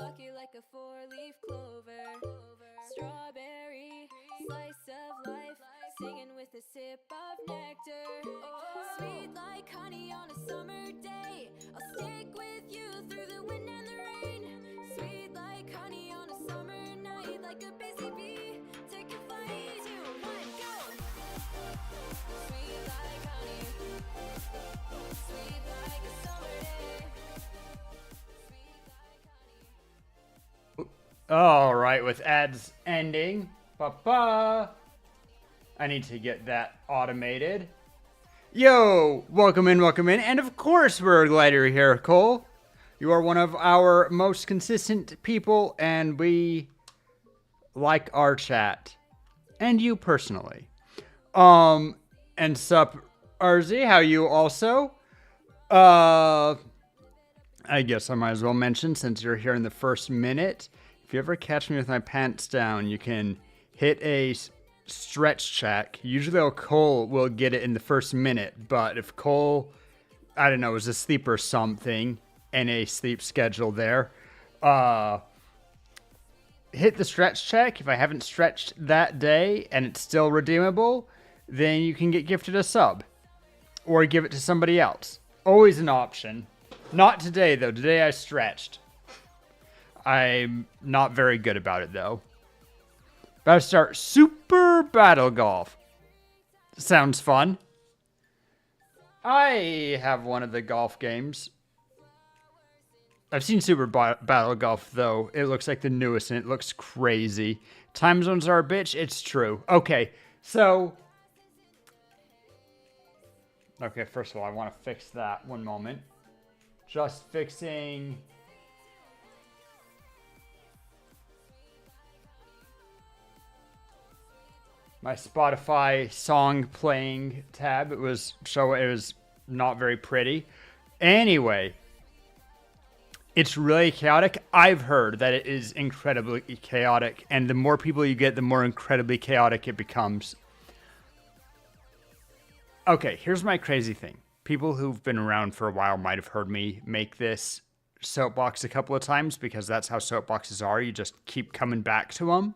Fluffy like a four-leaf clover. Strawberry, slice of life. Singing with a sip of nectar. Sweet like honey on a summer day. I'll stick with you through the wind and the rain. Sweet like honey on a summer night. Like a busy bee, take a flight. 3, 2, 1, go! Sweet like honey. Sweet like a summer day. Sweet like honey. All right, with ads ending. I need to get that automated. Yo, welcome in, and of course we're glad you're here, Cole. You are one of our most consistent people, and we like our chat. And you personally. And sup, RZ, how you also? I guess I might as well mention, since you're here in the first minute, if you ever catch me with my pants down, you can hit a stretch check. Usually Cole will get it in the first minute, but if Cole, I don't know, is asleep or something, and a sleep schedule there, hit the stretch check. If I haven't stretched that day and it's still redeemable, then you can get gifted a sub or give it to somebody else. Always an option. Not today though. Today I stretched. I'm not very good about it though. About to start Super Battle Golf. Sounds fun. I have one of the golf games. I've seen Super Battle Golf, though. It looks like the newest, and it looks crazy. Time zones are a bitch. It's true. Okay, so... Okay, first of all, I want to fix that. One moment. Just fixing... my Spotify song playing tab. It was not very pretty. Anyway, it's really chaotic. I've heard that it is incredibly chaotic, and the more people you get, the more incredibly chaotic it becomes. Okay, here's my crazy thing. People who've been around for a while might have heard me make this soapbox a couple of times, because that's how soapboxes are. You just keep coming back to them.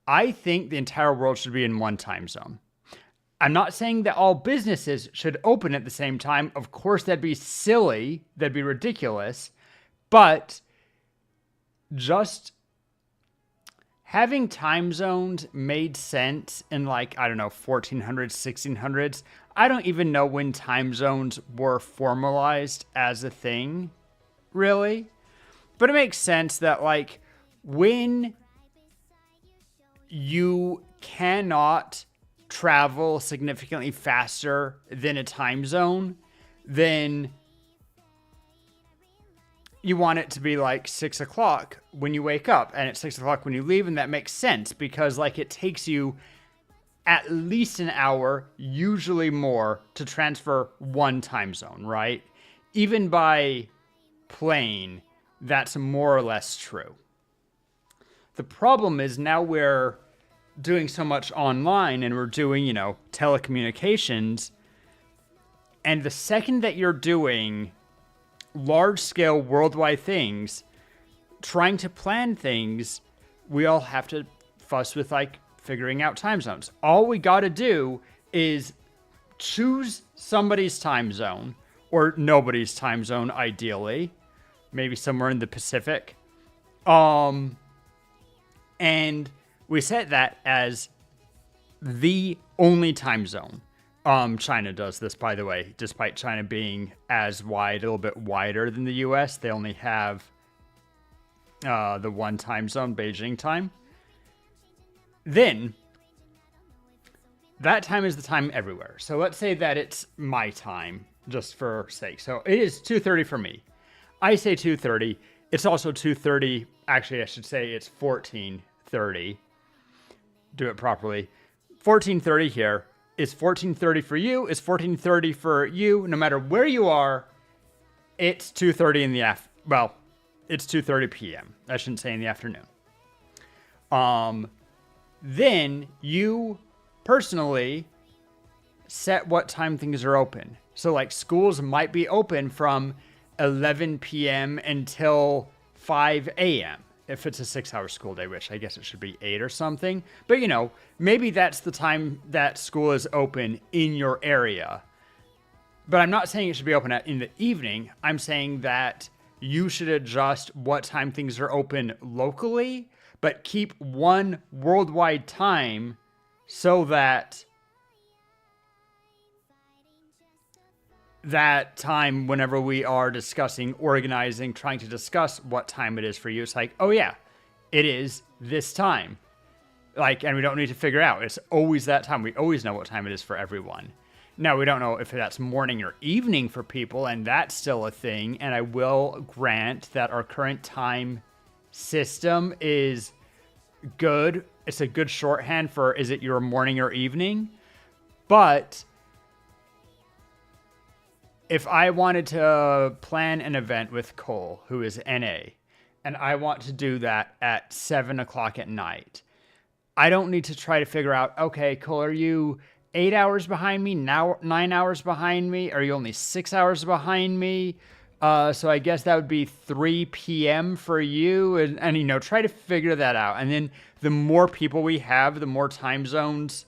I think the entire world should be in one time zone. I'm not saying that all businesses should open at the same time. Of course, that'd be silly. That'd be ridiculous. But just having time zones made sense in, like, I don't know, 1400s, 1600s. I don't even know when time zones were formalized as a thing, really. But it makes sense that, like, when you cannot travel significantly faster than a time zone, then you want it to be like 6 o'clock when you wake up, and it's 6 o'clock when you leave, and that makes sense because, like, it takes you at least an hour, usually more, to transfer one time zone, right? Even by plane, that's more or less true. The problem is now we're doing so much online, and we're doing, telecommunications. And the second that you're doing large-scale worldwide things, trying to plan things, we all have to fuss with, like, figuring out time zones. All we got to do is choose somebody's time zone, or nobody's time zone, ideally. Maybe somewhere in the Pacific. And we set that as the only time zone. China does this, by the way. Despite China being as wide, a little bit wider than the US, they only have the one time zone, Beijing time. Then, that time is the time everywhere. So let's say that it's my time, just for sake. So it is 2:30 for me. I say 2:30. It's also 2:30. Actually, I should say it's 14:30. Do it properly. 14:30 here. It's 14:30 for you. It's 14:30 for you. No matter where you are, it's 2:30 in the it's 2:30 p.m. I shouldn't say in the afternoon. Then you personally set what time things are open. So, like, schools might be open from 11 p.m. until 5 a.m. if it's a 6-hour school day, which I guess it should be 8 or something. But, you know, maybe that's the time that school is open in your area. But I'm not saying it should be open in the evening. I'm saying that you should adjust what time things are open locally, but keep one worldwide time so that that time, whenever we are discussing, organizing, trying to discuss what time it is for you, it's like, oh yeah, it is this time. Like, and we don't need to figure out. It's always that time. We always know what time it is for everyone. Now, we don't know if that's morning or evening for people, and that's still a thing. And I will grant that our current time system is good. It's a good shorthand for, is it your morning or evening? But if I wanted to plan an event with Cole, who is NA, and I want to do that at 7 o'clock at night, I don't need to try to figure out, okay, Cole, are you 8 hours behind me, now 9 hours behind me? Are you only 6 hours behind me? So I guess that would be 3 p.m. for you. And, you know, try to figure that out. And then the more people we have, the more time zones.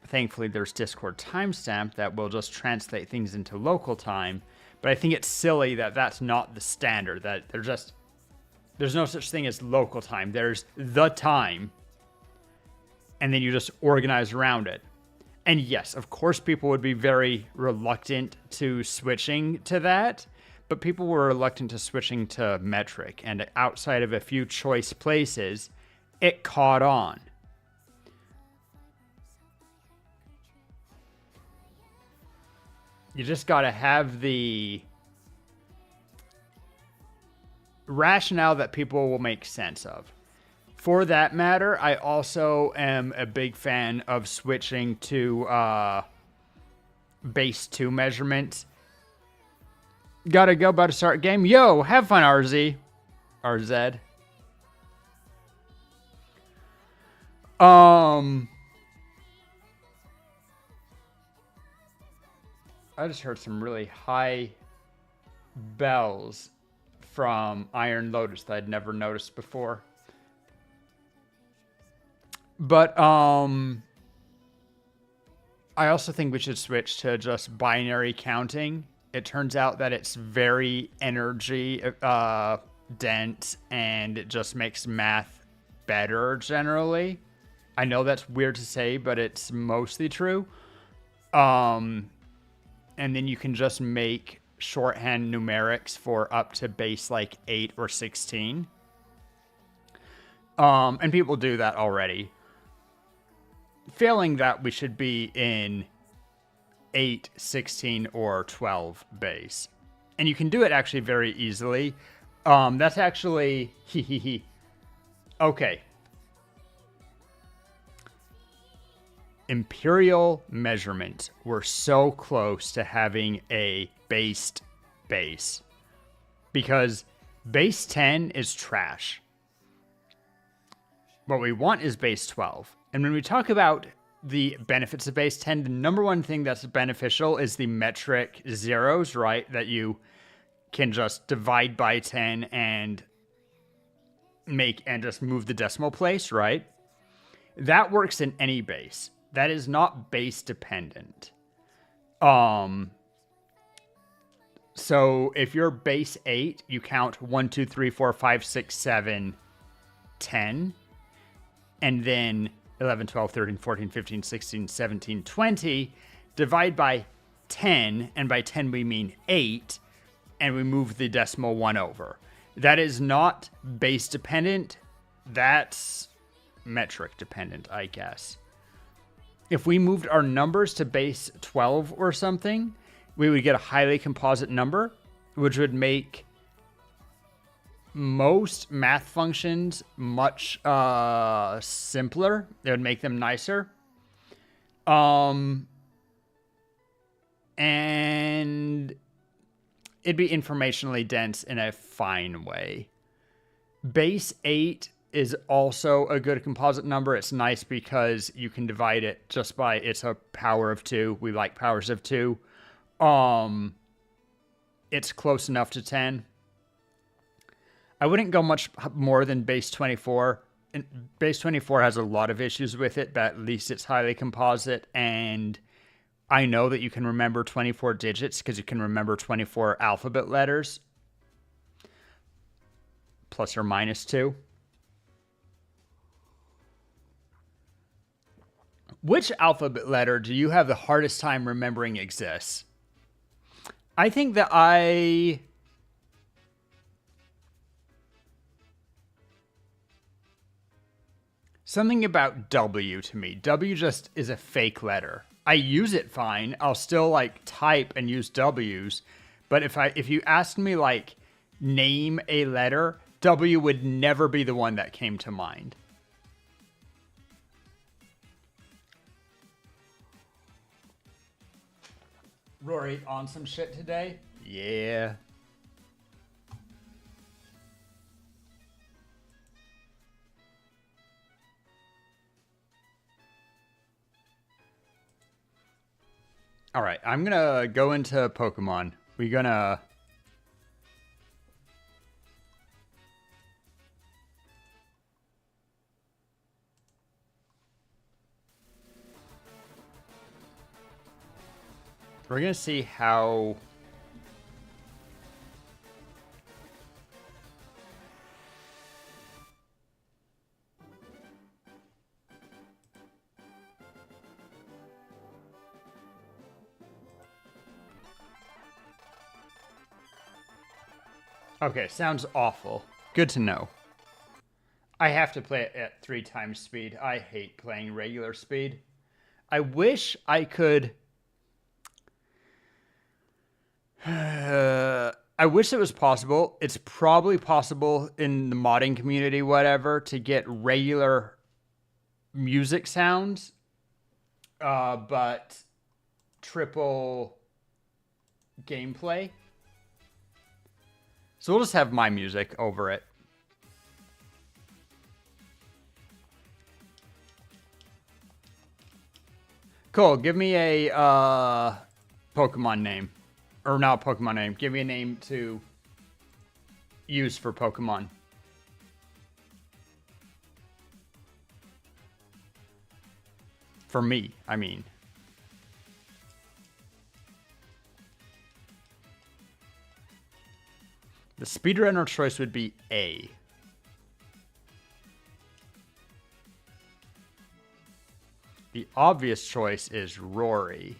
Thankfully, there's Discord timestamp that will just translate things into local time. But I think it's silly that that's not the standard, that there's no such thing as local time. There's the time. And then you just organize around it. And yes, of course, people would be very reluctant to switching to that, but people were reluctant to switching to metric, and outside of a few choice places, it caught on. You just got to have the rationale that people will make sense of. For that matter, I also am a big fan of switching to base 2 measurements. Gotta go, about to start game. Yo, have fun, RZ. RZ. I just heard some really high bells from Iron Lotus that I'd never noticed before. But I also think we should switch to just binary counting. It turns out that it's very energy dense, and it just makes math better generally. I know that's weird to say, but it's mostly true. And then you can just make shorthand numerics for up to base like 8 or 16. And people do that already. Failing that, we should be in 8, 16, or 12 base. And you can do it actually very easily. That's actually... Okay. Imperial measurement. We're so close to having a based base. Because base 10 is trash. What we want is base 12. And when we talk about the benefits of base 10, the number one thing that's beneficial is the metric zeros, right? That you can just divide by 10 and just move the decimal place, right? That works in any base. That is not base dependent. So if you're base 8, you count 1, 2, 3, 4, 5, 6, 7, 10. And then 11, 12, 13, 14, 15, 16, 17, 20. Divide by 10. And by 10 we mean 8. And we move the decimal 1 over. That is not base dependent. That's metric dependent, I guess. If we moved our numbers to base 12 or something, we would get a highly composite number, which would make most math functions much simpler. It would make them nicer. And it'd be informationally dense in a fine way. Base 8 is also a good composite number. It's nice because you can divide it just by, it's a power of 2. We like powers of 2. It's close enough to 10. I wouldn't go much more than base 24. And base 24 has a lot of issues with it, but at least it's highly composite. And I know that you can remember 24 digits because you can remember 24 alphabet letters. Plus or minus 2. Which alphabet letter do you have the hardest time remembering exists? I think that something about W to me. W just is a fake letter. I use it fine. I'll still like type and use W's, but if you ask me like name a letter, W would never be the one that came to mind. Rory, on some shit today? Yeah. All right, I'm gonna go into Pokemon. We're gonna... We're gonna see how... Okay, sounds awful. Good to know. I have to play it at 3 times speed. I hate playing regular speed. I wish I could... I wish it was possible. It's probably possible in the modding community, whatever, to get regular music sounds, but triple gameplay. So we'll just have my music over it. Cool, give me a Pokemon name. Or not Pokemon name. Give me a name to use for Pokemon. For me, I mean. The speedrunner choice would be A. The obvious choice is Rory.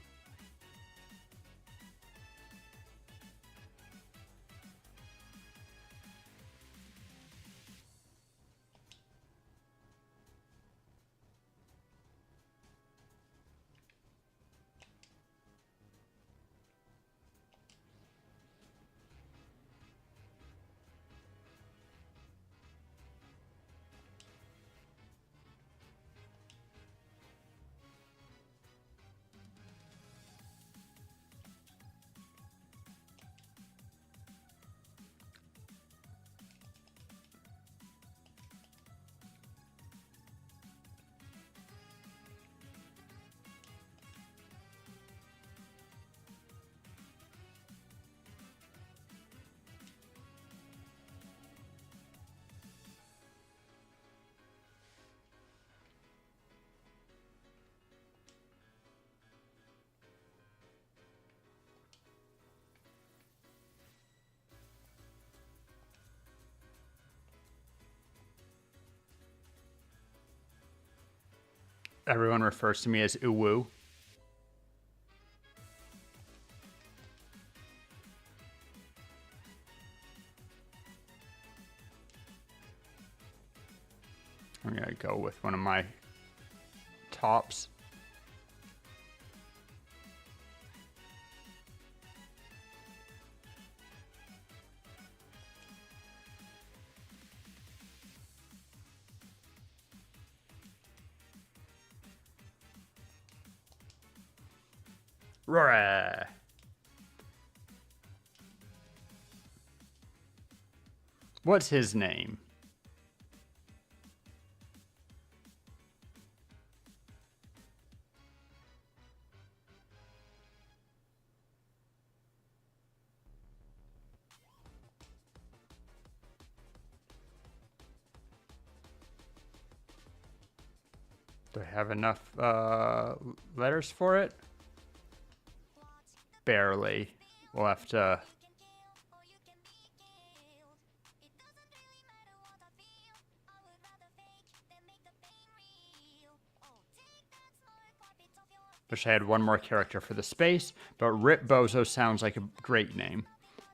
Everyone refers to me as Uwu. I'm gonna go with one of my tops. Roar. What's his name? Do I have enough letters for it? Barely. We'll have to... Wish I had one more character for the space, but Rip Bozo sounds like a great name.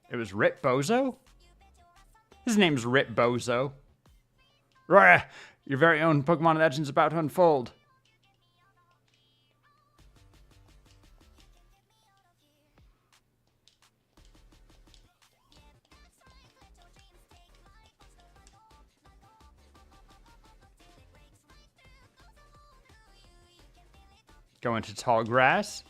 It was Rip Bozo? His name's Rip Bozo. Ruina, your very own Pokemon legend's about to unfold. Go into tall grass.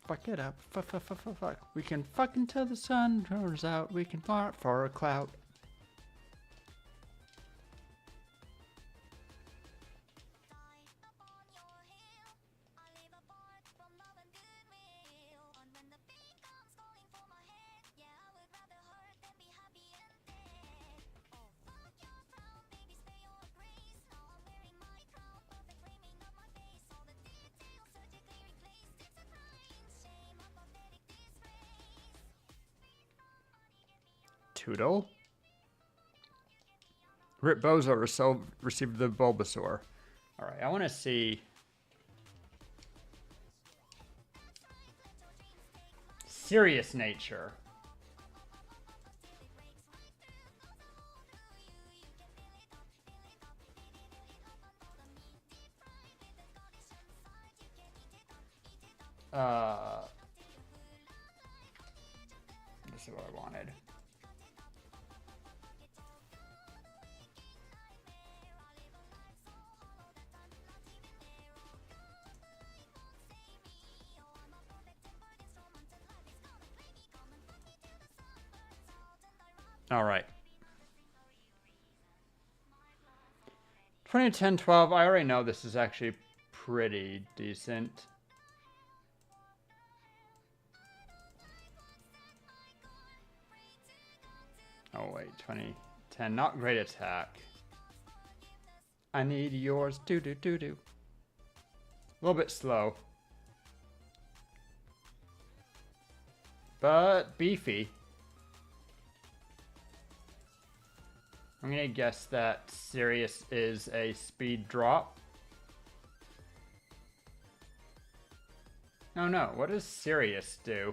Fuck it up. Fuck. We can fuck until the sun turns out. We can fart for a clout. Toodle. Rip Bozo received the Bulbasaur. Alright, I want to see... Serious nature. This is what I wanted. All right. 2010-12, I already know this is actually pretty decent. Oh wait, 2010, not great attack. I need yours, do. A little bit slow. But beefy. I'm gonna guess that Sirius is a speed drop. Oh no, what does Sirius do?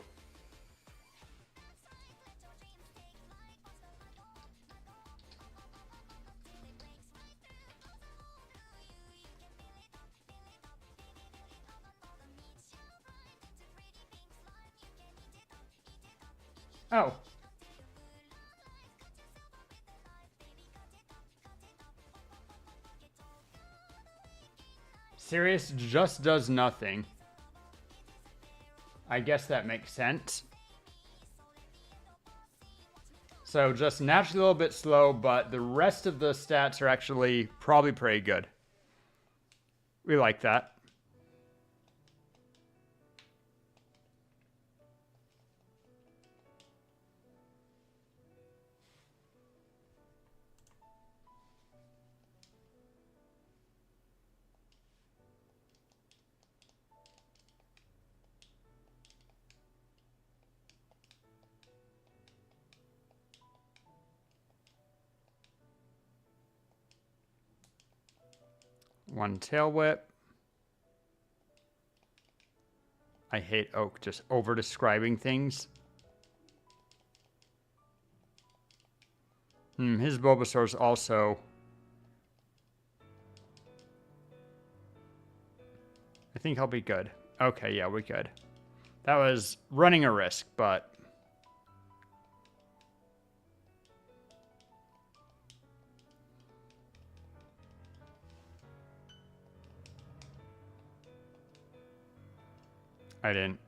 Oh. Sirius just does nothing. I guess that makes sense. So just naturally a little bit slow, but the rest of the stats are actually probably pretty good. We like that. One tail whip. I hate Oak just over describing things. His Bulbasaur's also... I think I'll be good. Okay, yeah, we're good. That was running a risk, but... I didn't.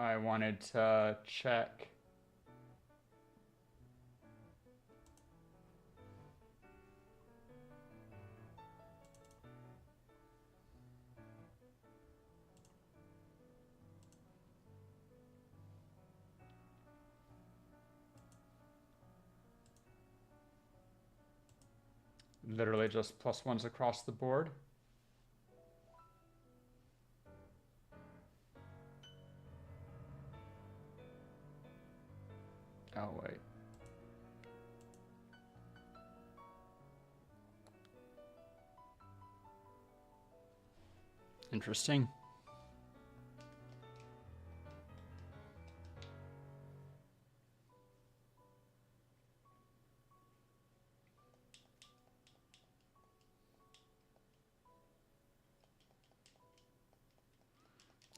I wanted to check. Literally just +1s across the board. Oh, wait. Interesting.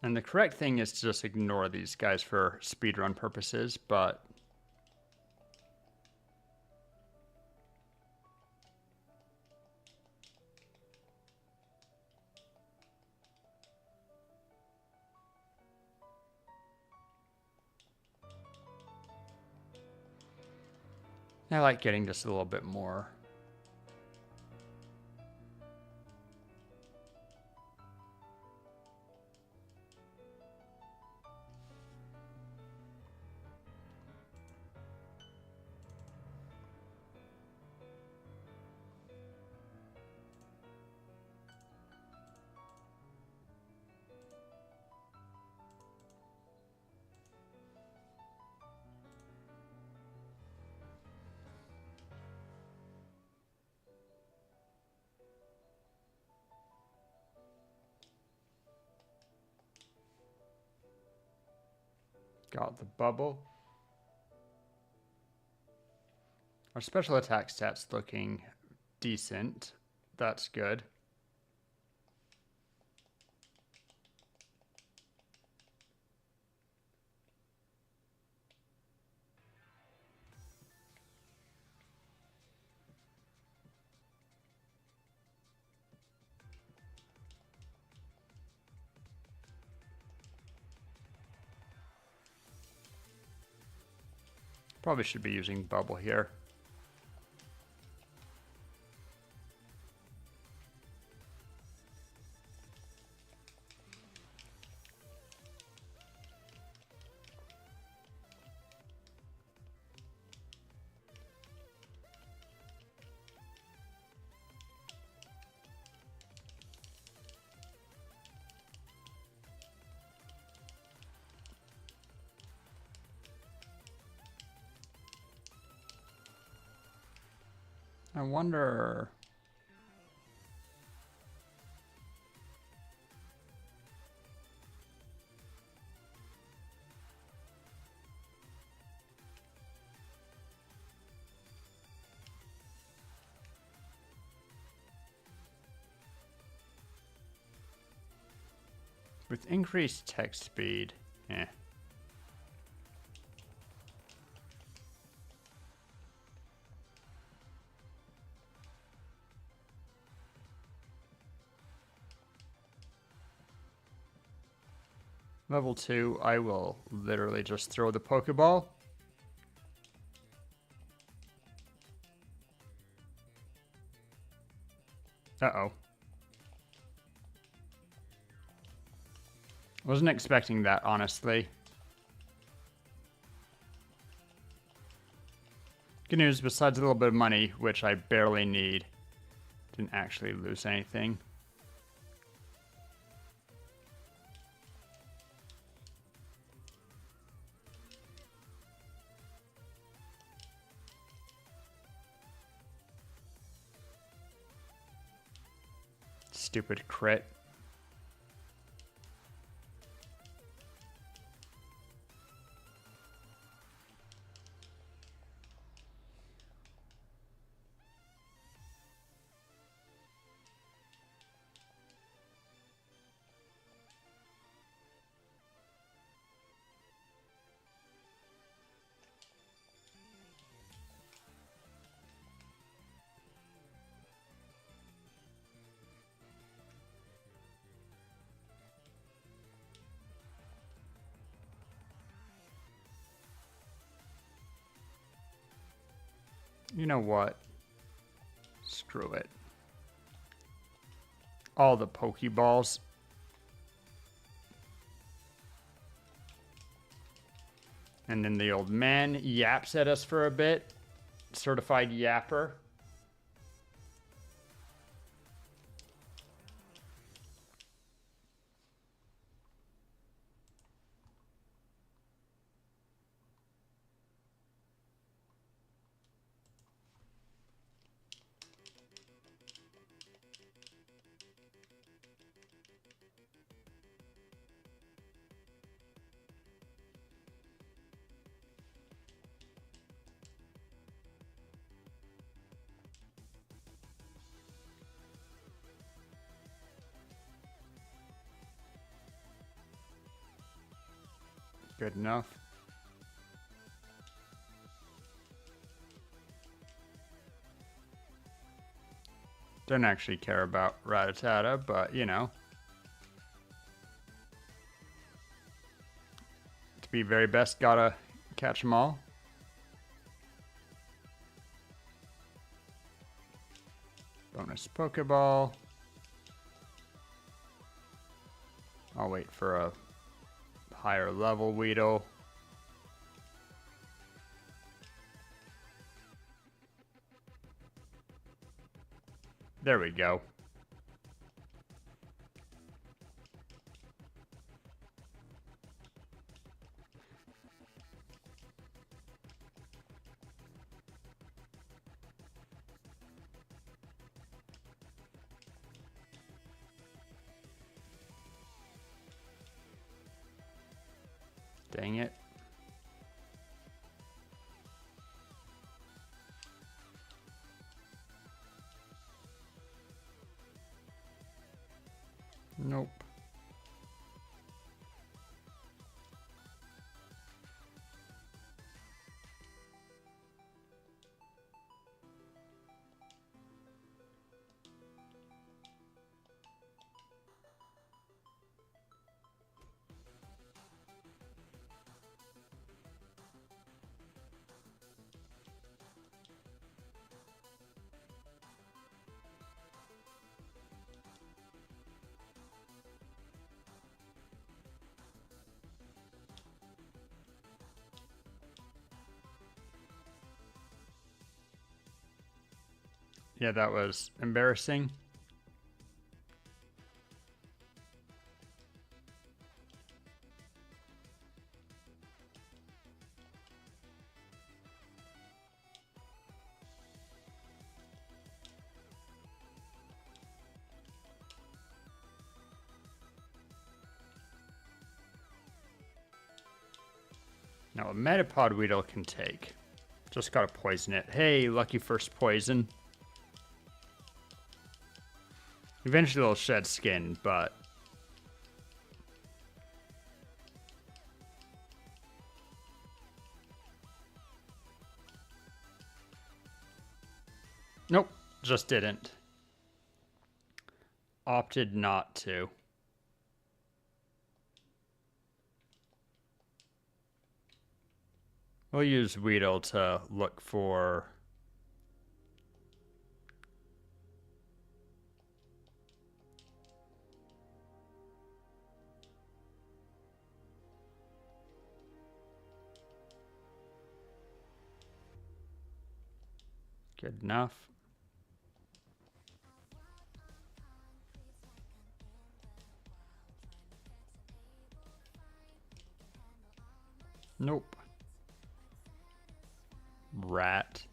And the correct thing is to just ignore these guys for speedrun purposes, but I like getting just a little bit more. Got the bubble. Our special attack stats looking decent. That's good. Probably should be using bubble here. I wonder... With increased text speed, Level 2, I will literally just throw the Pokeball. Uh-oh. Wasn't expecting that, honestly. Good news, besides a little bit of money, which I barely need, didn't actually lose anything. Stupid crit. You know what? Screw it. All the Pokeballs. And then the old man yaps at us for a bit. Certified yapper. Good enough. Don't actually care about Rattata, but you know. To be very best, gotta catch them all. Bonus Pokeball. I'll wait for a higher level Weedle. There we go. Dang it. Nope. Yeah, that was embarrassing. Now a Metapod Weedle can take. Just gotta poison it. Hey, lucky first poison. Eventually they'll shed skin, but... Nope, just didn't. Opted not to. We'll use Weedle to look for... Good enough. Nope. Rat.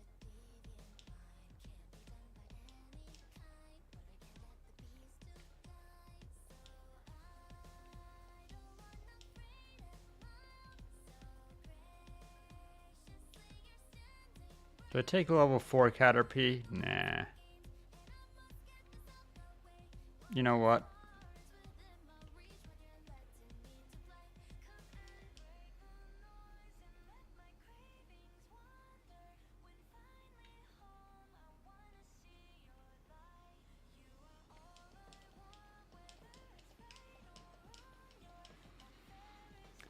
Do I take a level 4 Caterpie? Nah. You know what?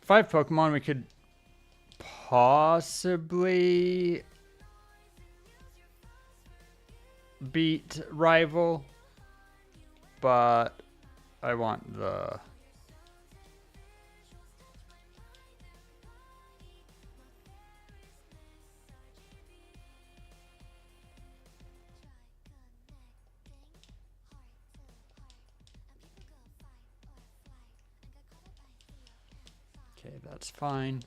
Five Pokemon we could possibly beat rival, but I want the... Okay, that's fine.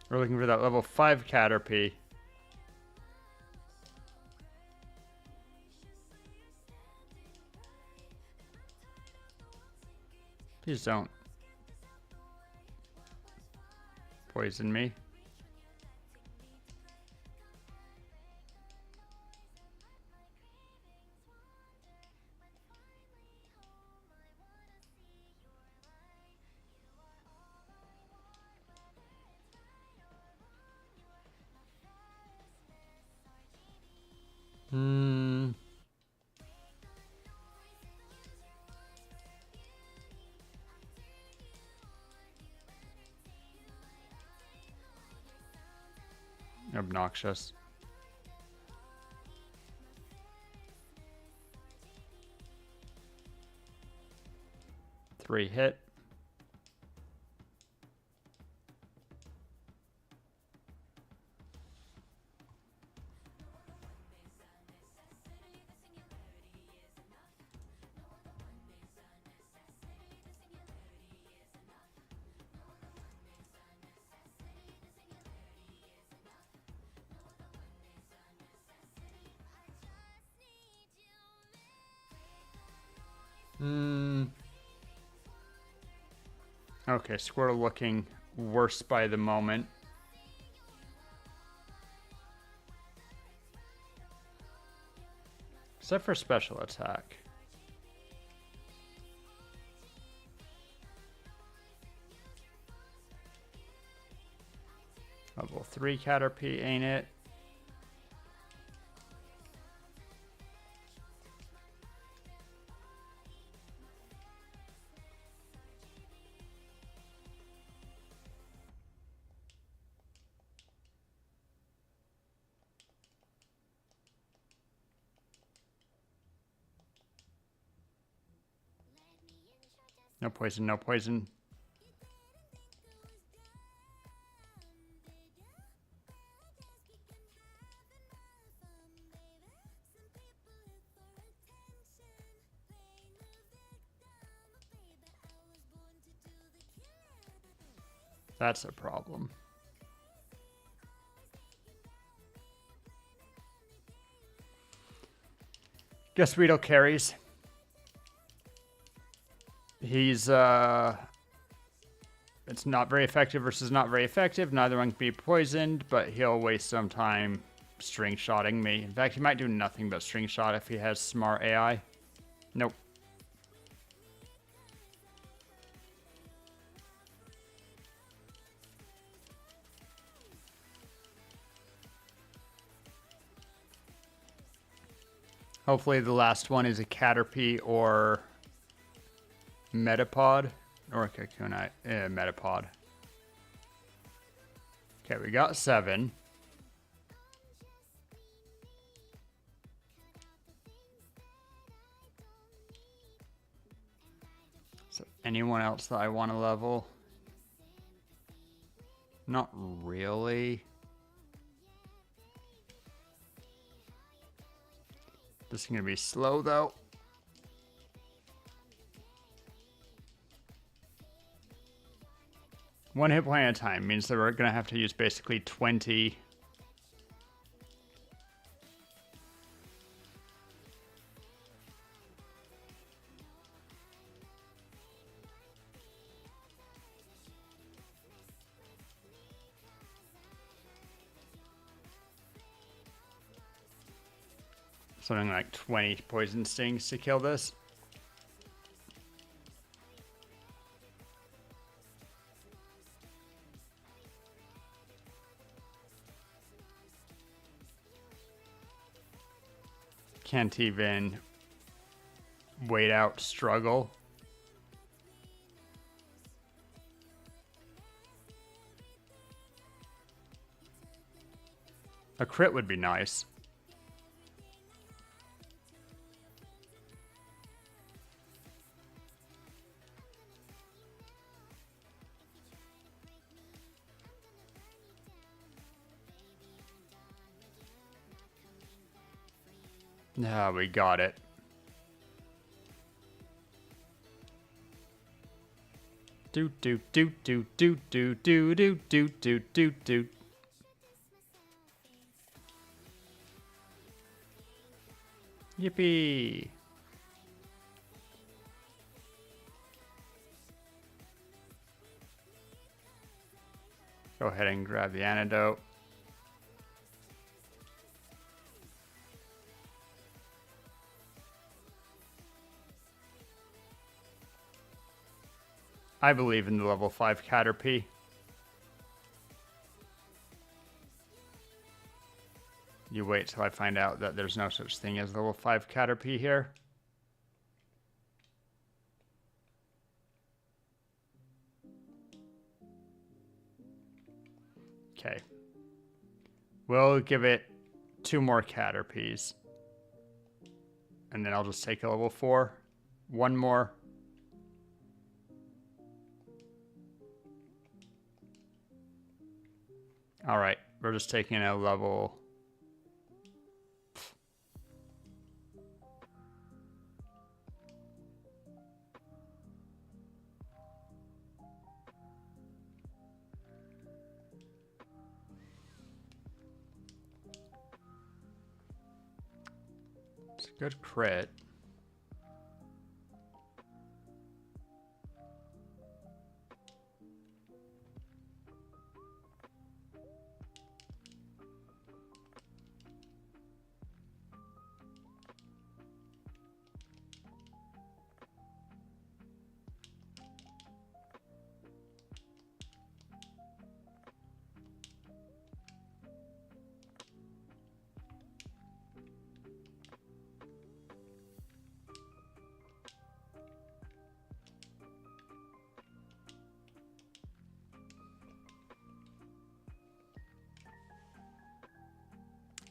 We're looking for that level 5 Caterpie. Please don't poison me. Obnoxious. Three hit. Okay, Squirtle looking worse by the moment. Except for special attack. Level 3 Caterpie, ain't it? No poison, no poison. That's a problem. Guess Weedle carries. He's, it's not very effective versus not very effective. Neither one can be poisoned, but he'll waste some time string shotting me. In fact, he might do nothing but string shot if he has smart AI. Nope. Hopefully the last one is a Caterpie or Metapod. Or a Cocoonite. Metapod. Okay, we got 7. So anyone else that I want to level? Not really. This is going to be slow, though. One hit point at a time means that we're going to have to use basically 20. Something like 20 poison stings to kill this. Can't even wait out struggle. A crit would be nice. Ah, we got it. Do do do do do do do do do do do do. Yippee! Go ahead and grab the antidote. I believe in the level 5 Caterpie. You wait till I find out that there's no such thing as level 5 Caterpie here. Okay. We'll give it 2 more Caterpies. And then I'll just take a level 4. 1 more. Alright, we're just taking a level... It's a good crit.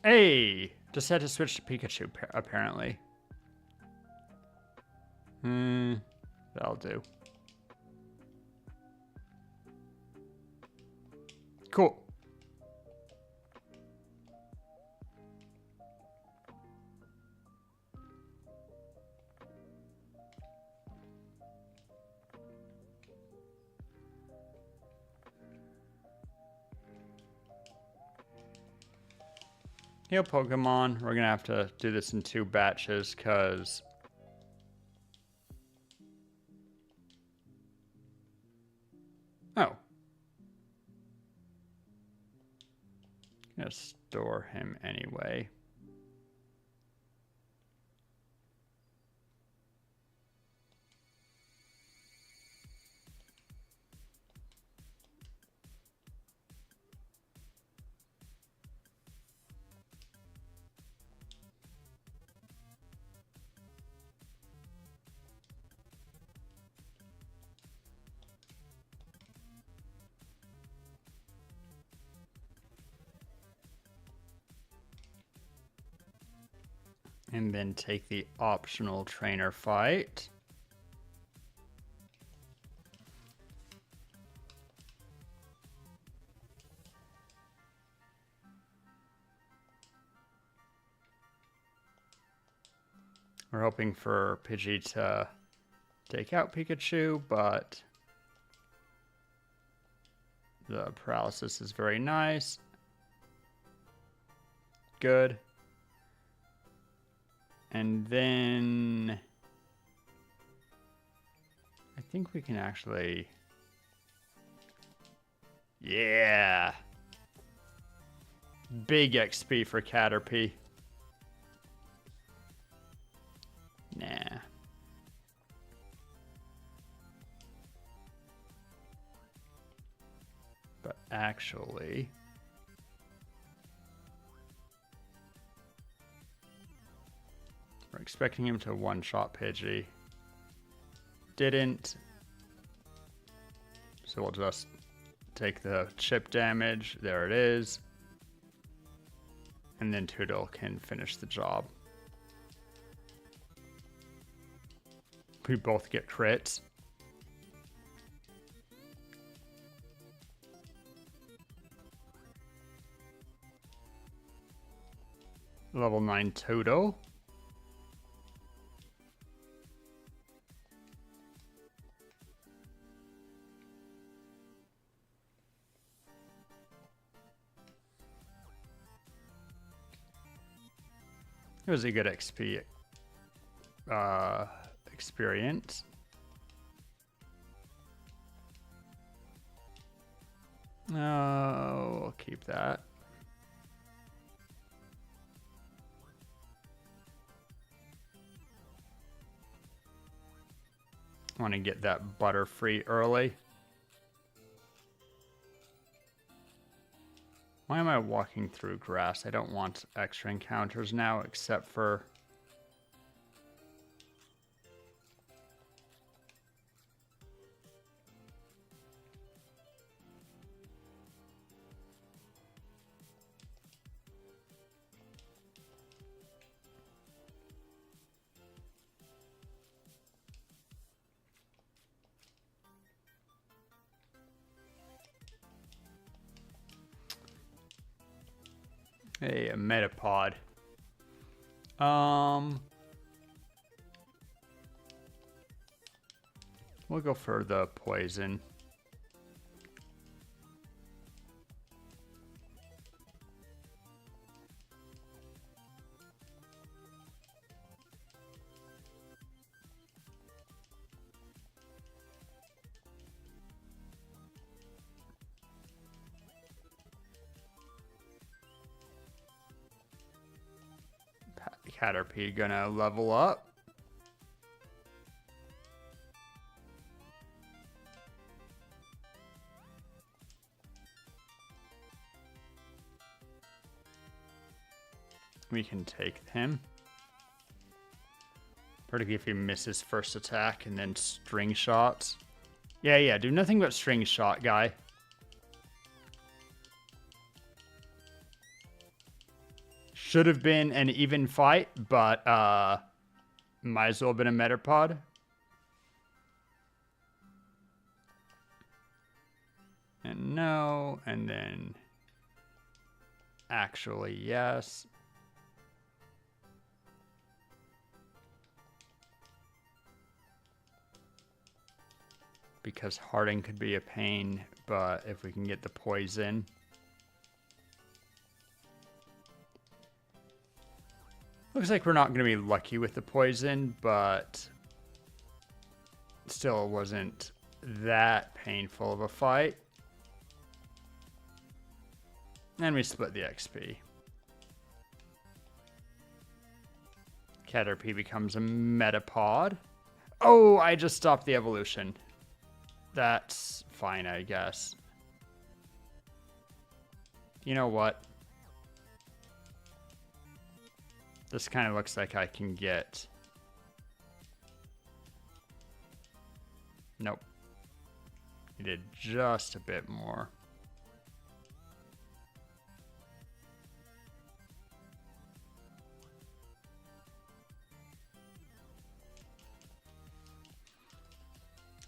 Hey! Just had to switch to Pikachu, apparently. That'll do. Cool. Heal Pokemon. We're gonna have to do this in 2 batches, because... Oh. I'm gonna store him anyway. And then take the optional trainer fight. We're hoping for Pidgey to take out Pikachu, but the paralysis is very nice. Good. And then I think we can actually... Yeah! Big XP for Caterpie. Nah. But actually... We're expecting him to one-shot Pidgey. Didn't. So we'll just take the chip damage. There it is. And then Toodle can finish the job. We both get crits. Level 9 Toodle. It was a good experience. Oh, I'll keep that. I want to get that Butterfree early. Why am I walking through grass? I don't want extra encounters now, except for... Hey, a Metapod. We'll go for the poison. Caterpie gonna level up. We can take him. Particularly if he misses first attack and then string shots. Yeah, do nothing but string shot, guy. Should have been an even fight, but might as well have been a Metapod. And no, and then actually yes. Because Harding could be a pain, but if we can get the poison... Looks like we're not going to be lucky with the poison, but still wasn't that painful of a fight. And we split the XP. Caterpie becomes a Metapod. Oh, I just stopped the evolution. That's fine, I guess. You know what? This kind of looks like I can get... Nope. Needed just a bit more.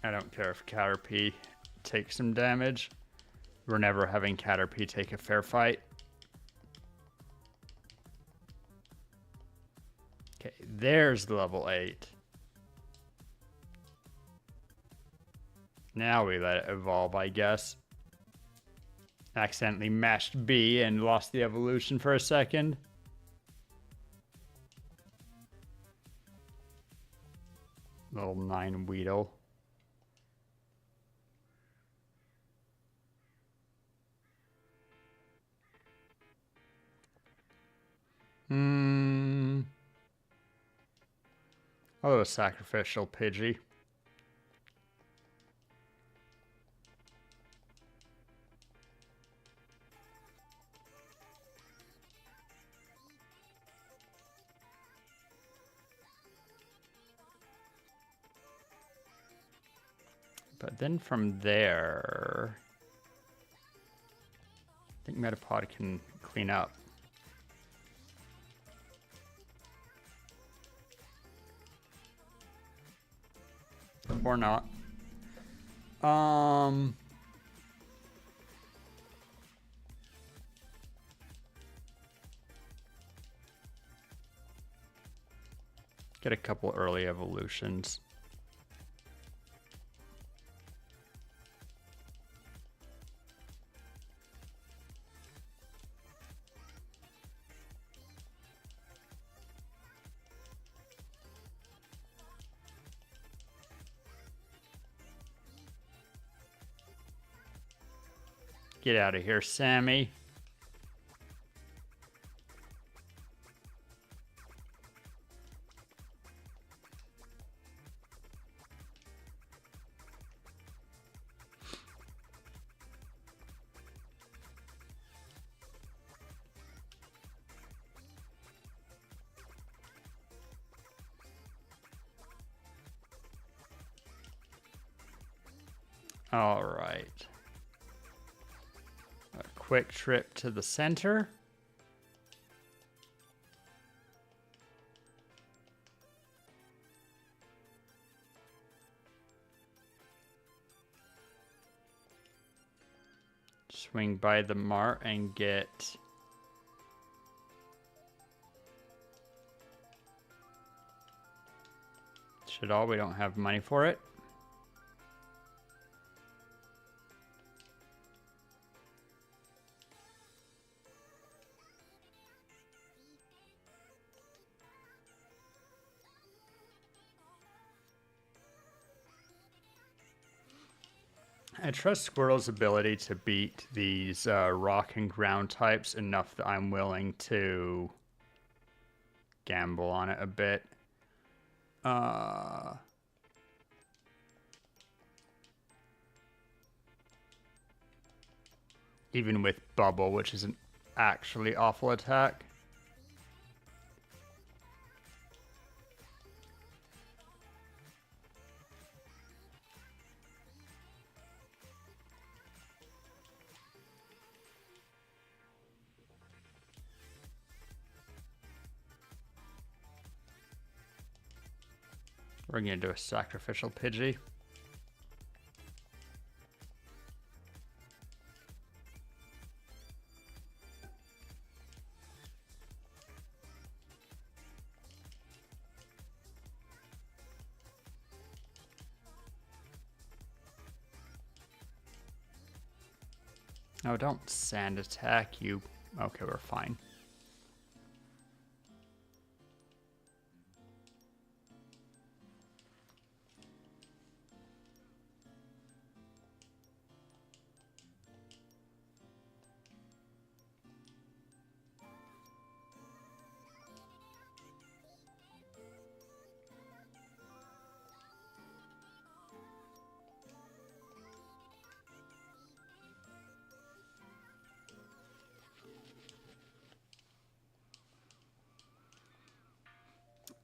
I don't care if Caterpie takes some damage. We're never having Caterpie take a fair fight. Okay, there's the level 8. Now we let it evolve, I guess. Accidentally mashed B and lost the evolution for a second. Level 9 Weedle. Oh, a sacrificial Pidgey. But then from there, I think Metapod can clean up. Or not. Get a couple early evolutions. Get out of here, Sammy. All right. A quick trip to the center. Swing by the mart and get should all. We don't have money for it. I trust Squirtle's ability to beat these rock and ground types enough that I'm willing to gamble on it a bit. Even with Bubble, which is an actually awful attack. We're going to do a sacrificial Pidgey. No, don't sand attack you. Okay, we're fine.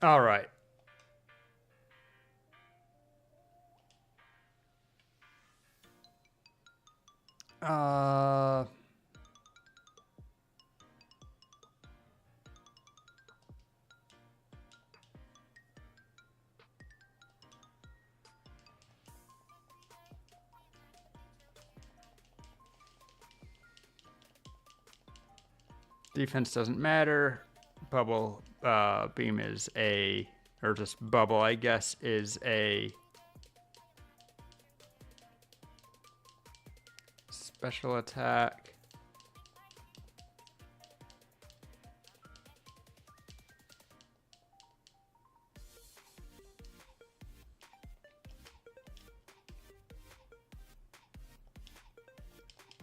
All right. Defense doesn't matter. Bubble Beam is a, or just Bubble, I guess, is a special attack.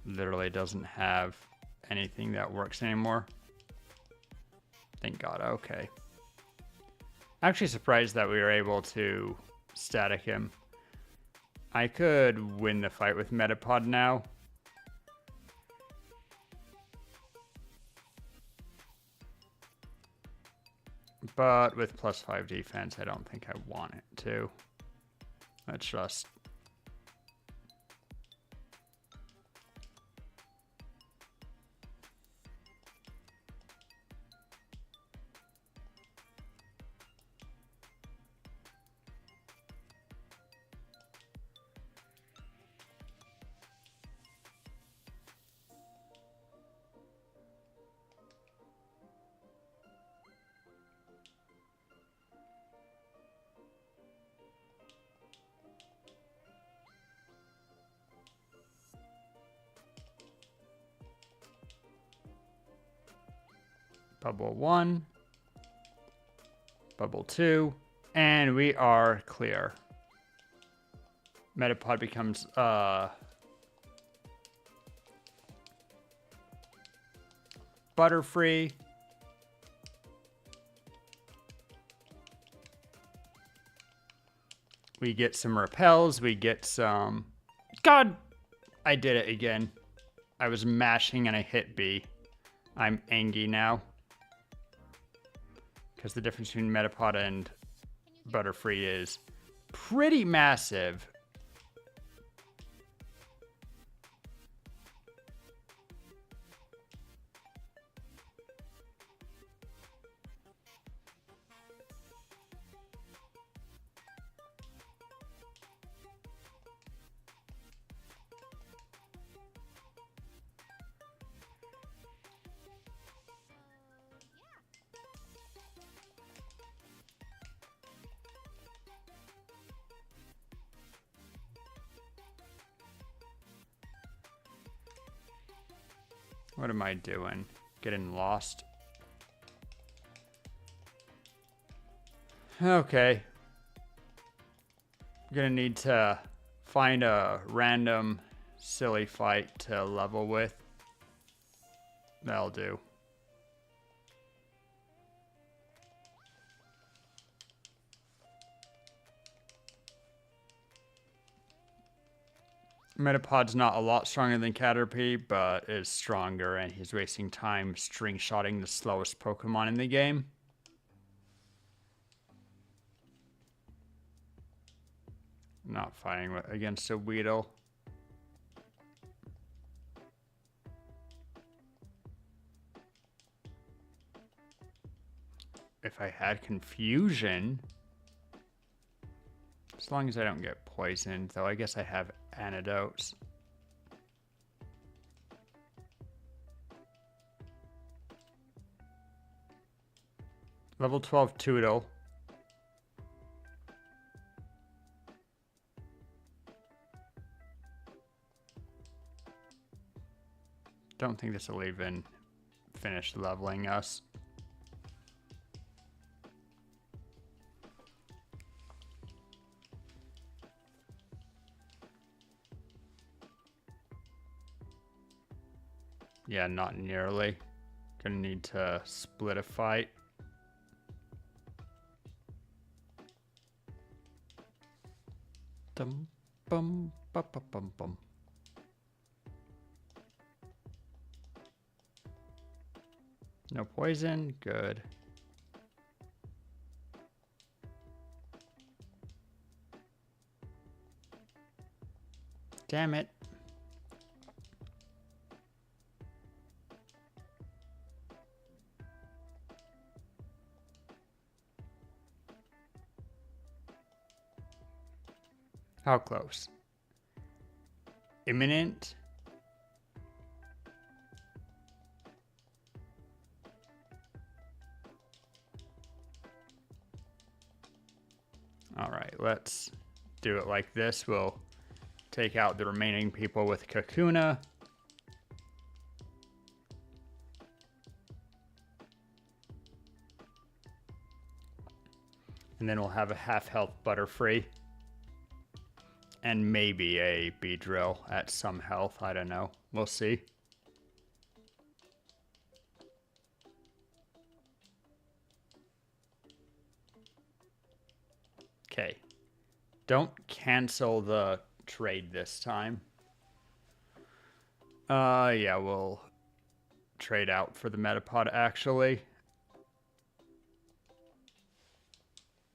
Literally doesn't have anything that works anymore. Thank God. Okay. Actually surprised that we were able to static him. I could win the fight with Metapod now. But with +5 defense, I don't think I want it to. Let's just... Bubble 1. Bubble 2. And we are clear. Metapod becomes Butterfree. We get some repels. We get some... God! I did it again. I was mashing and I hit B. I'm angry now. Because the difference between Metapod and Butterfree is pretty massive. What am I doing? Getting lost? Okay. I'm gonna need to find a random silly fight to level with. That'll do. Metapod's not a lot stronger than Caterpie, but is stronger, and he's wasting time string-shotting the slowest Pokemon in the game. Not fighting against a Weedle. If I had Confusion... As long as I don't get poisoned, though I guess I have antidotes. Level 12 Toodle. Don't think this will even finish leveling us. Yeah, not nearly. Gonna need to split a fight. Dum bum ba ba bum bum. No poison, good. Damn it. How close? Imminent? All right, let's do it like this. We'll take out the remaining people with Kakuna. And then we'll have a half-health Butterfree. And maybe a Beedrill at some health. I don't know. We'll see. Okay. Don't cancel the trade this time. Yeah, we'll trade out for the Metapod actually.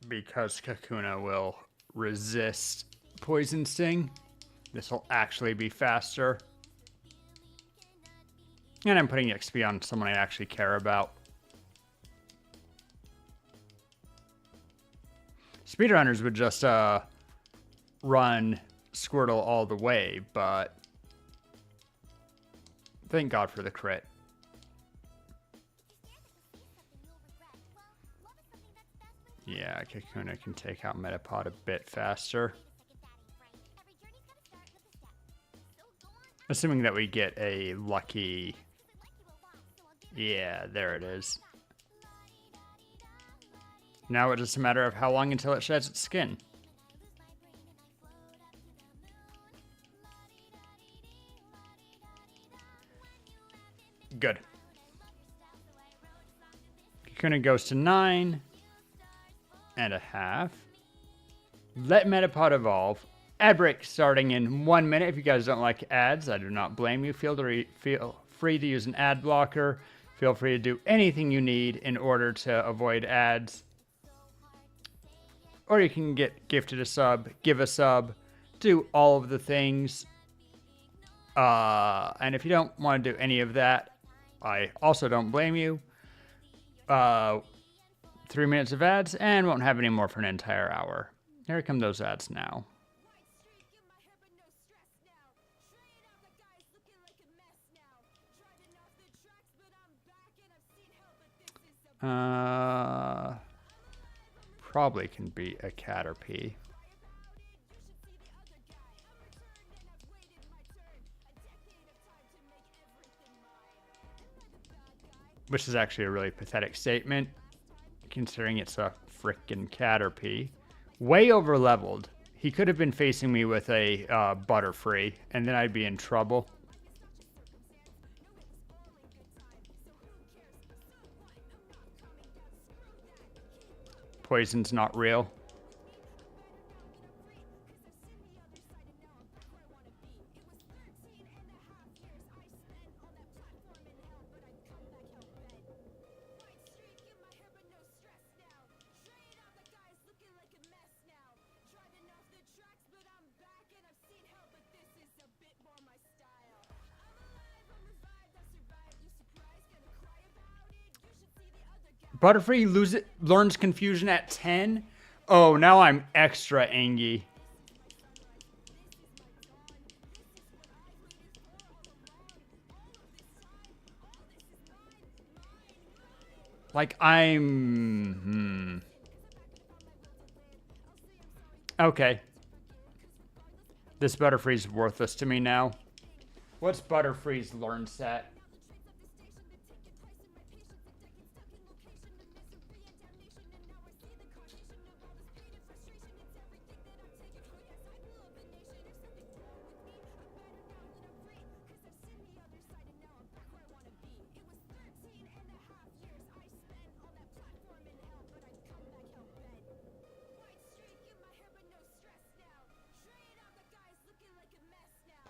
Because Kakuna will resist Poison Sting. This will actually be faster. And I'm putting XP on someone I actually care about. Speedrunners would just run Squirtle all the way, but thank God for the crit. Yeah, Kakuna can take out Metapod a bit faster. Assuming that we get a lucky... Yeah, there it is. Now it's just a matter of how long until it sheds its skin. Good. Kakuna goes to 9.5. Let Metapod evolve. Ad break starting in 1 minute. If you guys don't like ads, I do not blame you. Feel free to use an ad blocker. Feel free to do anything you need in order to avoid ads. Or you can get gifted a sub, give a sub, do all of the things. And if you don't want to do any of that, I also don't blame you. 3 minutes of ads and won't have any more for an entire hour. Here come those ads now. Probably can be a Caterpie. Which is actually a really pathetic statement, considering it's a frickin' Caterpie. Way over leveled. He could have been facing me with a Butterfree, and then I'd be in trouble. Poison's not real. Butterfree learns confusion at 10? Oh, now I'm extra angry. Like, Okay. This Butterfree's worthless to me now. What's Butterfree's learn set?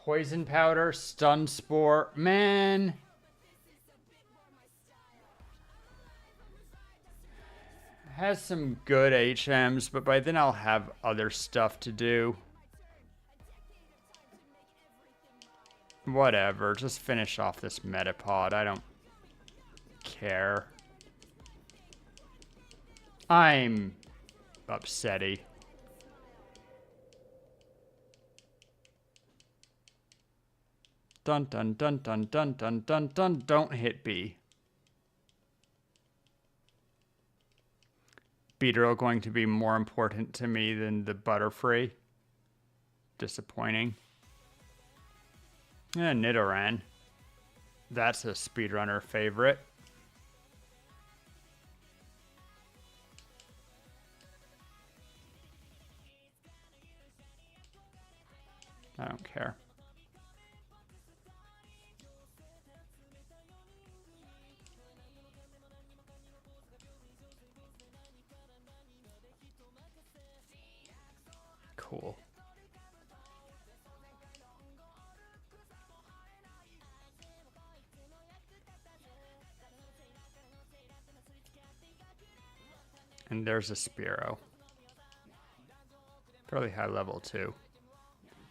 Poison Powder, Stun Spore, man. Has some good HMs, but by then I'll have other stuff to do. Whatever, just finish off this Metapod. I don't care. I'm upsetty. Dun dun dun dun dun dun dun dun. Don't hit B. Beedrill going to be more important to me than the Butterfree. Disappointing. Yeah, Nidoran. That's a speedrunner favorite. I don't care. Cool. And there's a Spearow. Fairly high level too.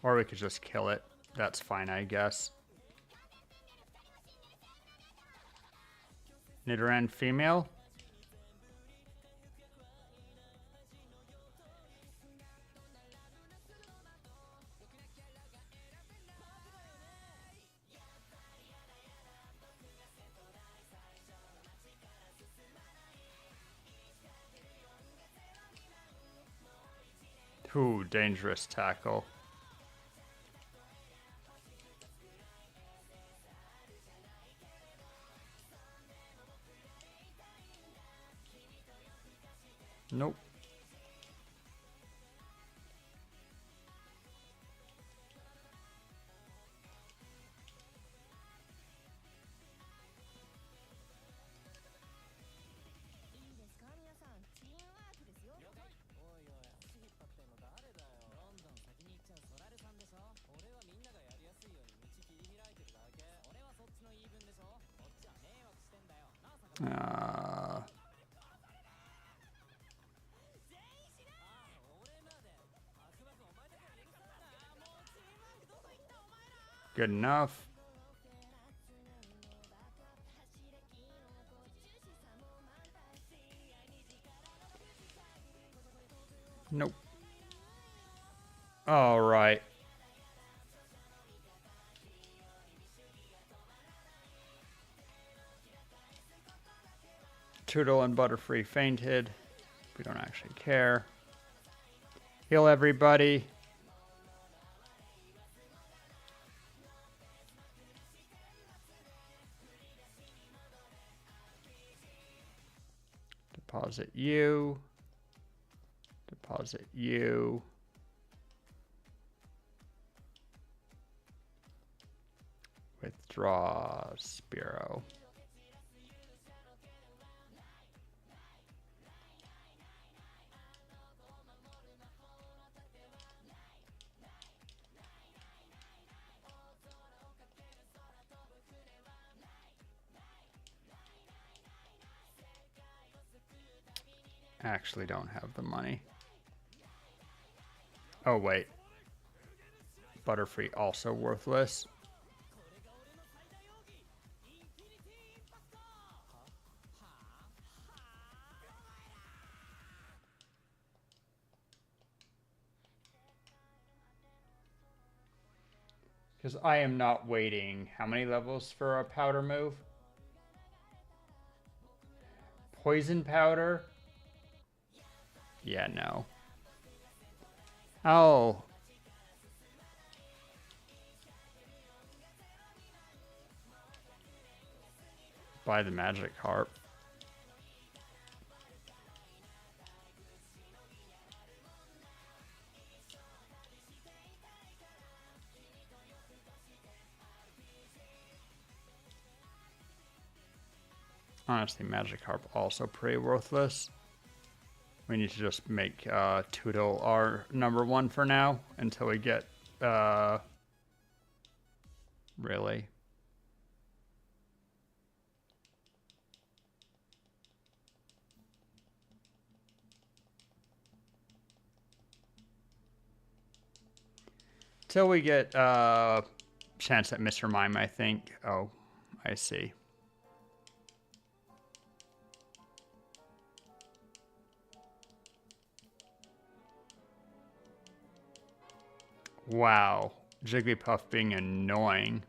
Or we could just kill it. That's fine, I guess. Nidoran female. Ooh, dangerous tackle. Nope. Good enough. Nope. All right. Toodle and Butterfree fainted. We don't actually care. Heal everybody. Deposit you. Deposit you. Withdraw Spearow. Actually don't have the money. Oh, wait. Butterfree also worthless. Because I am not waiting. How many levels for a powder move? Poison powder? Yeah, no. Oh. Buy the magic harp. Honestly, magic harp also pretty worthless. We need to just make Toodle our #1 for now until we get really. Till we get chance at Mr. Mime, I think. Oh, I see. Wow. Jigglypuff being annoying.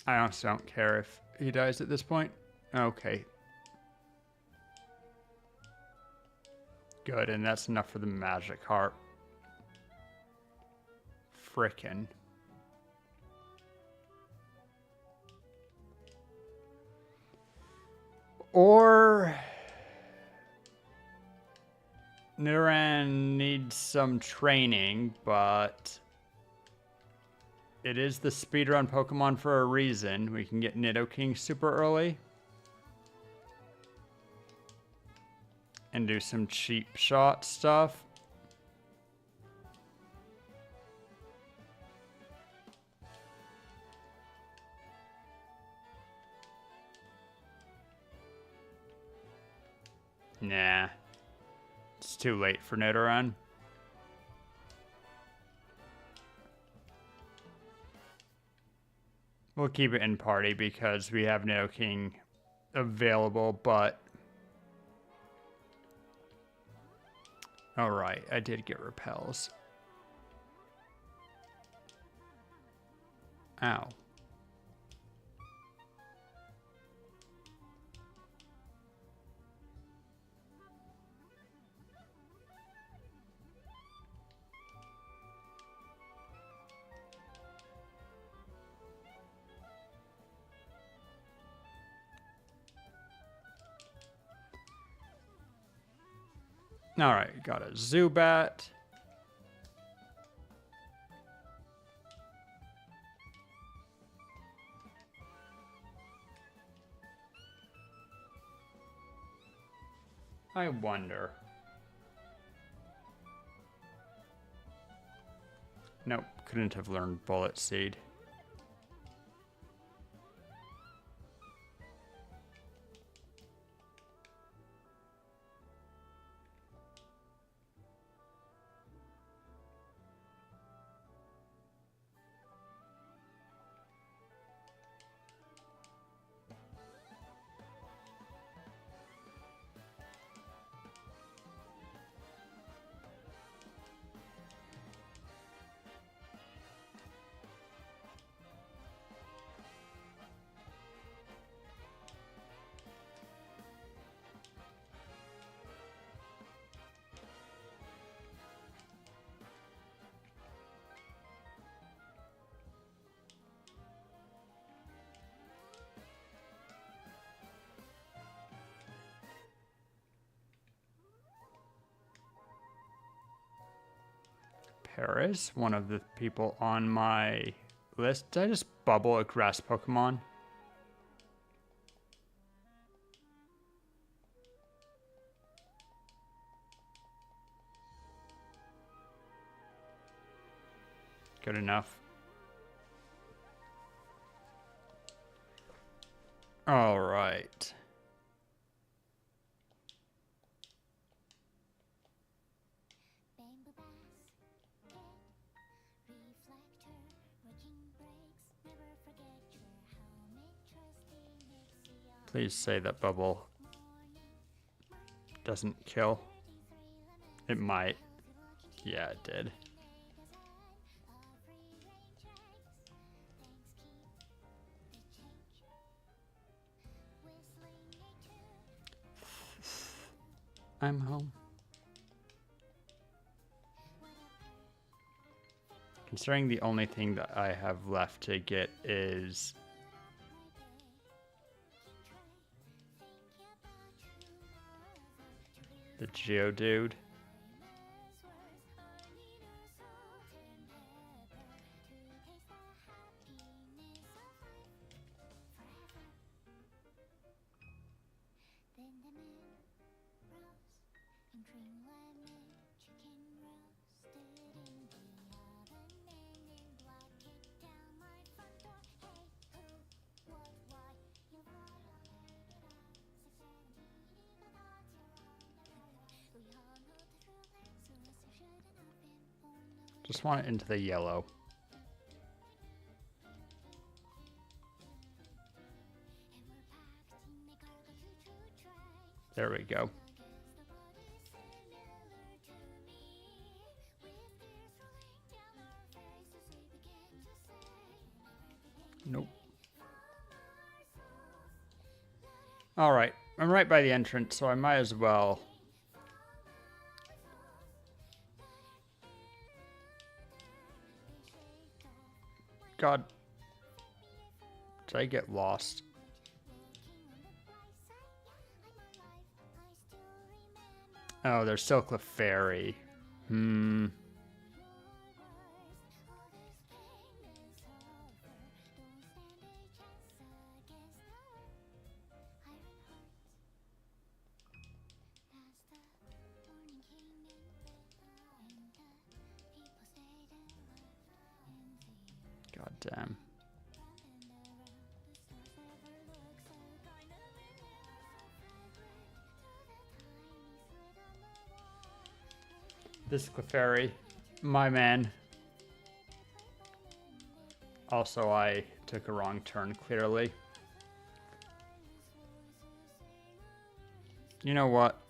I honestly don't care if he dies at this point. Okay. Good, and that's enough for the magic harp. Frickin'. Or Nidoran needs some training, but it is the speedrun Pokemon for a reason. We can get Nidoking super early. And do some cheap shot stuff. Nah. It's too late for Nidoran. We'll keep it in party because we have Nidoking available, but... Alright, I did get repels. Ow. Alright, got a Zubat. I wonder. Nope, couldn't have learned Bullet Seed. Paris, one of the people on my list. Did I just bubble a grass Pokemon? Good enough. All right. Please say that bubble doesn't kill. It might. Yeah, it did. I'm home. Considering the only thing that I have left to get is the Geodude. Just want it into the yellow. There we go. Nope. All right, I'm right by the entrance, so I might as well. God, did I get lost? Oh, there's still Clefairy. God damn. This Clefairy, my man. Also, I took a wrong turn, clearly. You know what?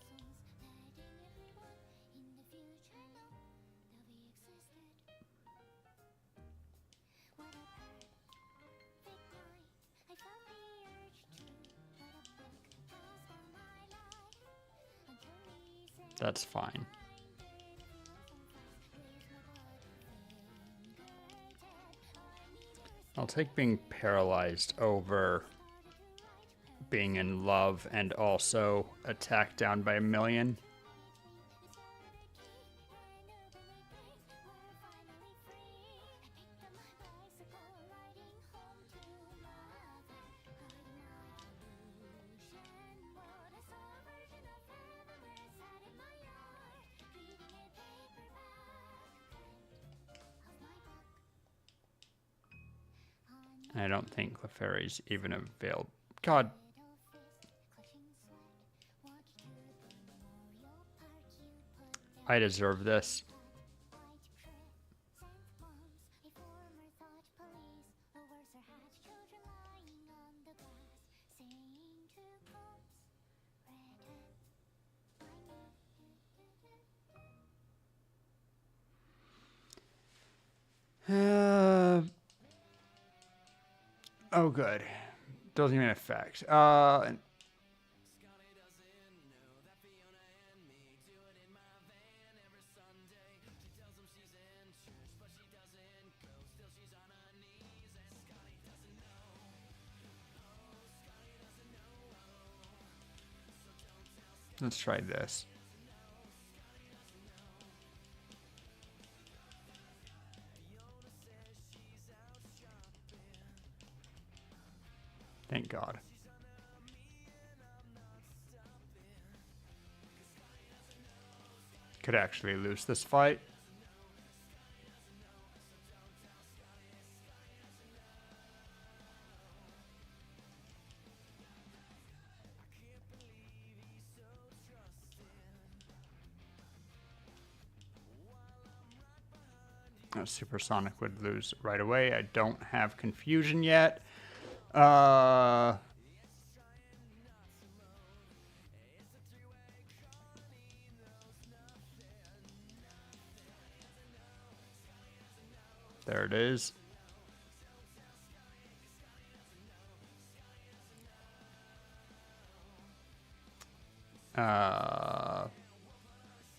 That's fine. I'll take being paralyzed over being in love and also attacked down by 1,000,000. I don't think Clefairy's even available. God. I deserve this. Oh, good. Doesn't even affect. Let's try this. Thank God. Could actually lose this fight. Supersonic would lose right away. I don't have confusion yet. There it is.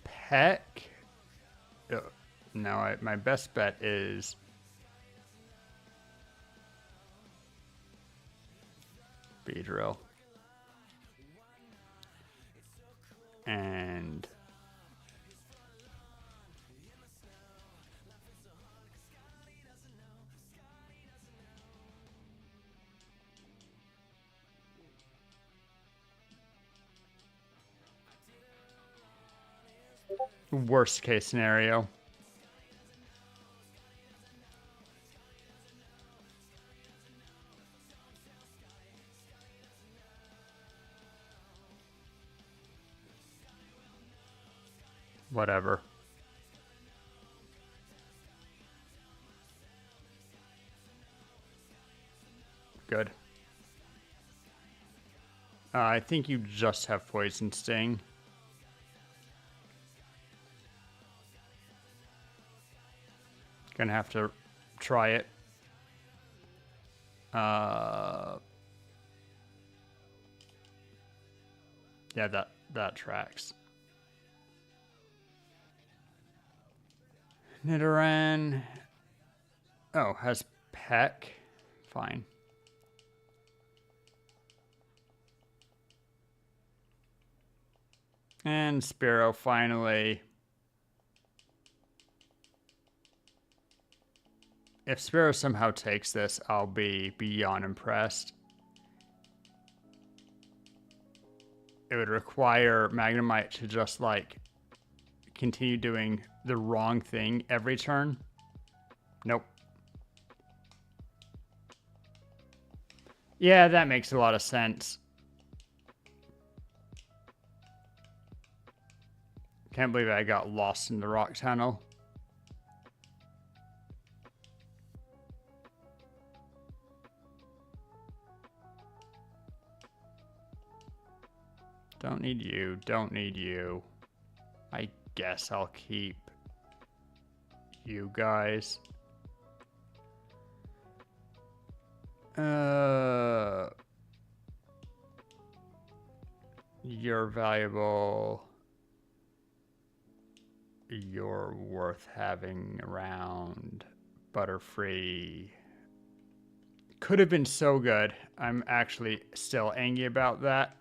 Peck. No, my best bet is Beedrill. And worst case scenario. Whatever. Good. I think you just have Poison Sting. Gonna have to try it. Yeah, that tracks. Nidoran. Oh, has Peck. Fine. And Spearow finally. If Spearow somehow takes this, I'll be beyond impressed. It would require Magnemite to just, like, continue doing the wrong thing every turn. Nope. Yeah, that makes a lot of sense. Can't believe I got lost in the rock tunnel. Don't need you. Don't need you. I guess I'll keep you guys. You're valuable. You're worth having around. Butterfree. Could have been so good. I'm actually still angry about that.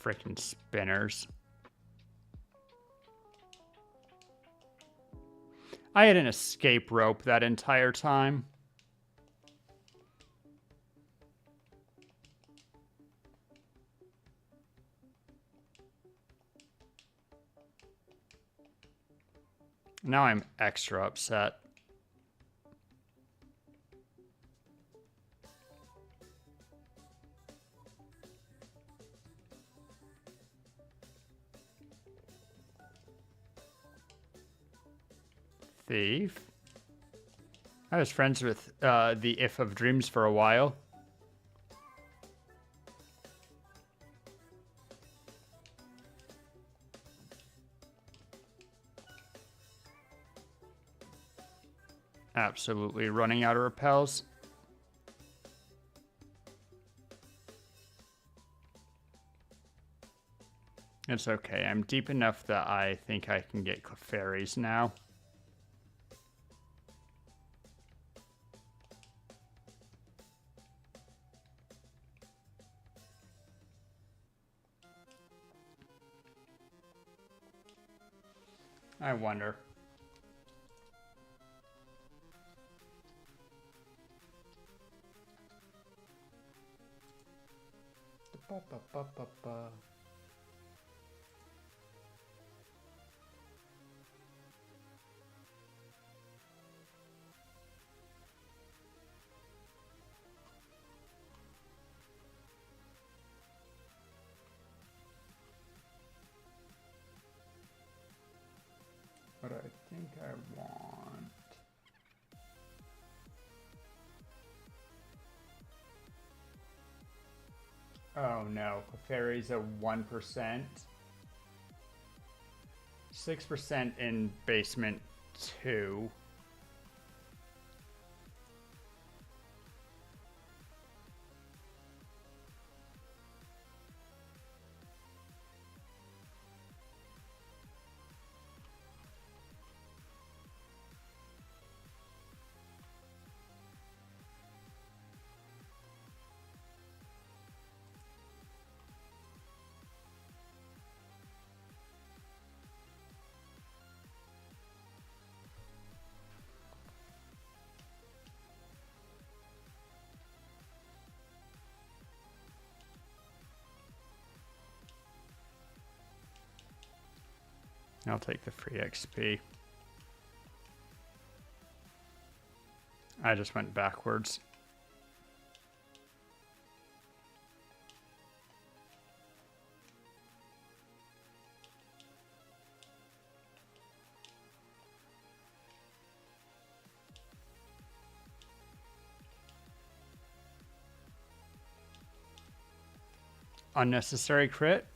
Freaking spinners. I had an escape rope that entire time. Now I'm extra upset. Thief. I was friends with the If of Dreams for a while. Absolutely running out of repels. It's okay. I'm deep enough that I think I can get fairies now. I wonder. What I think I want. Oh no, Clefairy's a 1%. 6% in basement 2. I'll take the free XP. I just went backwards. Unnecessary crit.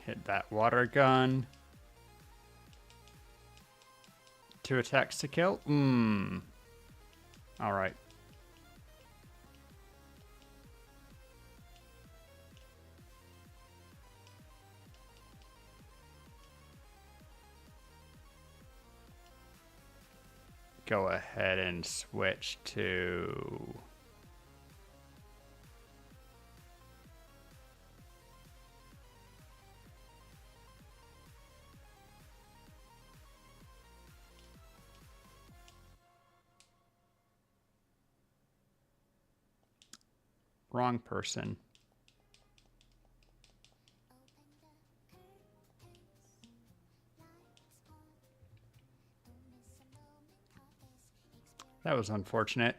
Hit that water gun. 2 attacks to kill. All right. Go ahead and switch to... Wrong person. That was unfortunate.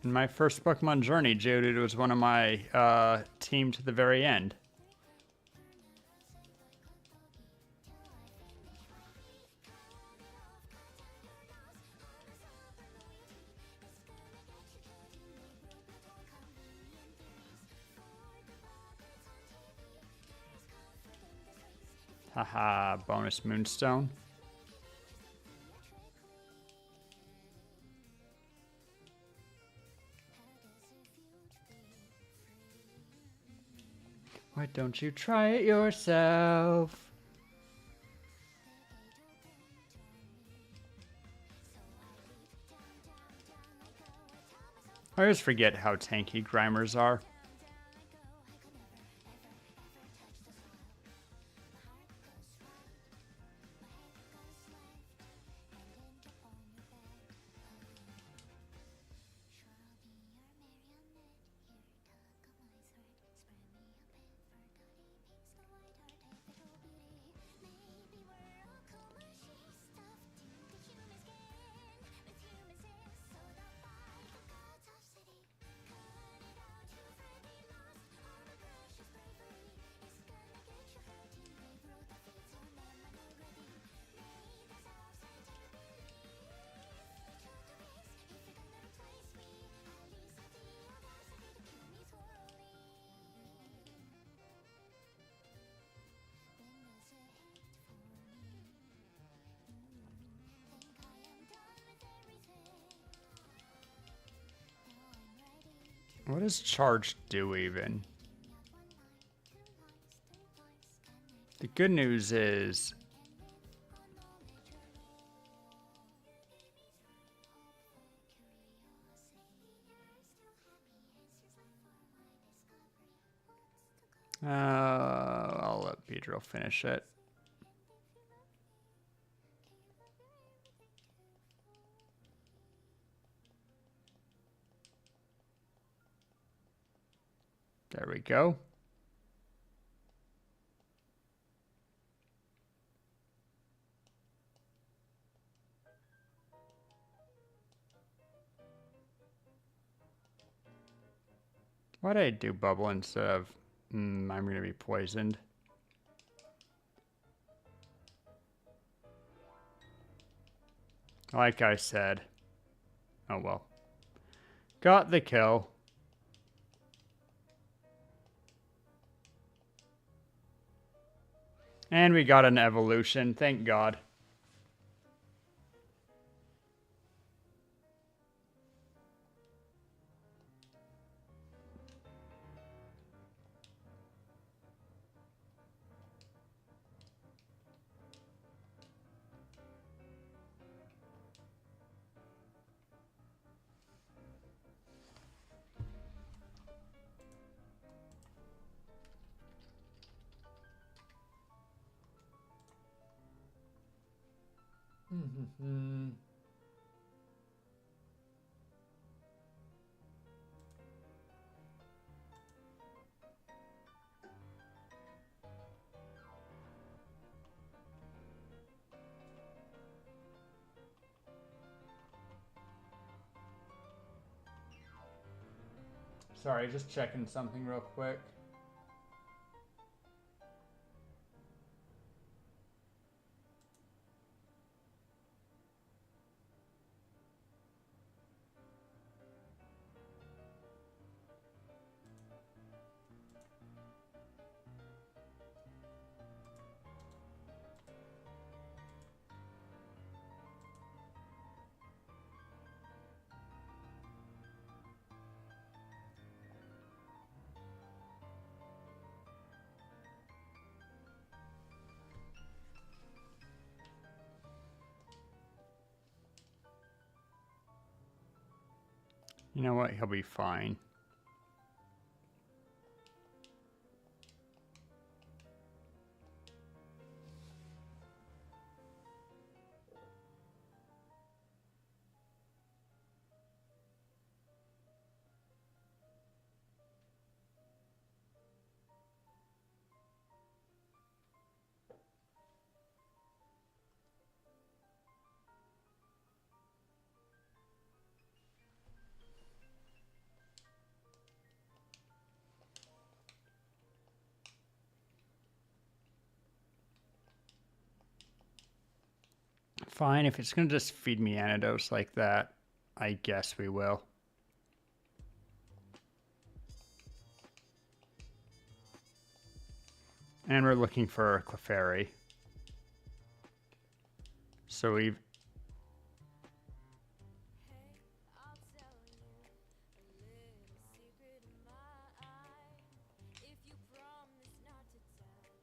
In my first Pokemon journey, Geodude was one of my team to the very end. Haha, bonus moonstone. Why don't you try it yourself? I always forget how tanky Grimers are. What does charge do even? The good news is I'll let Pedro finish it. There we go. Why did I do bubble instead of I'm going to be poisoned? Like I said. Oh well. Got the kill. And we got an evolution, thank God. Sorry, just checking something real quick. You know what? He'll be fine. Fine, if it's going to just feed me antidotes like that, I guess we will. And we're looking for Clefairy. So we've I'll tell you a little secret of mine. If you promise not to tell,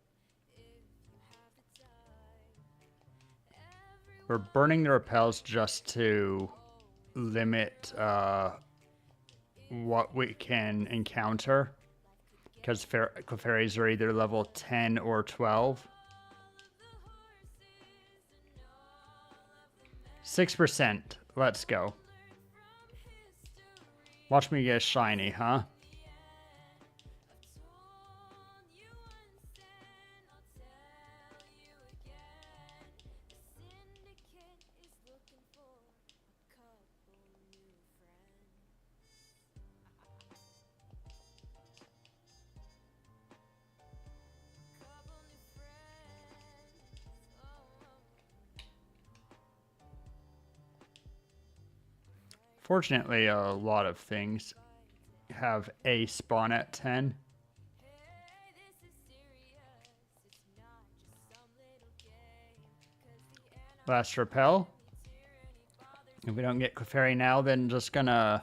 if you have the time. we're burning the repels just to limit what we can encounter, because Clefairies are either level 10 or 12. 6%. Let's go. Watch me get shiny, huh? Fortunately, a lot of things have a spawn at 10. Last repel. If we don't get Clefairy now, then just gonna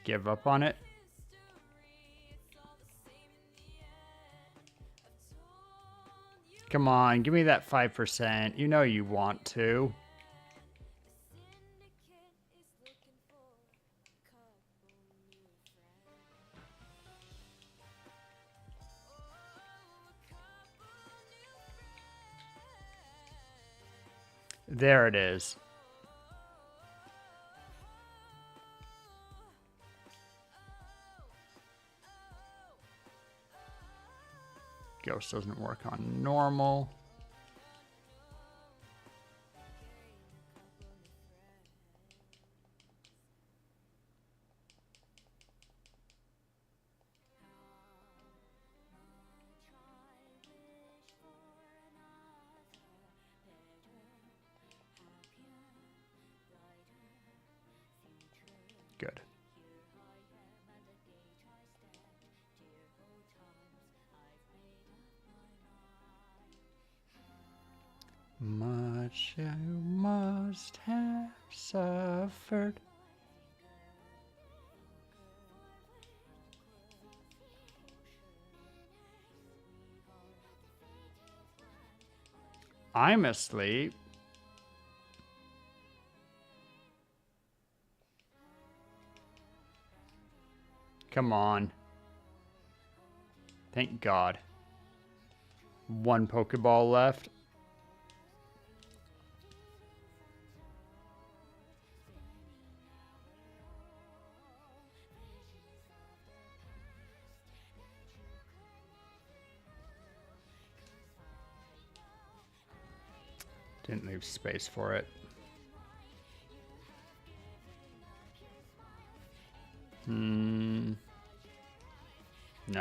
give up on it. Come on, give me that 5%. You know you want to. There it is. Ghost doesn't work on normal. Good. Much you must have suffered. I'm asleep. Come on. Thank God. One Pokeball left. Didn't leave space for it. No,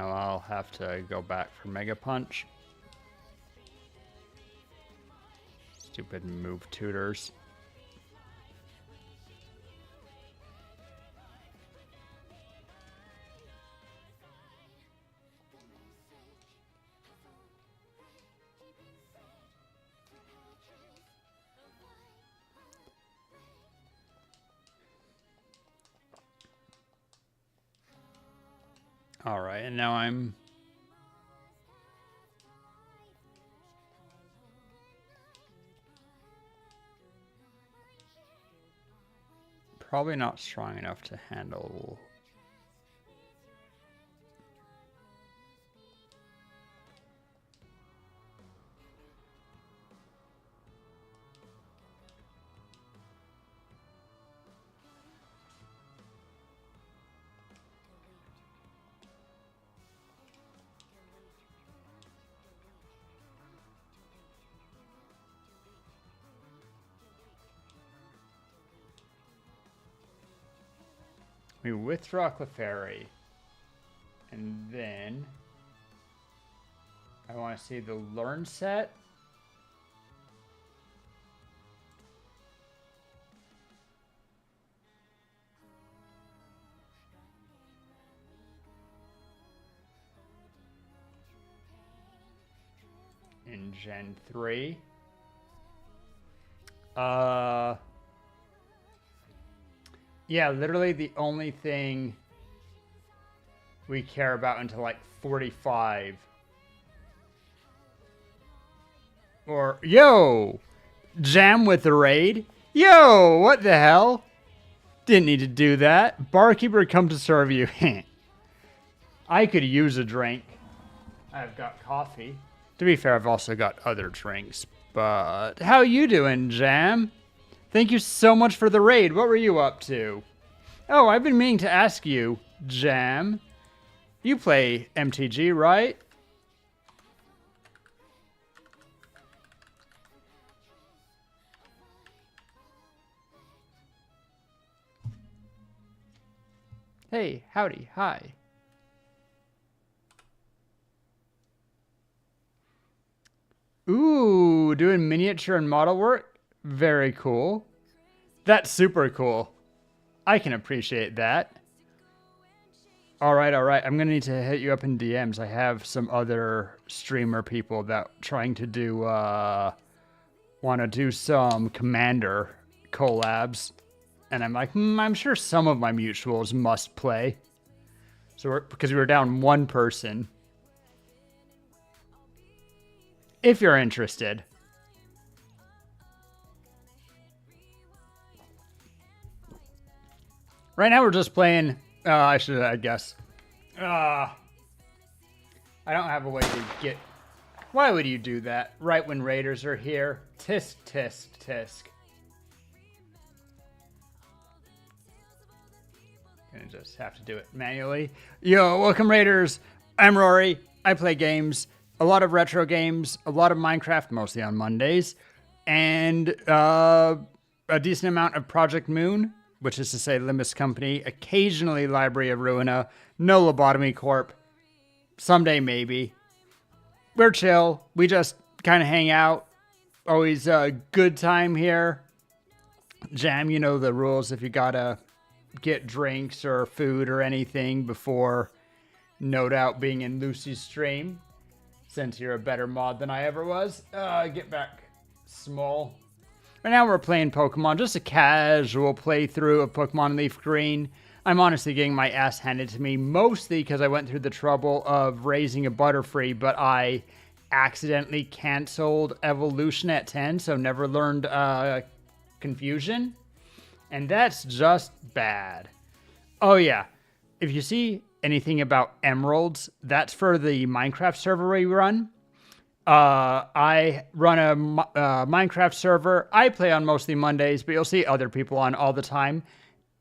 I'll have to go back for Mega Punch. Stupid move tutors. All right, and now I'm probably not strong enough to handle. We withdraw Clefairy. And then I want to see the learn set. in Gen 3. Yeah, literally the only thing we care about until like 45. Or, yo! Jam with the raid? Yo, what the hell? Didn't need to do that. Barkeeper, come to serve you. I could use a drink. I've got coffee. To be fair, I've also got other drinks. But how you doing, Jam? Thank you so much for the raid. What were you up to? Oh, I've been meaning to ask you, Jam. You play MTG, right? Hey, howdy, hi. Ooh, doing miniature and model work? Very cool. That's super cool. I can appreciate that. Alright, I'm gonna need to hit you up in DMs. I have some other streamer people that trying to do, wanna do some Commander collabs. And I'm like, I'm sure some of my mutuals must play. So because we were down one person. If you're interested. Right now we're just playing, I guess. I don't have a way to get... Why would you do that? Right when raiders are here? Tisk, tisk, tisk. Gonna just have to do it manually. Yo, welcome raiders. I'm Rory. I play games. A lot of retro games. A lot of Minecraft, mostly on Mondays. And a decent amount of Project Moon, which is to say Limbus Company. Occasionally Library of Ruina. No Lobotomy Corp. Someday maybe. We're chill. We just kind of hang out. Always a good time here. Jam, you know the rules. If you gotta get drinks or food or anything before no doubt being in Lucy's stream, since you're a better mod than I ever was. Get back, small. Right now we're playing Pokemon, just a casual playthrough of Pokemon Leaf Green. I'm honestly getting my ass handed to me, mostly because I went through the trouble of raising a Butterfree, but I accidentally canceled Evolution at 10, so never learned Confusion. And that's just bad. Oh yeah, if you see anything about emeralds, that's for the Minecraft server we run. I run a Minecraft server. I play on mostly Mondays, but you'll see other people on all the time.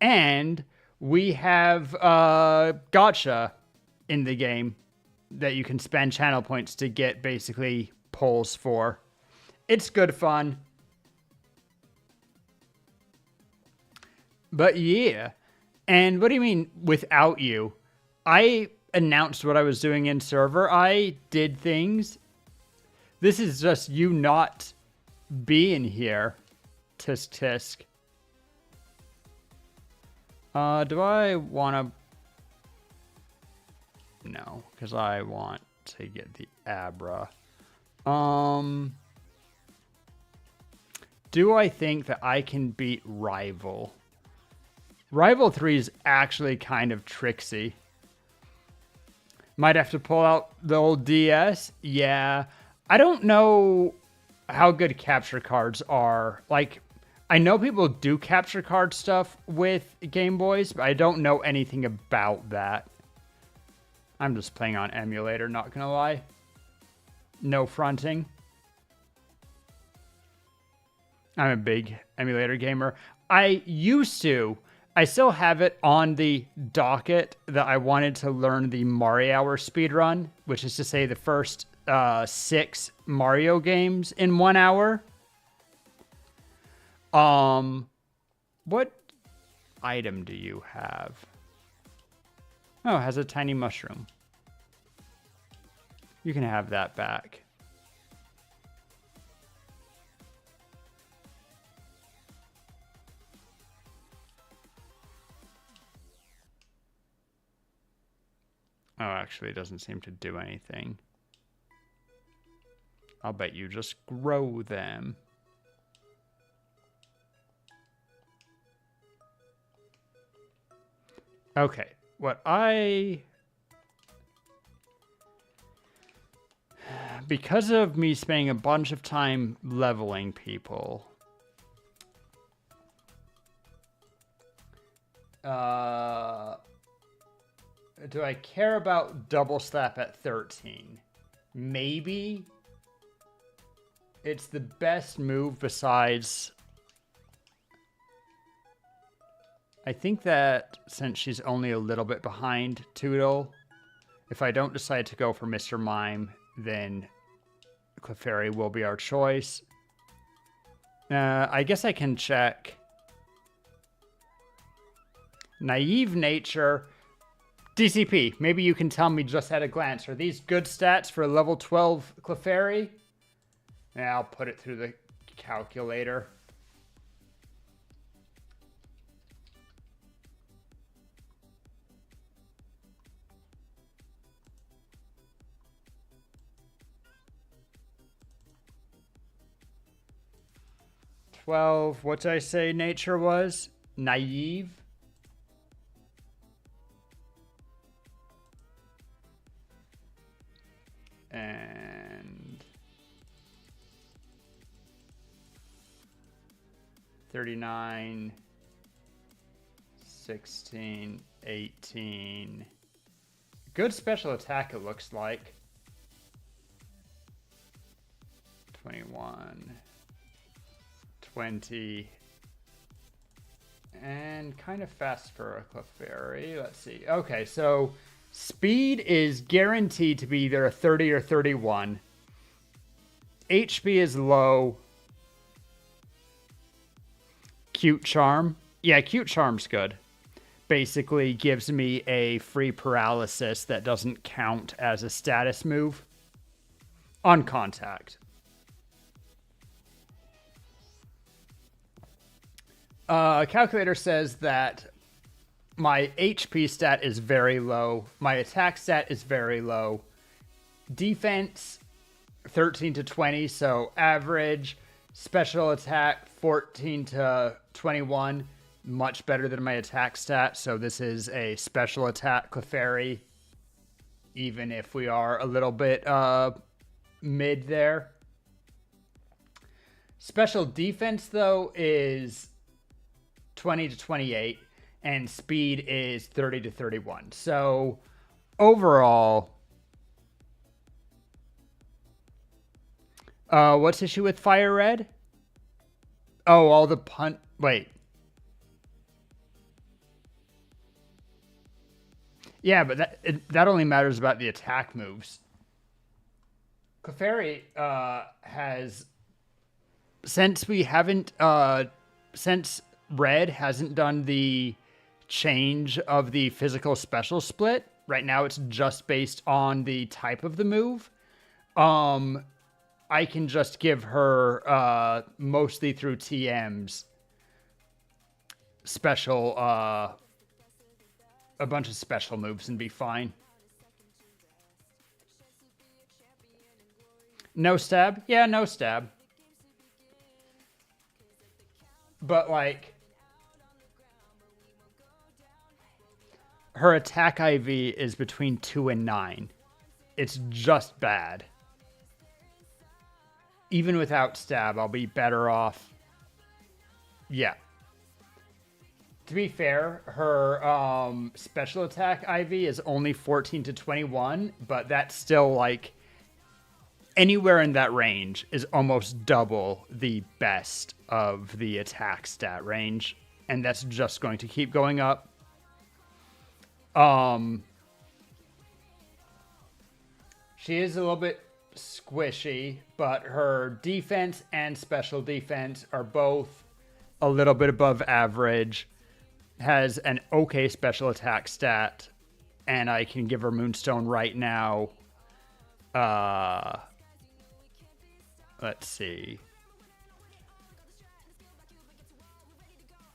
And we have gacha in the game that you can spend channel points to get basically pulls for. It's good fun. But yeah. And what do you mean without you? I announced what I was doing in server. I did things. This is just you not being here. Tisk tisk. Do I want to... No, because I want to get the Abra. Do I think that I can beat Rival? Rival 3 is actually kind of tricksy. Might have to pull out the old DS. Yeah. I don't know how good capture cards are. Like, I know people do capture card stuff with Game Boys, but I don't know anything about that. I'm just playing on emulator, not gonna lie. No fronting. I'm a big emulator gamer. I used to. I still have it on the docket that I wanted to learn the Mario Hour speedrun, which is to say the first 6 Mario games in 1 hour. What item do you have? Oh, it has a tiny mushroom. You can have that back. Oh, actually, it doesn't seem to do anything. I'll bet you just grow them. Okay, because of me spending a bunch of time leveling people, do I care about double slap at 13? Maybe. It's the best move besides... I think that since she's only a little bit behind Toodle, if I don't decide to go for Mr. Mime, then Clefairy will be our choice. I guess I can check. Naive Nature. DCP, maybe you can tell me just at a glance. Are these good stats for a level 12 Clefairy? Yeah, I'll put it through the calculator. What did I say nature was? Naive? And 39, 16, 18. Good special attack, it looks like. 21, 20, and kind of fast for a Clefairy. Let's see. Okay, so speed is guaranteed to be either a 30 or 31. HP is low. Cute Charm. Yeah, Cute Charm's good. Basically gives me a free paralysis that doesn't count as a status move on contact. Calculator says that my HP stat is very low. My attack stat is very low. Defense, 13 to 20, so average. Special attack, 14 to 21. Much better than my attack stat, so this is a special attack Clefairy. Even if we are a little bit mid there. Special defense, though, is 20 to 28, and speed is 30 to 31. So overall, what's the issue with Fire Red? Oh, all the wait. Yeah, but that only matters about the attack moves. Clefairy has, since Red hasn't done the change of the physical special split. Right now it's just based on the type of the move. I can just give her mostly through TMs special a bunch of special moves and be fine. No stab? Yeah, no stab. But like her attack IV is between 2 and 9. It's just bad. Even without stab, I'll be better off. Yeah. To be fair, her special attack IV is only 14 to 21, but that's still like anywhere in that range is almost double the best of the attack stat range, and that's just going to keep going up. She is a little bit squishy, but her defense and special defense are both a little bit above average. Has an okay special attack stat, and I can give her Moonstone right now. Let's see.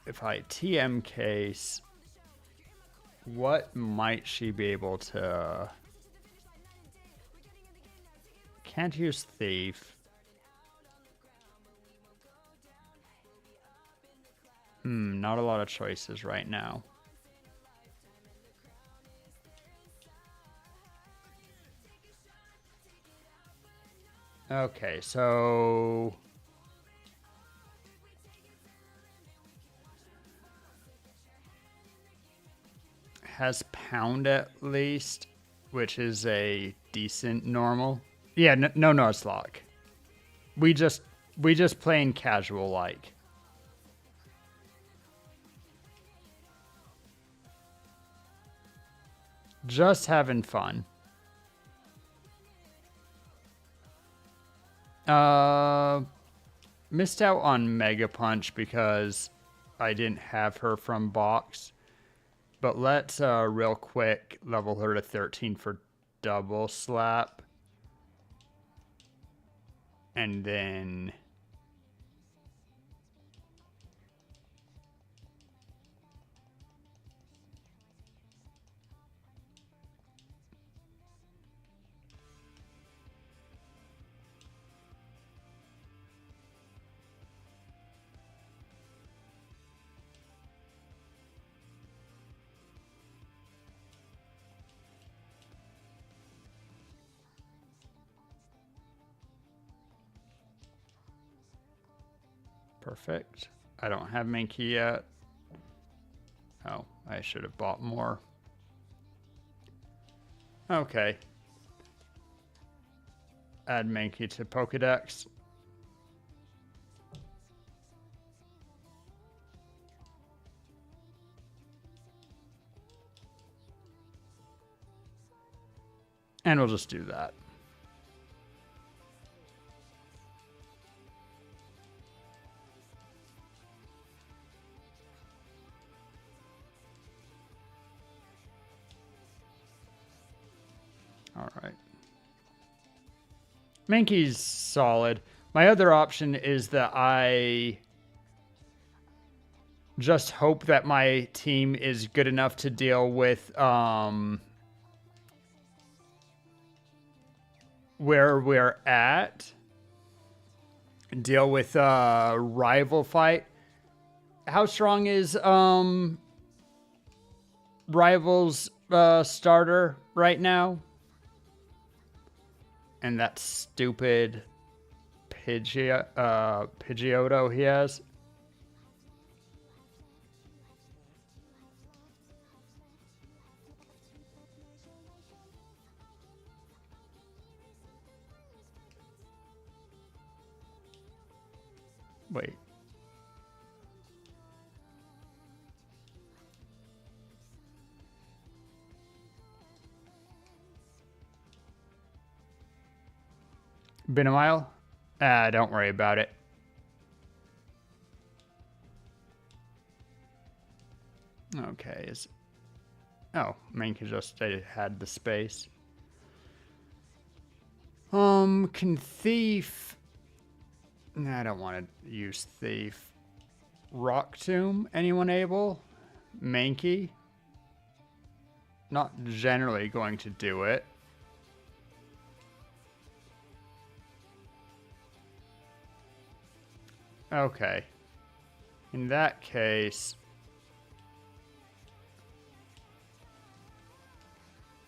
If I TM case, what might she be able to... Can't use Thief. Not a lot of choices right now. Okay, so... has pound at least, which is a decent normal. Yeah, no Nuzlocke. We just playing casual like. Just having fun. Missed out on Mega Punch because I didn't have her from box. But let's real quick level her to 13 for double slap. And then perfect. I don't have Mankey yet. Oh, I should have bought more. Okay. Add Mankey to Pokedex. And we'll just do that. All right. Mankey's solid. My other option is that I just hope that my team is good enough to deal with where we're at. Deal with rival fight. How strong is Rival's starter right now? And that stupid Pidgeotto he has. Wait. Been a while? Don't worry about it. Okay. Oh, Mankey just had the space. Can Thief... Nah, I don't want to use Thief. Rock Tomb? Anyone able? Mankey? Not generally going to do it. Okay. In that case,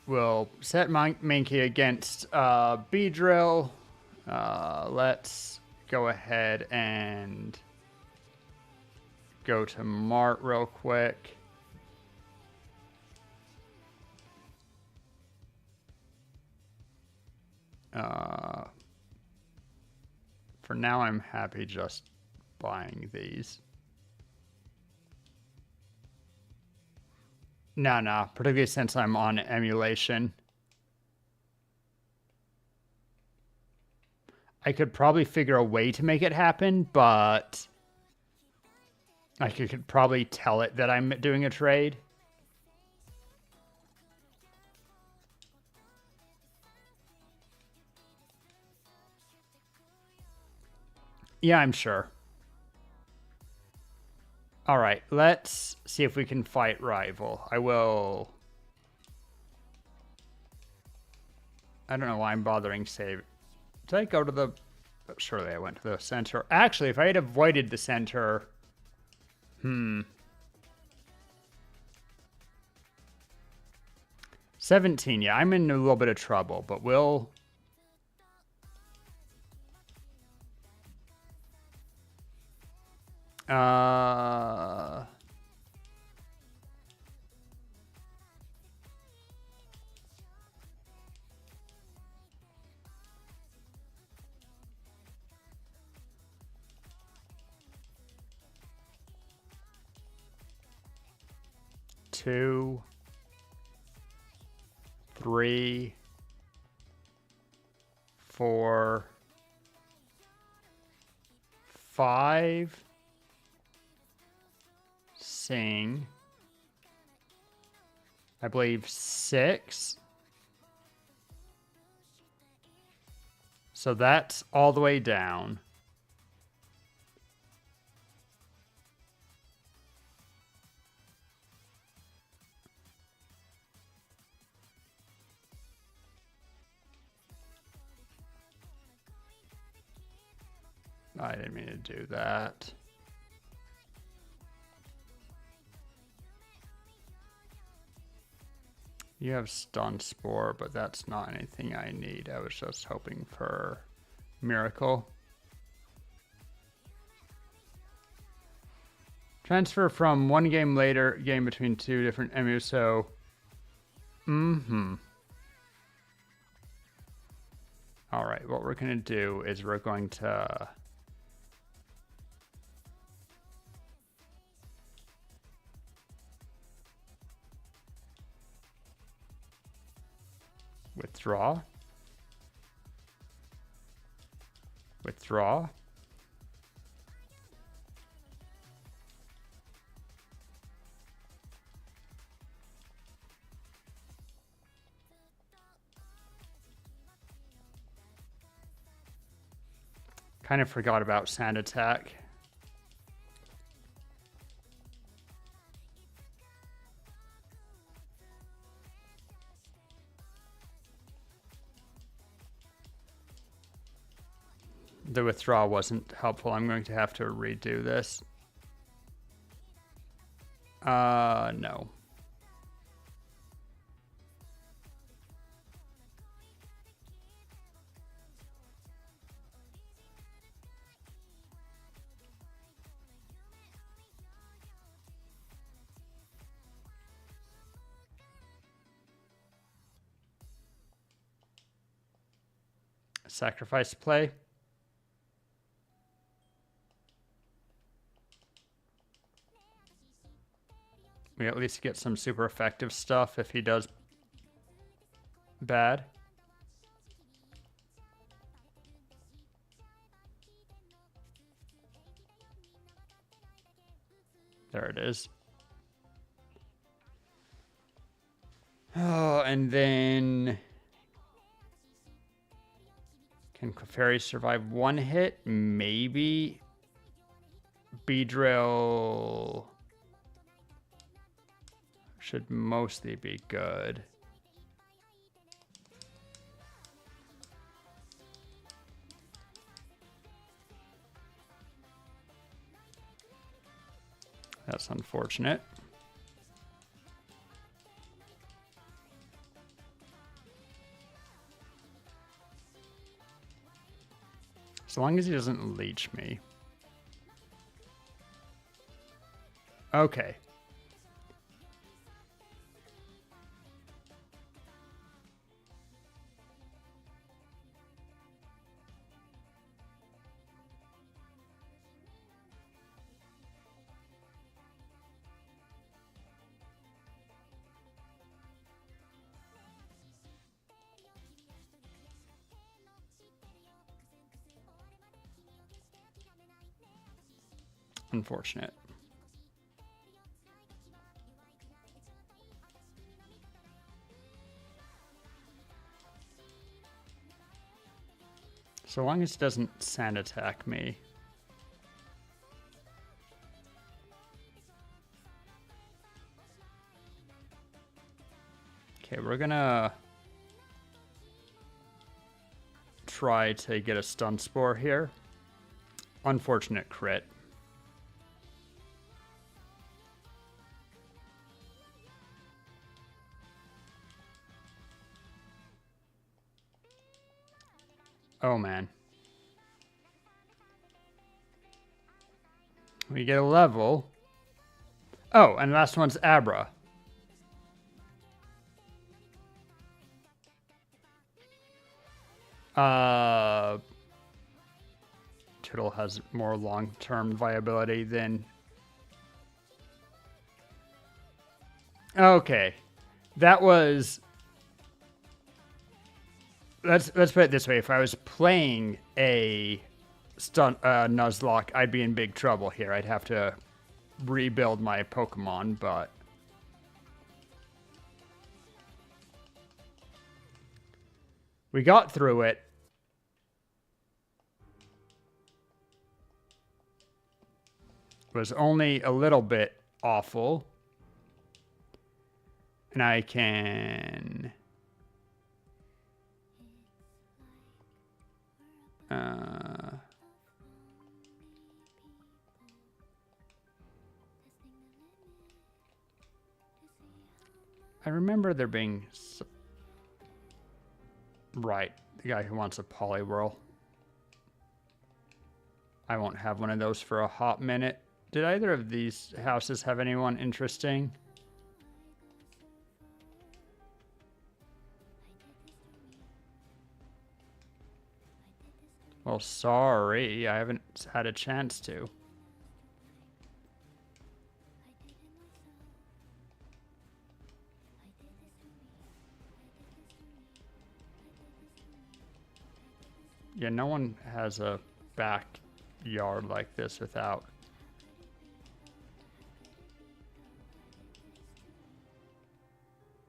we'll set Mankey against Beedrill. Let's go ahead and go to Mart real quick. For now, I'm happy just buying these. No, particularly since I'm on emulation. I could probably figure a way to make it happen, but I could probably tell it that I'm doing a trade. Yeah, I'm sure. All right, let's see if we can fight Rival. I don't know why I'm bothering save. Did I go to the... Surely I went to the center. Actually, if I had avoided the center... Hmm. 17, yeah, I'm in a little bit of trouble, but we'll... Uh... Two, 3, 4, 5, sing, I believe 6. So that's all the way down. I didn't mean to do that. You have Stun Spore, but that's not anything I need. I was just hoping for Miracle. Transfer from one game later, game between two different emus, so... Alright, what we're going to do is we're going to... Withdraw. Withdraw. Kind of forgot about Sand Attack. The withdrawal wasn't helpful. I'm going to have to redo this. No. Sacrifice play. We at least get some super effective stuff if he does bad. There it is. Oh, and then... Can Clefairy survive one hit? Maybe. Beedrill should mostly be good. That's unfortunate. As long as he doesn't leech me. Okay. Unfortunate. So long as it doesn't sand attack me. Okay, we're gonna try to get a stun spore here. Unfortunate crit. Oh, man. We get a level. Oh, and the last one's Abra. Turtle has more long-term viability than... Okay. That was... Let's put it this way. If I was playing a Nuzlocke, I'd be in big trouble here. I'd have to rebuild my Pokemon, but... We got through it. It was only a little bit awful. And I can... I remember there being... Right, the guy who wants a Poliwhirl. I won't have one of those for a hot minute. Did either of these houses have anyone interesting? Well, sorry, I haven't had a chance to. Yeah, no one has a backyard like this without...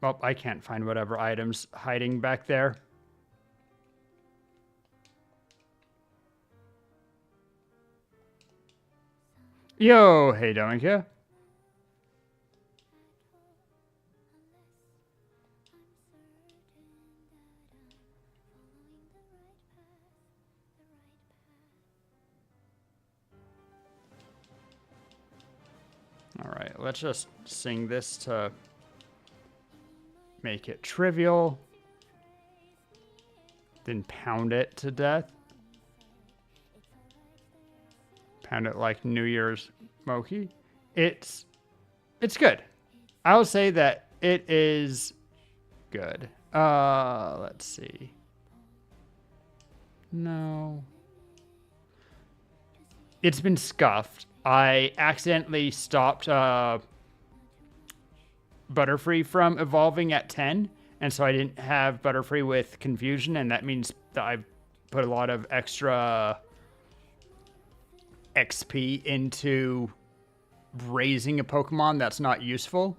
Well, I can't find whatever items hiding back there. Yo, hey, Dominica. All right, let's just sing this to make it trivial. Then pound it to death. Pound it like New Year's Moki. It's good. I'll say that it is good. Let's see. No. It's been scuffed. I accidentally stopped Butterfree from evolving at 10, and so I didn't have Butterfree with Confusion, and that means that I've put a lot of extra XP into raising a Pokemon that's not useful.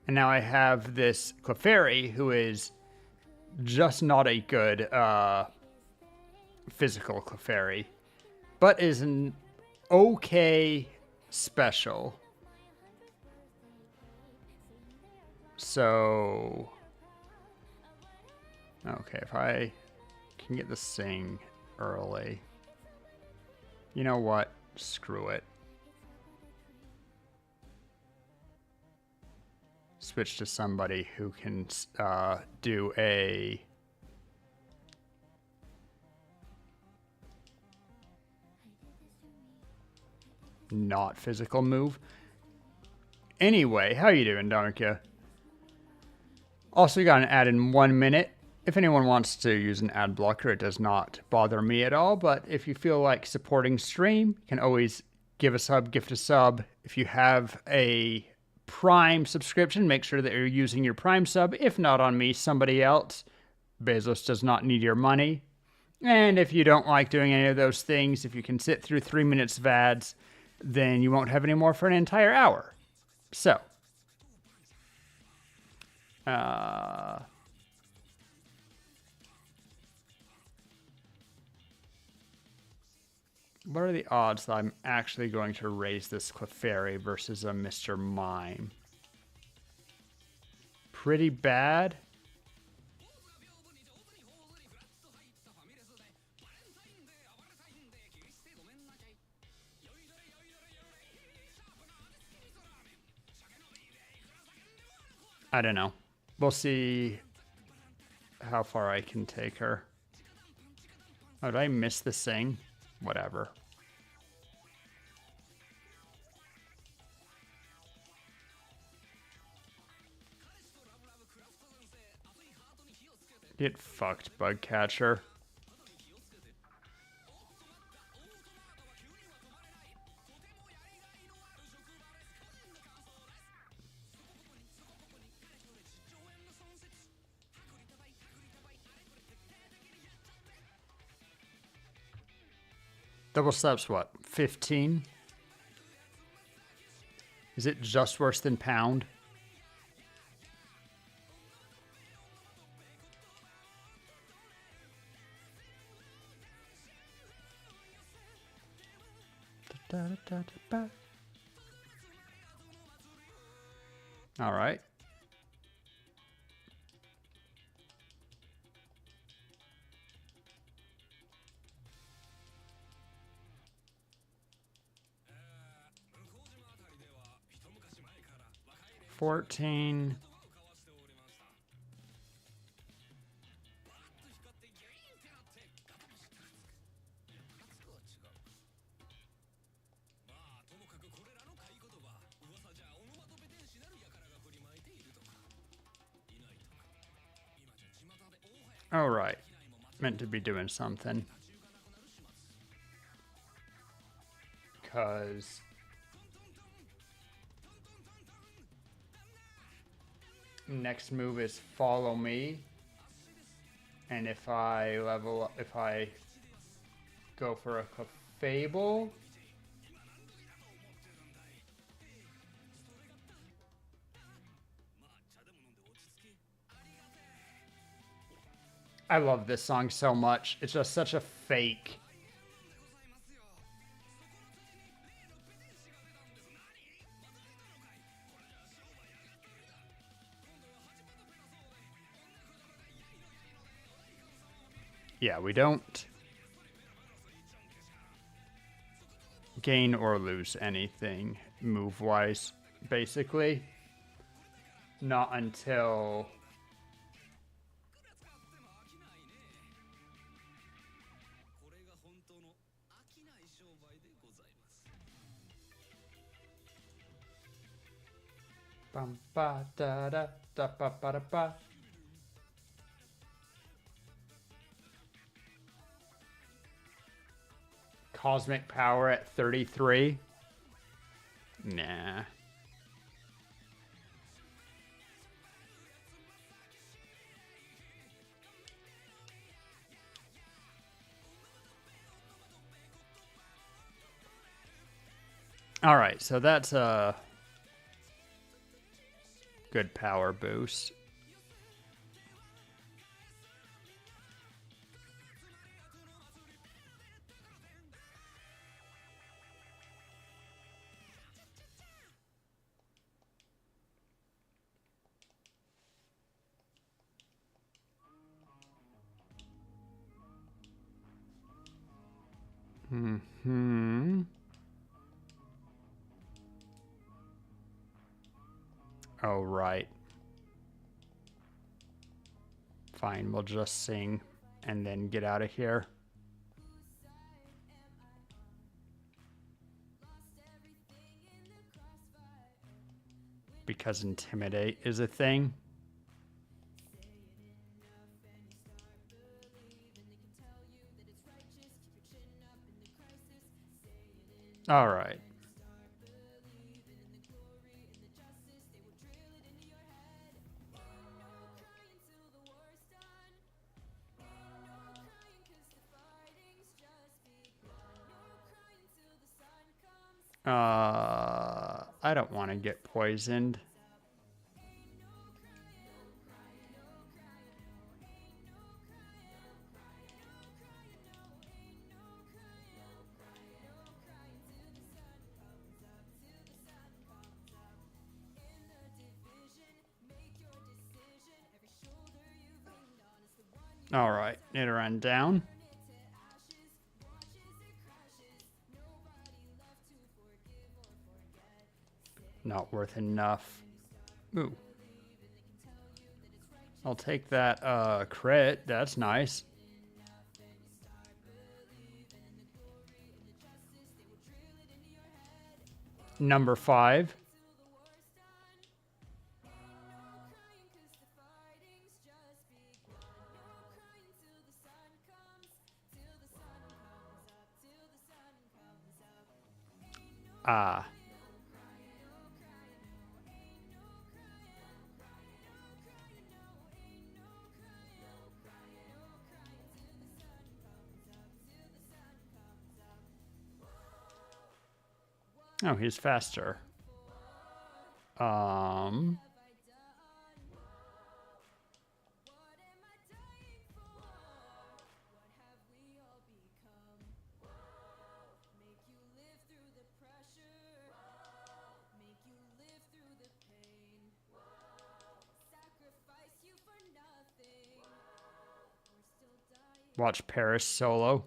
And now I have this Clefairy, who is just not a good physical Clefairy, but is an okay special. So, okay, if I can get the Sing early. You know what? Screw it. Switch to somebody who can do a... not physical move. Anyway, how you doing, Dominica? Also, you got an ad in 1 minute. If anyone wants to use an ad blocker, it does not bother me at all. But if you feel like supporting stream, you can always give a sub, gift a sub. If you have a Prime subscription, make sure that you're using your Prime sub. If not on me, somebody else. Bezos does not need your money. And if you don't like doing any of those things, if you can sit through 3 minutes of ads, then you won't have any more for an entire hour. So, what are the odds that I'm actually going to raise this Clefairy versus a Mr. Mime? Pretty bad. I don't know. We'll see how far I can take her. Oh, did I miss the sing? Whatever. Get fucked, Bugcatcher. Double steps, what? 15? Is it just worse than pound? All right. $14. All right. Meant to be doing something. Because next move is follow me. And if I level up, if I go for a Fable, I love this song so much. It's just such a fake. Yeah, we don't gain or lose anything move-wise, basically. Not until bum ba da da da ba ba da ba. Cosmic power at 33. Nah. All right, so that's a good power boost. Hmm. Oh, right. Fine, we'll just sing and then get out of here. Because intimidate is a thing. All right. I don't want to get poisoned. All right, Nidoran down. Not worth enough. Ooh. I'll take that crit. That's nice. Number 5. Ah. Oh, he's faster. Watch Paris solo.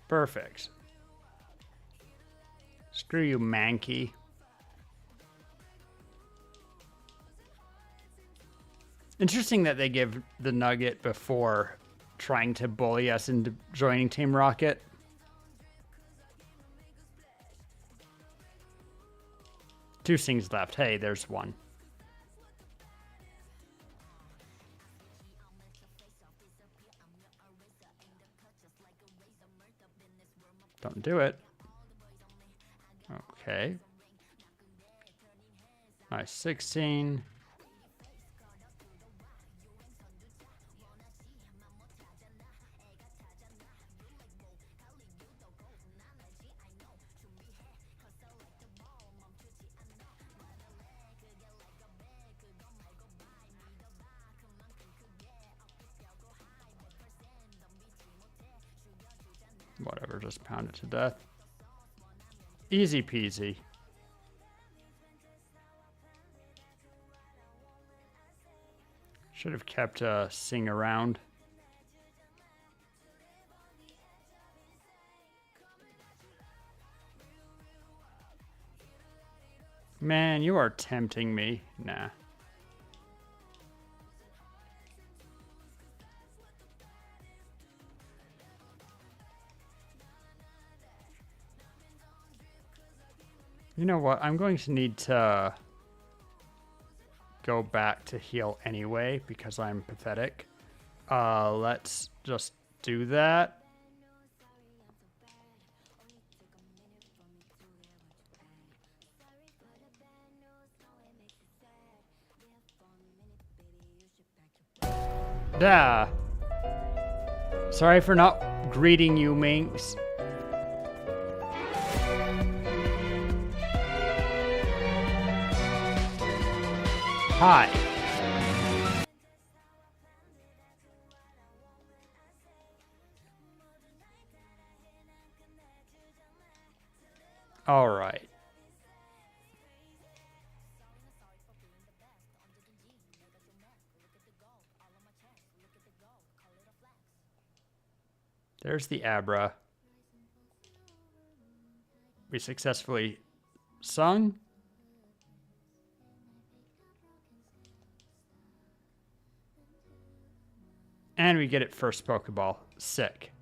Perfect. Screw you, Mankey. Interesting that they give the nugget before trying to bully us into joining Team Rocket. Two things left. Hey, there's one. Don't do it. Okay. Nice. 16. Whatever, just pound it to death. Easy peasy. Should have kept Sing around. Man, you are tempting me. Nah. You know what? I'm going to need to go back to heal anyway because I'm pathetic. Let's just do that. Duh. Sorry for not greeting you, Minx. Hi. All right. There's the Abra. We successfully sung. And we get it first Pokeball. Sick.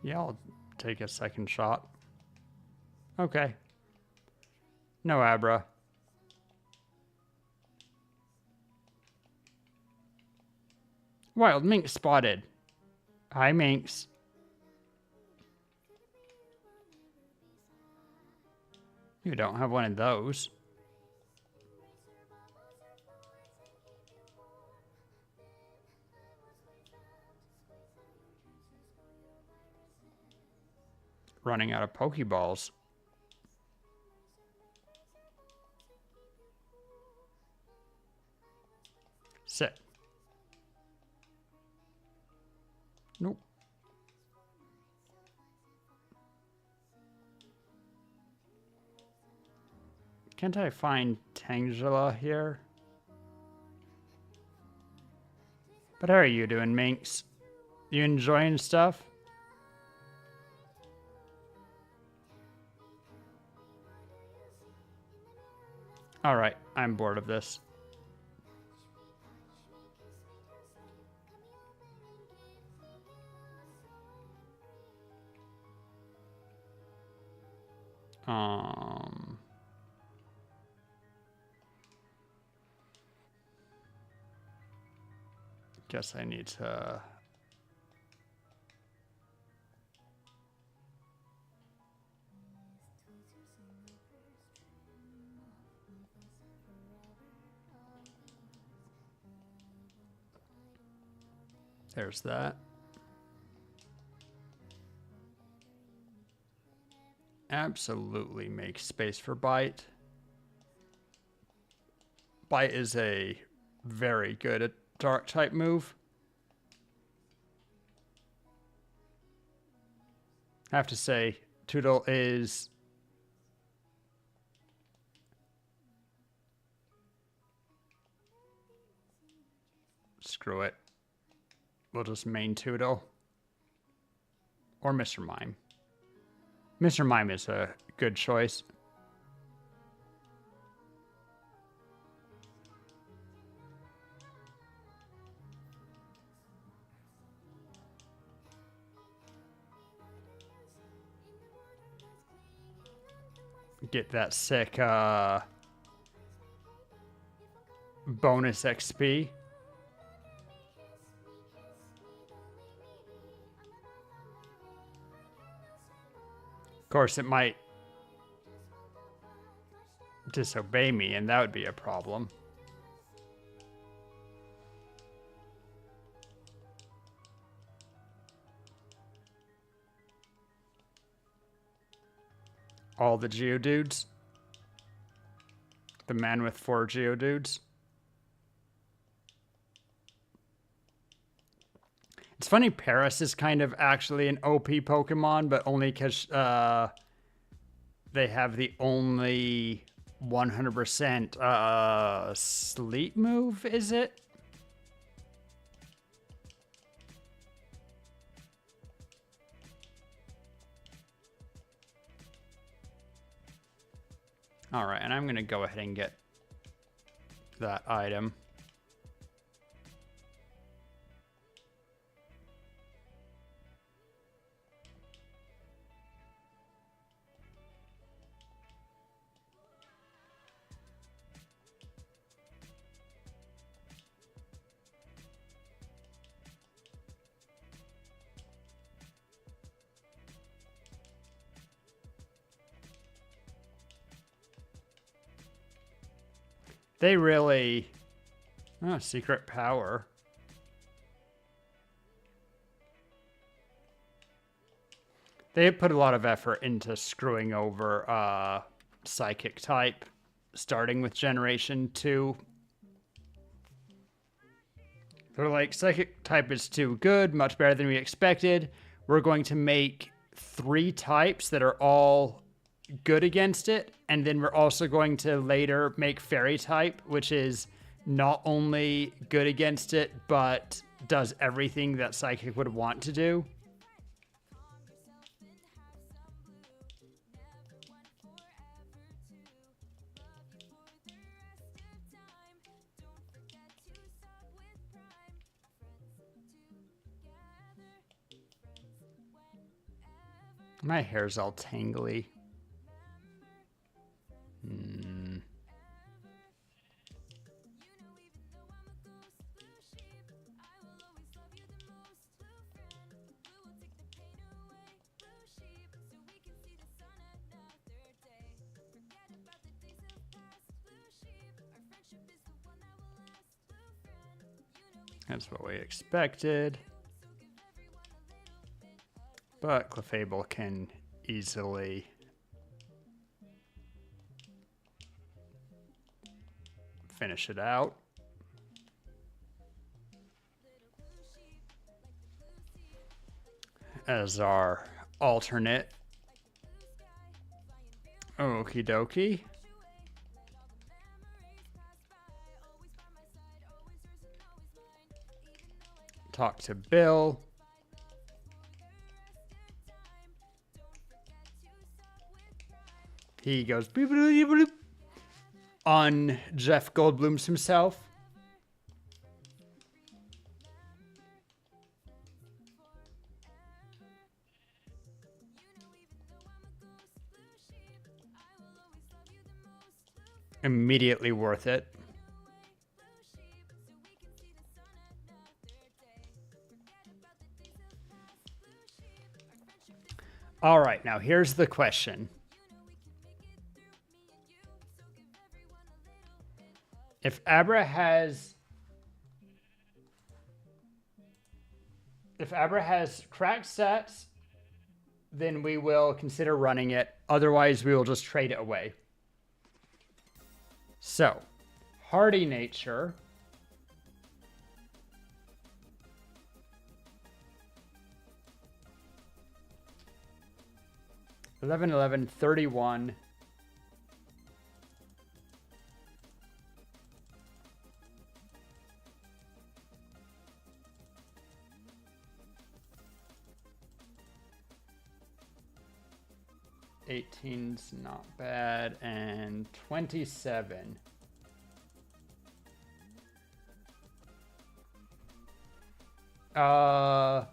Yeah, I'll take a second shot. Okay. No Abra. Wild Minx spotted. Hi, Minx. You don't have one of those. Running out of Pokeballs. Sick. Can't I find Tangela here? But how are you doing, Minx? You enjoying stuff? Alright, I'm bored of this. Guess I need to... There's that. Absolutely make space for Bite. Bite is a very good dark type move. I have to say, Toodle is... Screw it. We'll just main Toodle. Or Mr. Mime. Mr. Mime is a good choice. Get that sick bonus XP. Of course, it might disobey me, and that would be a problem. All the Geodudes. The man with 4 Geodudes. It's funny, Paris is kind of actually an OP Pokemon, but only because they have the only 100% sleep move, is it? Alright, and I'm going to go ahead and get that item. They really... Oh, secret power. They put a lot of effort into screwing over Psychic type, starting with Generation 2. They're like, Psychic type is too good, much better than we expected. We're going to make 3 types that are all good against it, and then we're also going to later make Fairy type, which is not only good against it, but does everything that Psychic would want to do. My hair's all tangly. That's what we expected. But Clefable can easily finish it out. As our alternate. Okie dokie. Talk to Bill. He goes beep, beep, beep, on Jeff Goldblum's himself. Immediately worth it. All right, now here's the question. If Abra has cracked stats, then we will consider running it. Otherwise, we will just trade it away. So, hardy nature. $11, $11, $31. $18's not bad, and 27. All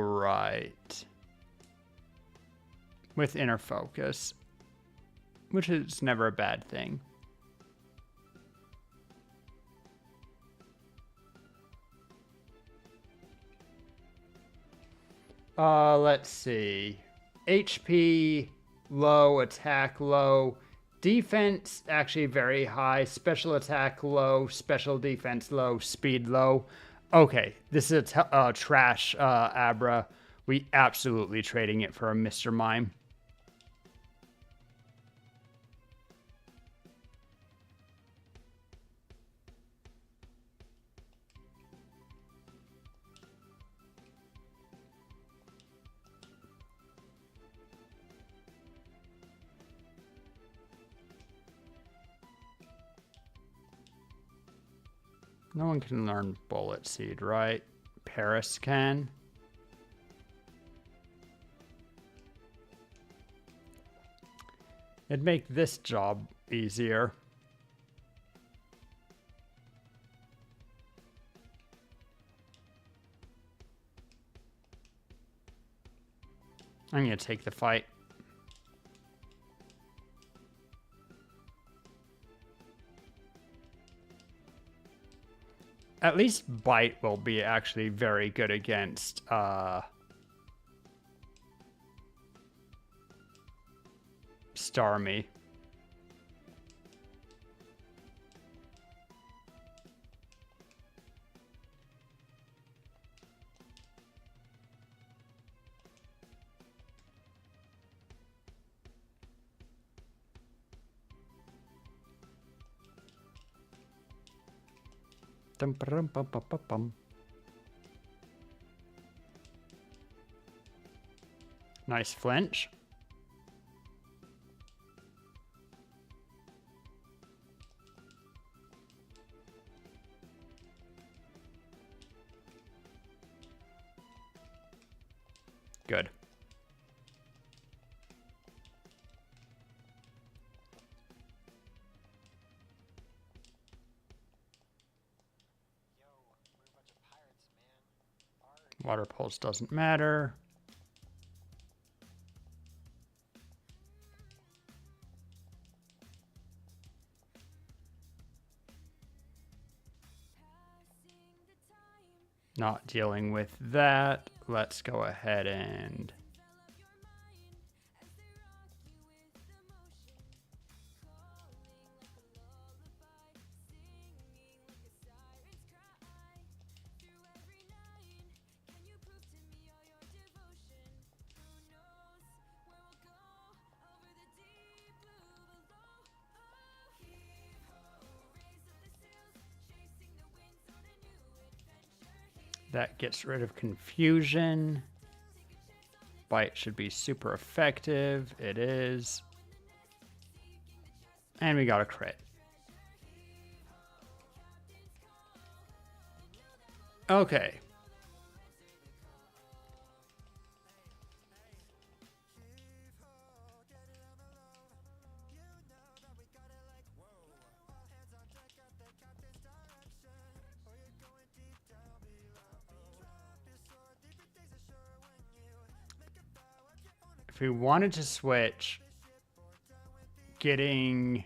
right. With inner focus, which is never a bad thing. Let's see. HP low, attack low, defense actually very high, special attack low, special defense low, speed low. Okay, this is a trash Abra. We absolutely trading it for a Mr. Mime. No one can learn Bullet Seed, right? Paris can. It'd make this job easier. I'm gonna take the fight. At least Bite will be actually very good against Starmie. Nice flinch. Good. Water pulse doesn't matter. Not dealing with that. Let's go ahead and that gets rid of confusion. Bite should be super effective. It is. And we got a crit. Okay. If we wanted to switch, getting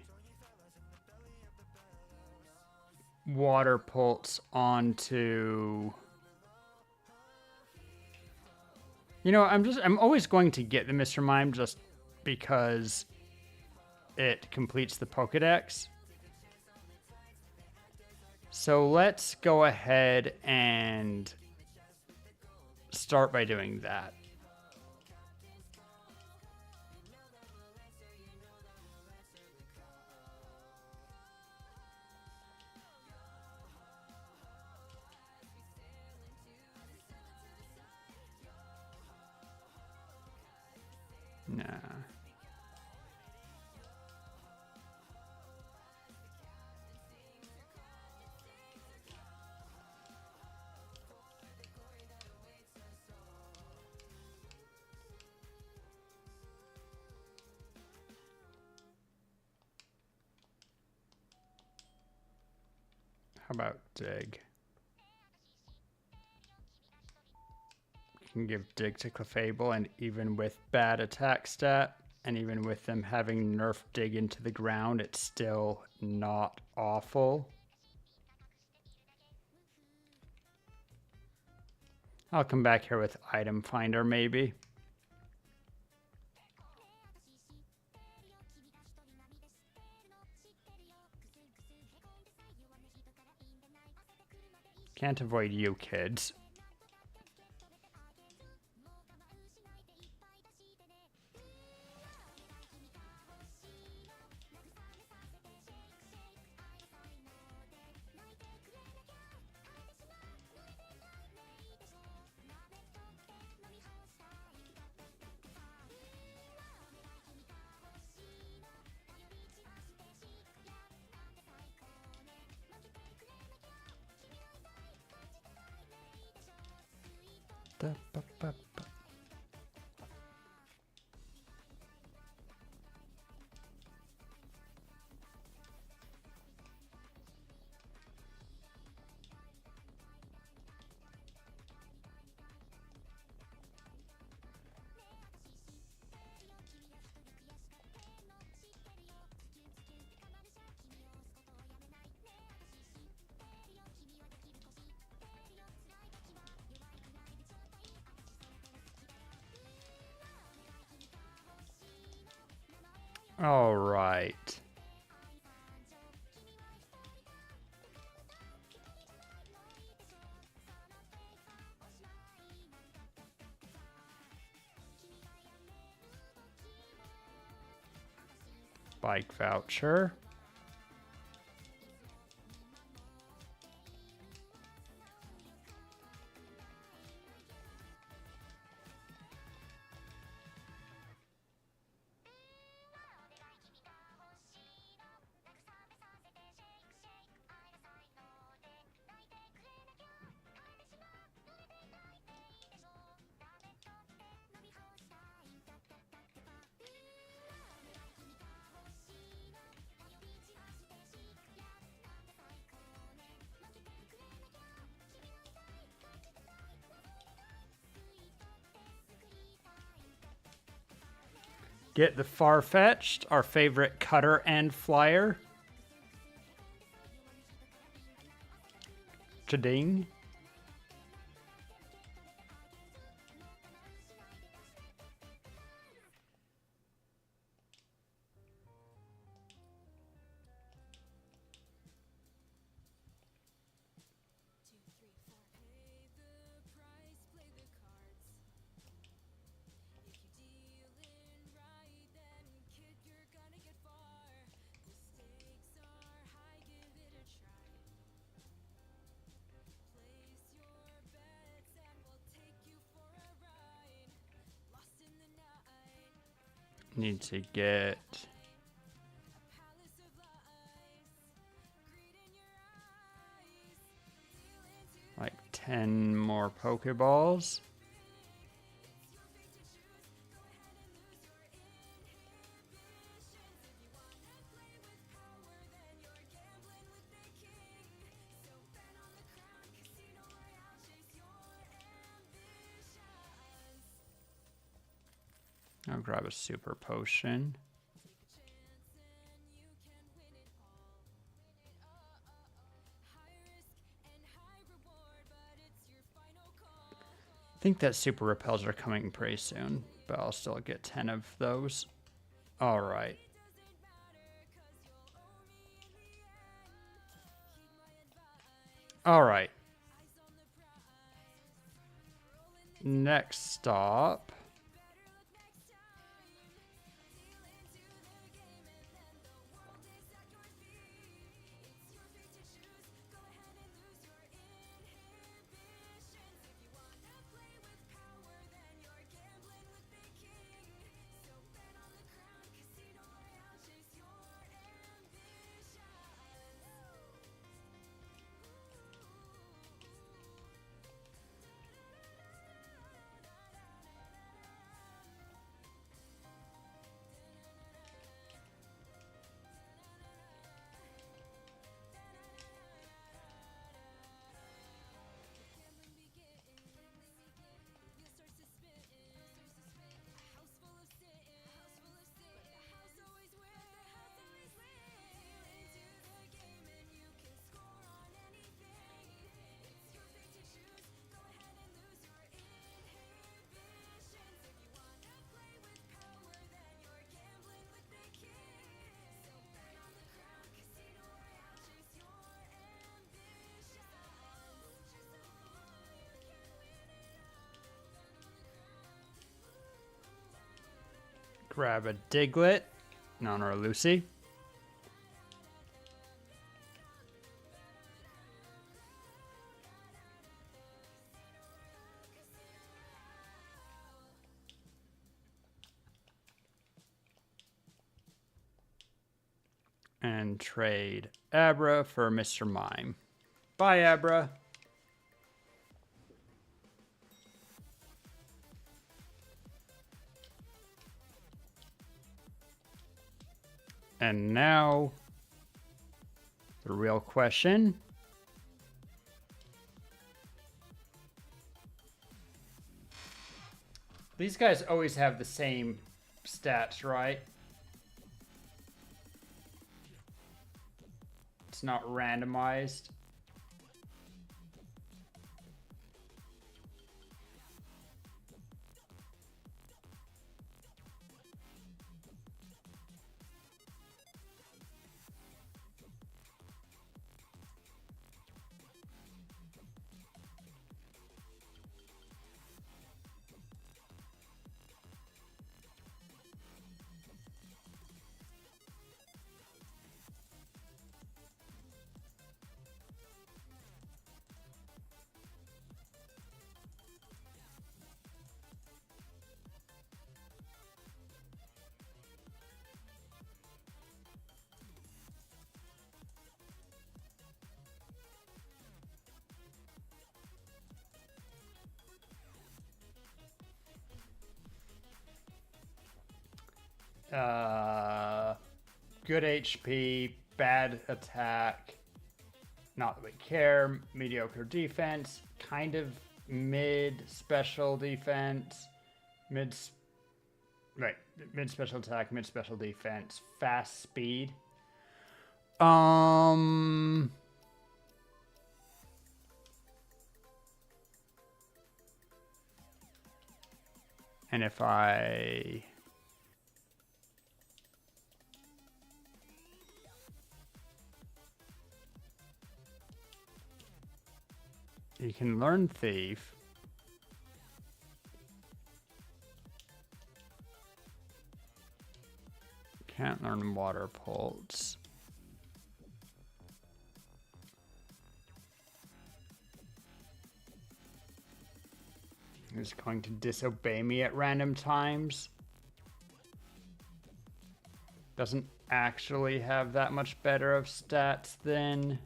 water pulse onto... You know, I'm always going to get the Mr. Mime just because it completes the Pokedex. So let's go ahead and start by doing that. Nah. How about dig? Can give dig to Clefable, and even with bad attack stat, and even with them having nerfed dig into the ground, it's still not awful. I'll come back here with item finder maybe. Can't avoid you kids. All right. Bike voucher. Get the Farfetch'd, our favorite cutter and flyer. Cha-ding. Need to get 10 more Pokeballs. I'll grab a super potion. I think that super repels are coming pretty soon, but I'll still get 10 of those. All right. All right. Next stop. Grab a Diglett, non or Lucy. And trade Abra for Mr. Mime. Bye, Abra. And now, the real question. These guys always have the same stats, right? It's not randomized. Good HP, bad attack, not that we care, mediocre defense, kind of mid special defense, mid special attack, mid special defense, fast speed. And if I you can learn Thief. Can't learn Water Pulse. He's going to disobey me at random times. Doesn't actually have that much better of stats than...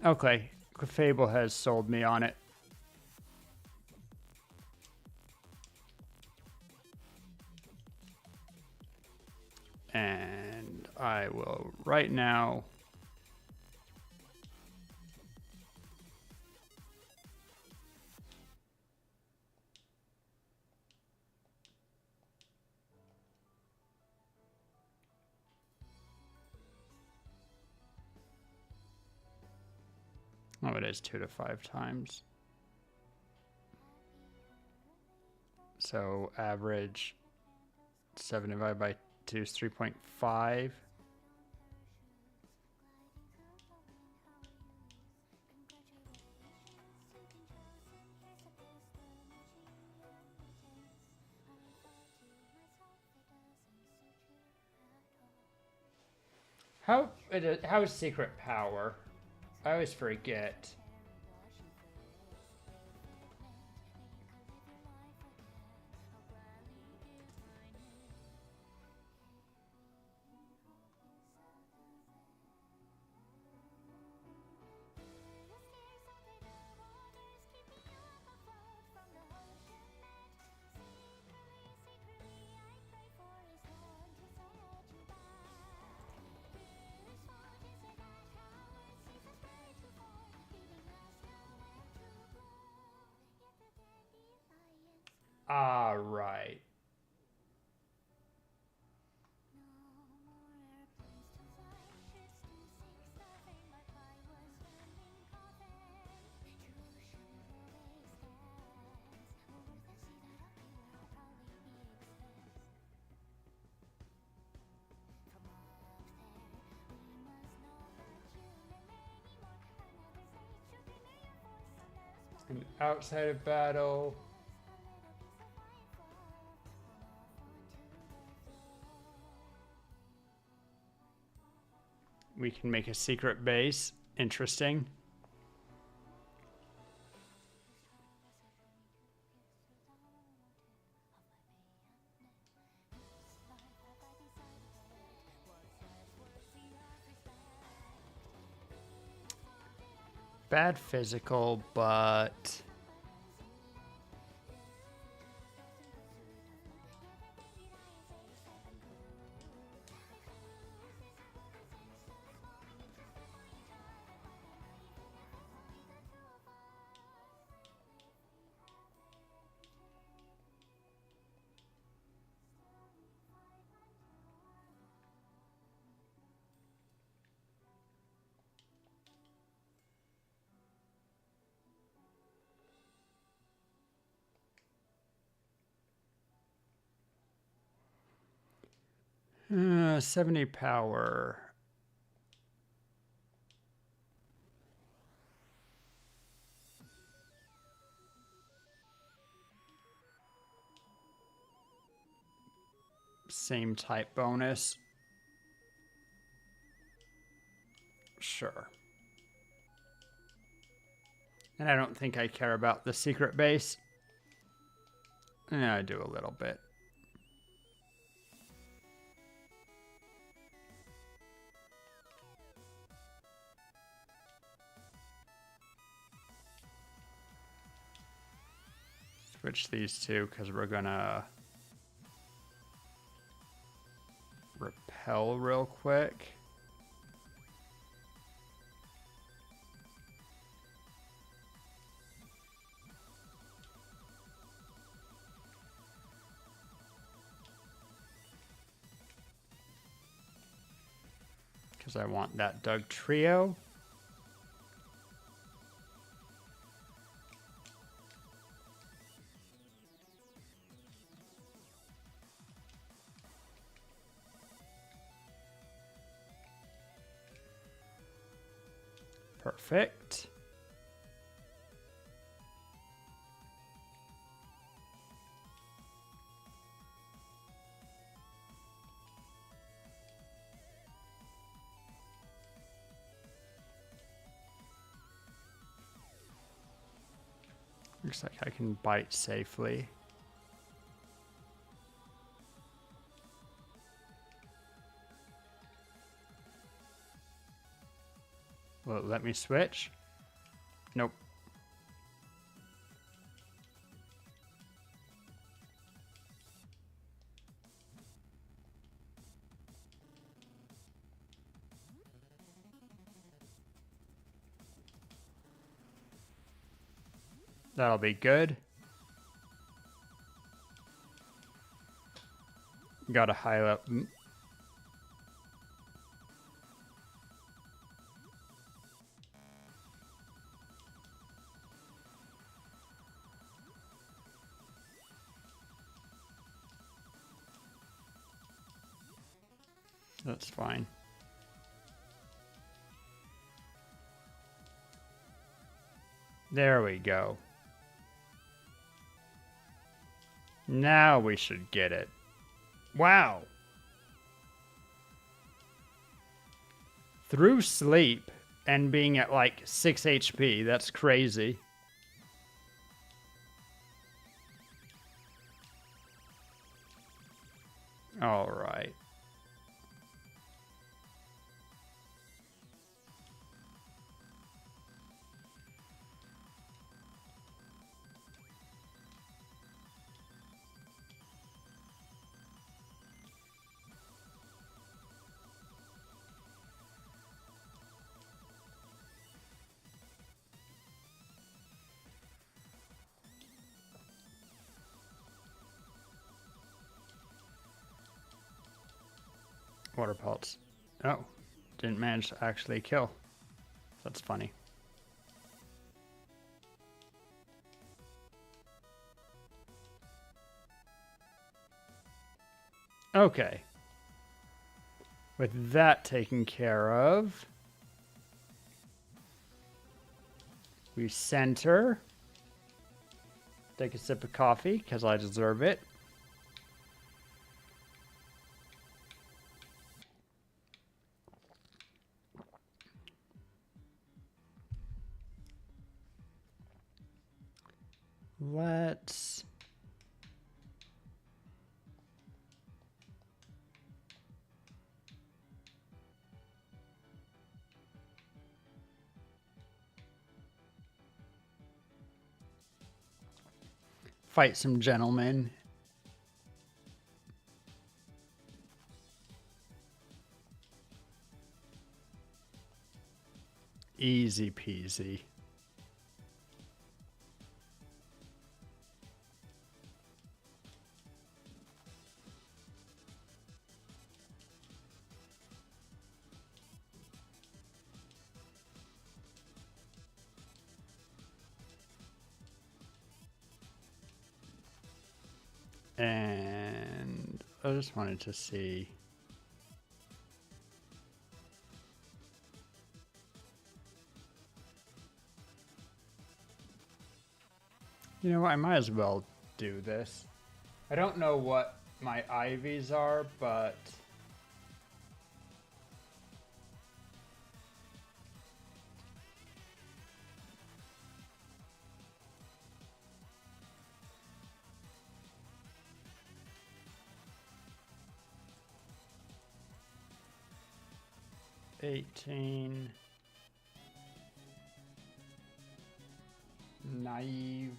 Okay, Fable has sold me on it. And I will right now oh, it is 2 to 5 times. So average 7 divided by 2 is 3.5. How is secret power? I always forget. Ah, right. And outside of battle, we can make a secret base. Interesting. Bad physical, but uh, 70 power. Same type bonus. Sure. And I don't think I care about the secret base. Yeah, I do a little bit. Switch these two because we're gonna repel real quick. Because I want that Doug trio. Perfect. Looks like I can bite safely. Will it let me switch? Nope. That'll be good. Got a high up. That's fine. There we go. Now we should get it. Wow. Through sleep and being at like 6 HP, that's crazy. All right. Water pulse. Oh, didn't manage to actually kill. That's funny. Okay. With that taken care of, we center. Take a sip of coffee, because I deserve it. Let's fight some gentlemen. Easy peasy. And I just wanted to see. You know what? I might as well do this. I don't know what my IVs are, but $18 naive.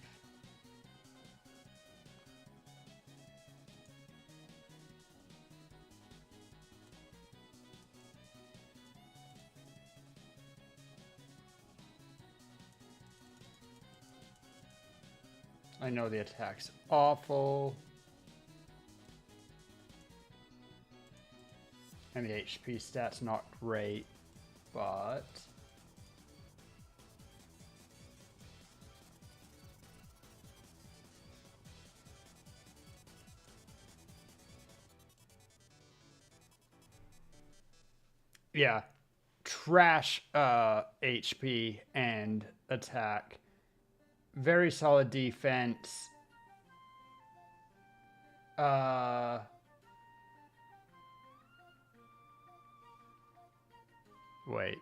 I know the attack's awful. And the HP stat's not great, but yeah, trash HP and attack. Very solid defense. Wait.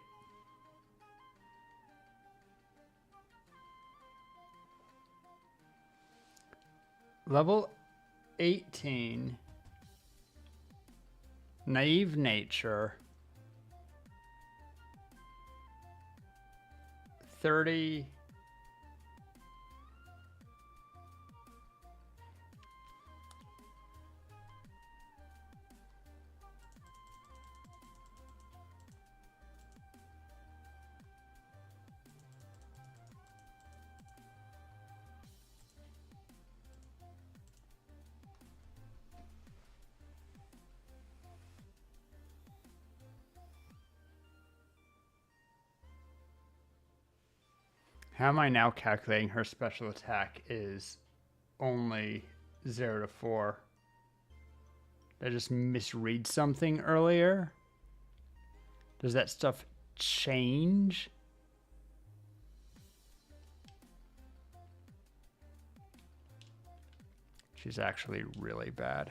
Level 18. Naive nature. 30 How am I now calculating her special attack is only 0 to 4? Did I just misread something earlier? Does that stuff change? She's actually really bad.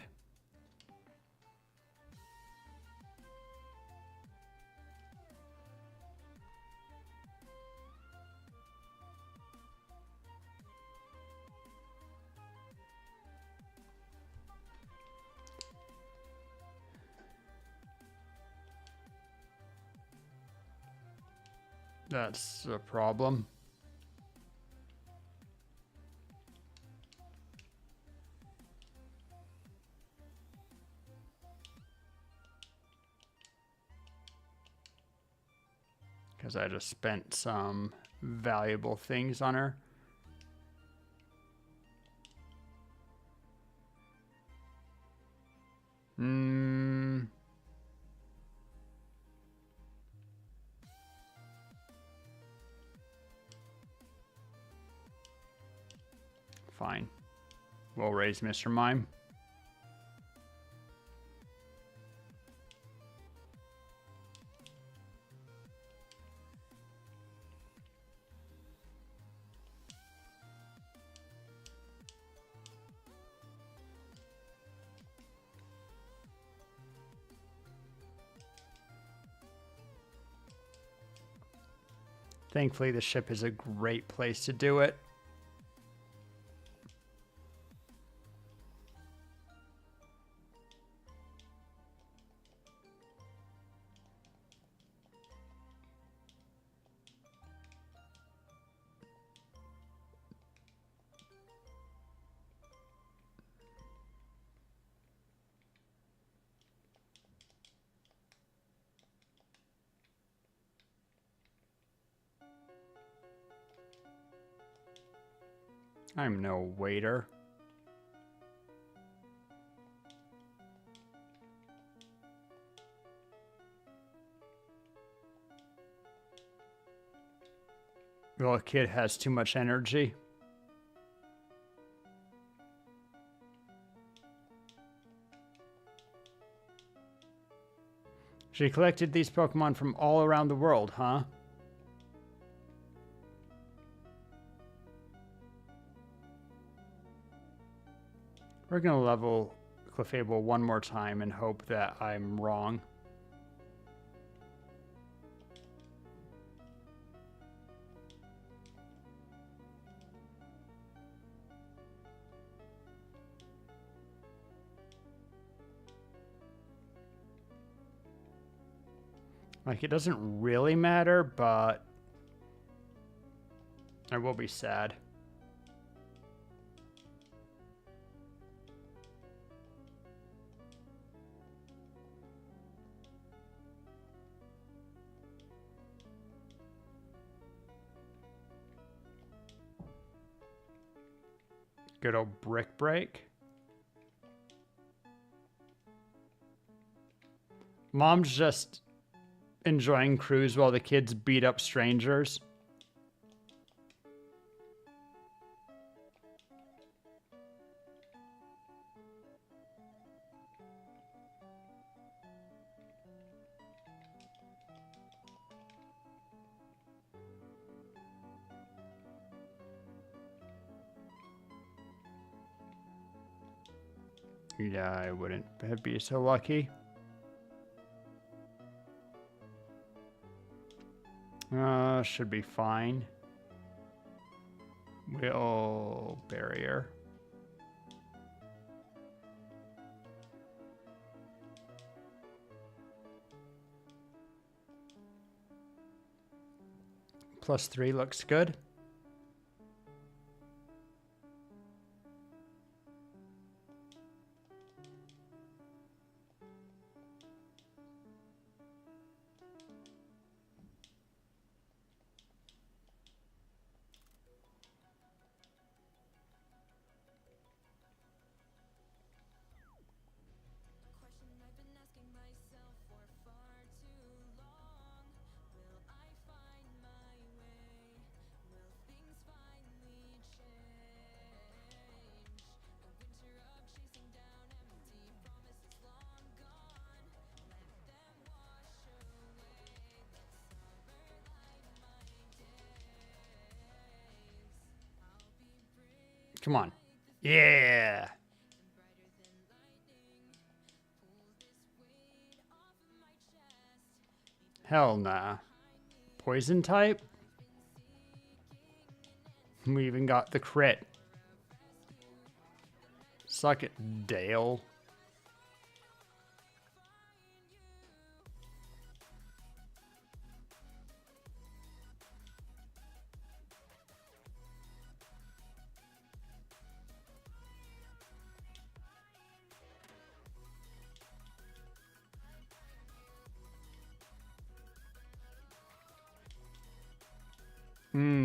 That's a problem. Because I just spent some valuable things on her. Fine. We'll raise Mr. Mime. Thankfully, the ship is a great place to do it. I'm no waiter. Well, a kid has too much energy. She collected these Pokemon from all around the world, huh? We're gonna level Clefable one more time and hope that I'm wrong. Like, it doesn't really matter, but I will be sad. Good old Brick Break. Mom's just enjoying cruise while the kids beat up strangers. Yeah, I wouldn't be so lucky. Should be fine. Will barrier. +3 looks good. Come on. Yeah. Hell nah. Poison type? We even got the crit. Suck it, Dale.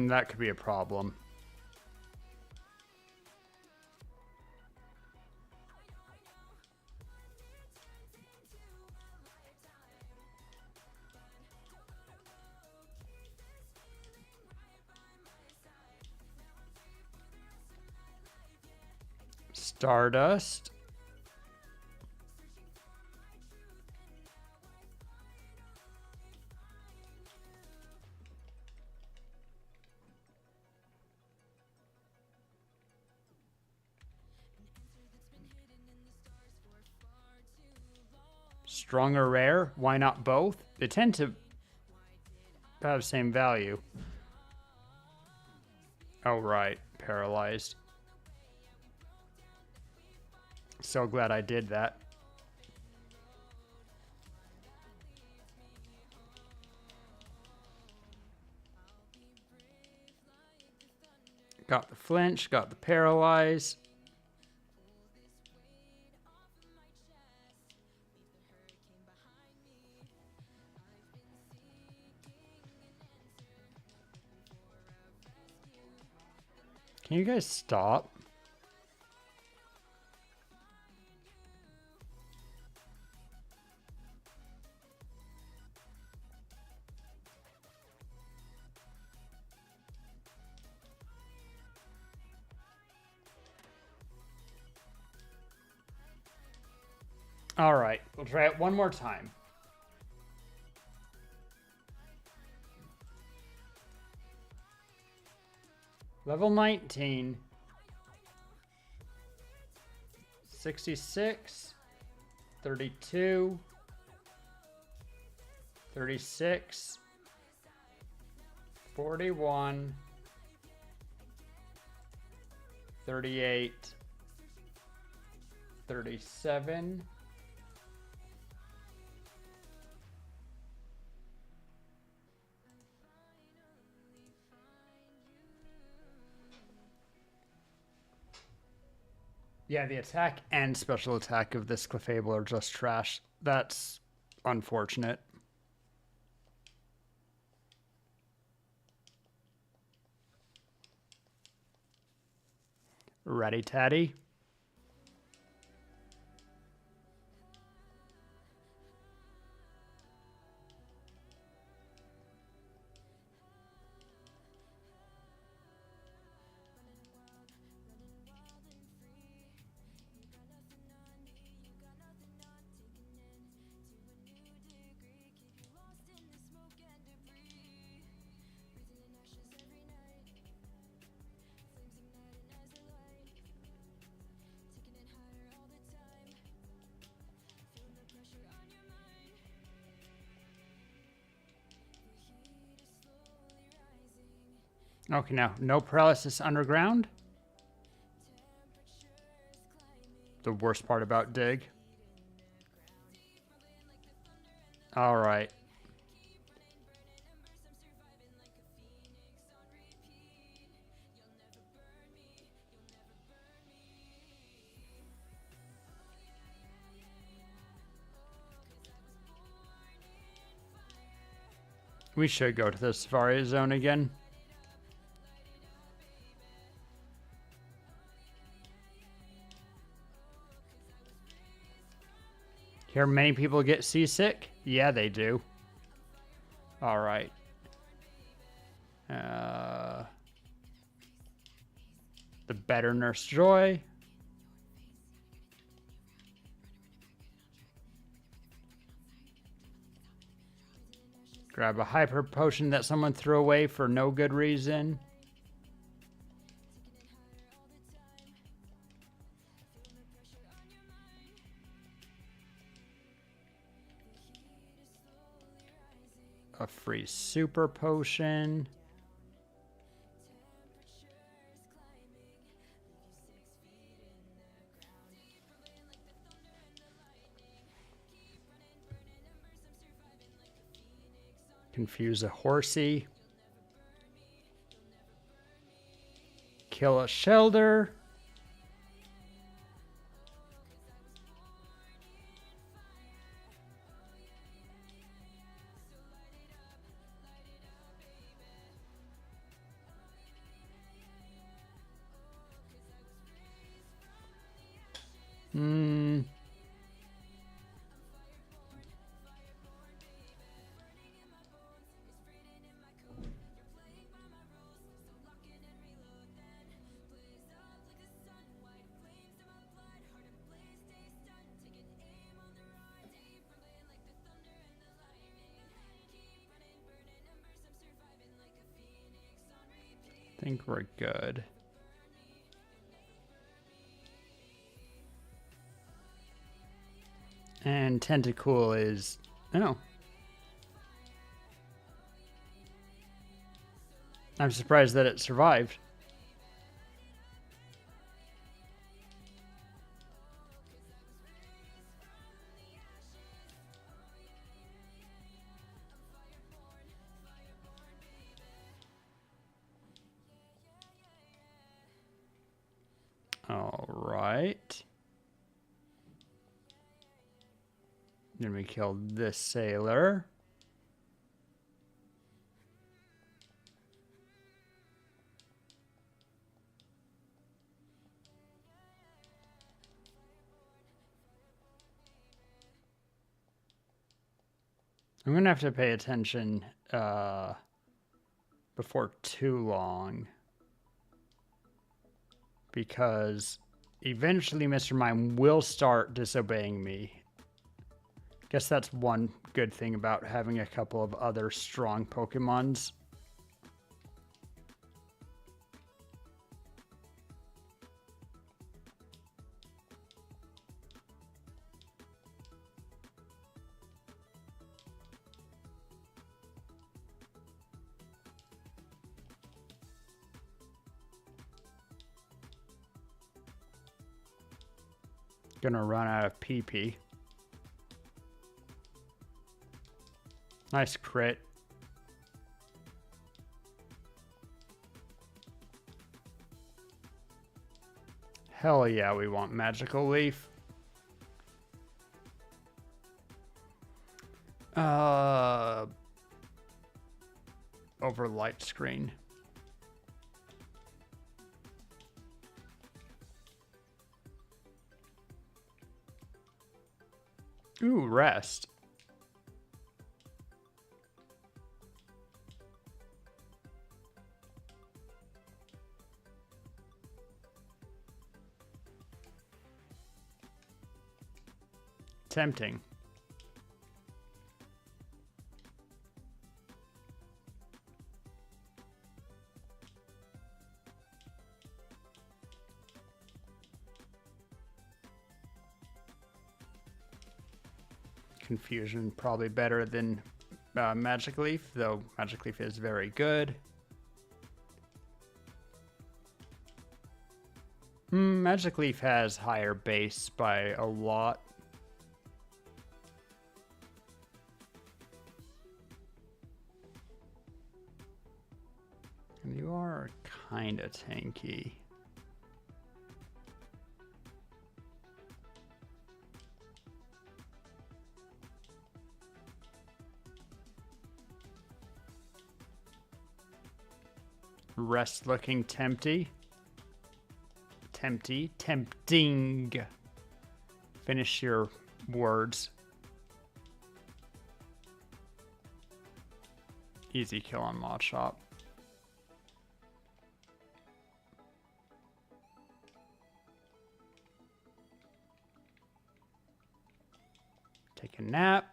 That could be a problem. Stardust. Strong or rare? Why not both? They tend to have the same value. Oh, right. Paralyzed. So glad I did that. Got the flinch, got the paralyze. Can you guys stop? All right, we'll try it one more time. Level 19. 66. 32. 36. 41. 38. 37. Yeah, the attack and special attack of this Clefable are just trash. That's unfortunate. Ready, Tatty? Okay, now, no paralysis underground. The worst part about Dig. All right. We should go to the Safari Zone again. Hear many people get seasick? Yeah, they do. All right. The better Nurse Joy. Grab a hyper potion that someone threw away for no good reason. a free super potion. Confuse a horsey. Kill a shelter. I think we're good. And Tentacool is... Oh. I'm surprised that it survived. All right. Then we killed this sailor. I'm going to have to pay attention before too long. Because eventually Mr. Mime will start disobeying me. Guess that's one good thing about having a couple of other strong Pokemons. Gonna run out of PP. Nice crit. Hell yeah, we want Magical Leaf. Over light screen. Ooh, rest. Tempting. Confusion probably better than Magic Leaf, though Magic Leaf is very good. Magic Leaf has higher base by a lot. And you are kind of tanky. Rest looking tempting. Tempting. Finish your words. Easy kill on Machop. Take a nap.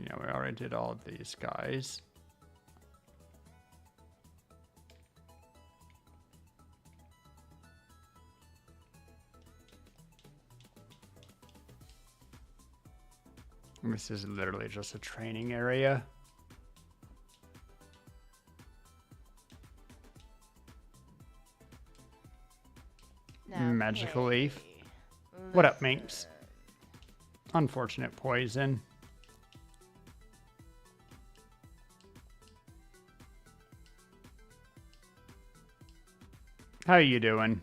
Yeah, we already did all of these guys. This is literally just a training area. Magical leaf. What up, Minx? Unfortunate poison. How are you doing?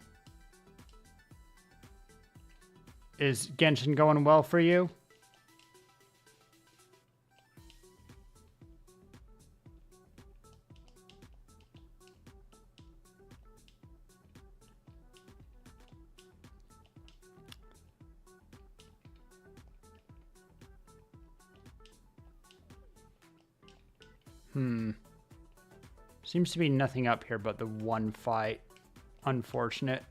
Is Genshin going well for you? Seems to be nothing up here but the one fight. Unfortunate.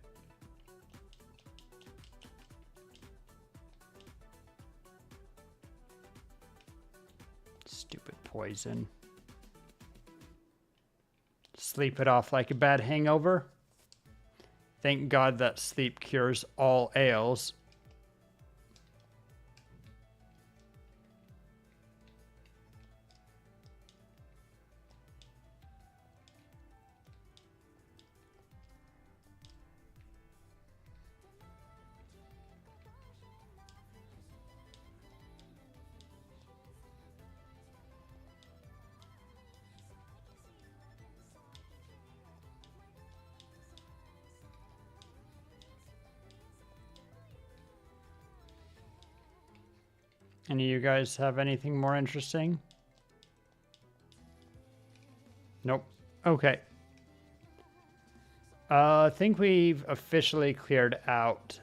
Stupid poison. Sleep it off like a bad hangover. Thank God that sleep cures all ails. Any of you guys have anything more interesting? Nope. Okay. I think we've officially cleared out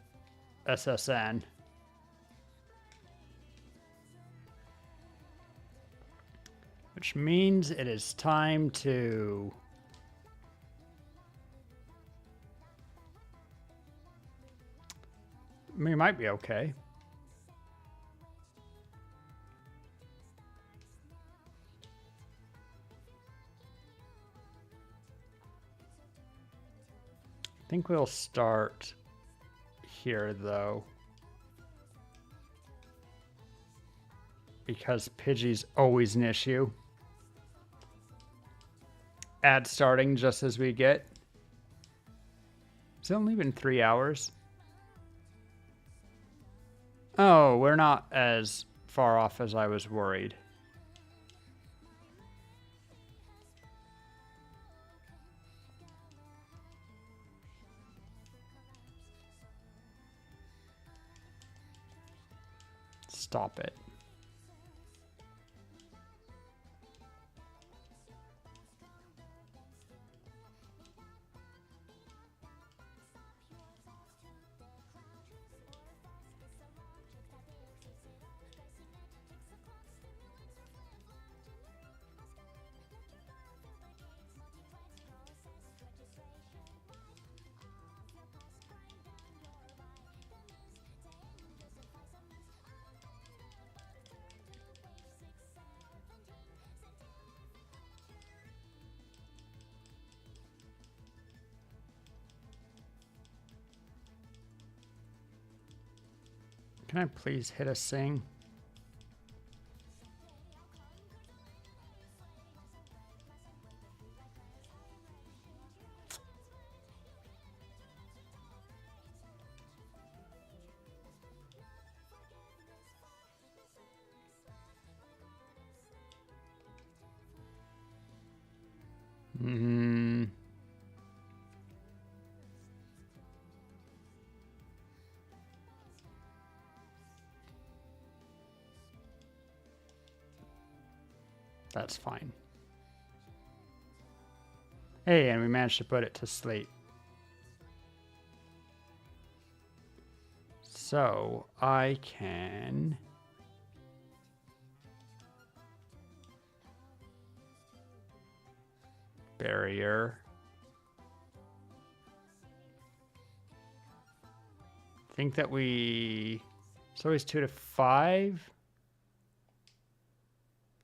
SSN. Which means it is time to... We might be okay. I think we'll start here, though. Because Pidgey's always an issue. Ad starting just as we get. It's only been 3 hours. Oh, we're not as far off as I was worried. Stop it. Can I please hit a sing? That's fine. Hey, and we managed to put it to sleep. So I can... Barrier. Think that we... It's always 2 to 5.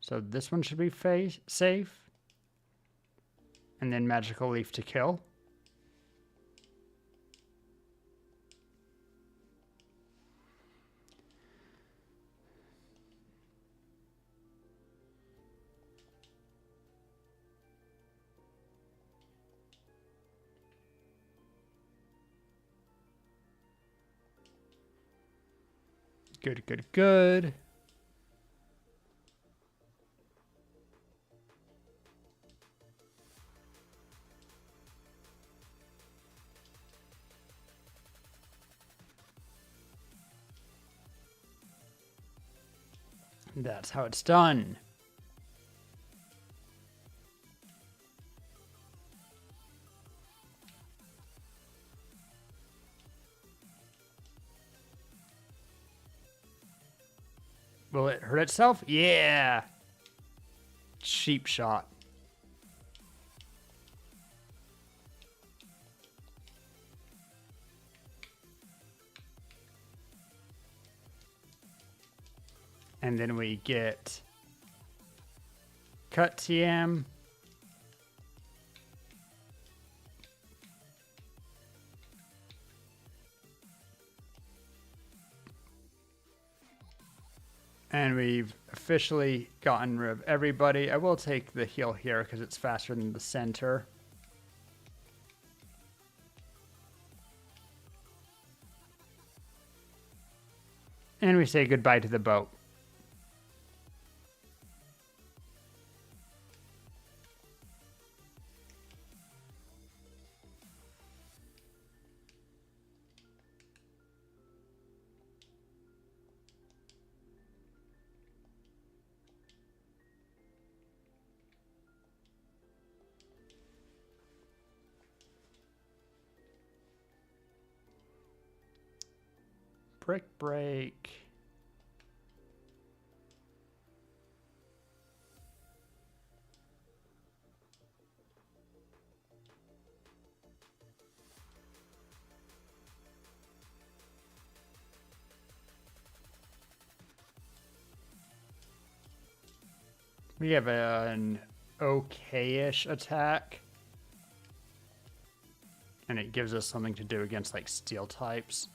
So this one should be safe. And then Magical Leaf to kill. Good, good, good. That's how it's done. Will it hurt itself? Yeah. Cheap shot. And then we get cut TM. And we've officially gotten rid of everybody. I will take the heal here because it's faster than the center. And we say goodbye to the boat. Brick break. We have an okay-ish attack. And it gives us something to do against like steel types.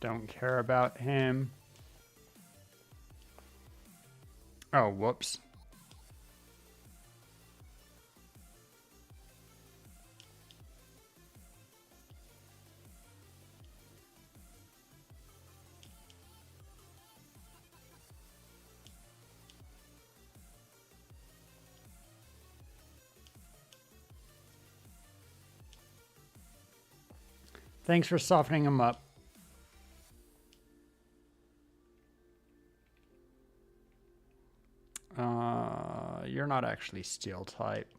Don't care about him. Oh, whoops. Thanks for softening him up. You're not actually steel type.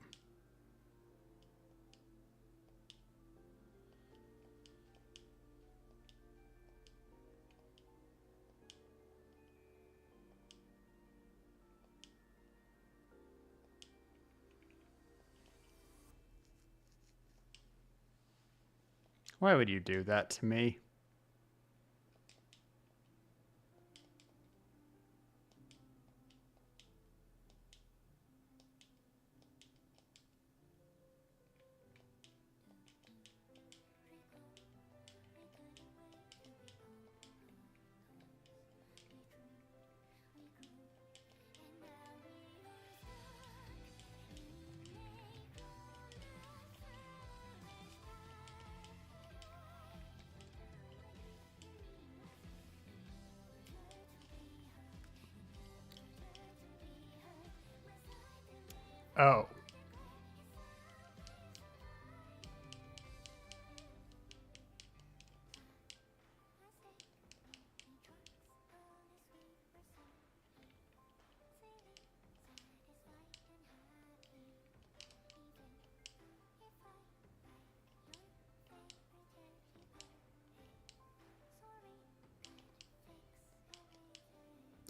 Why would you do that to me? Oh.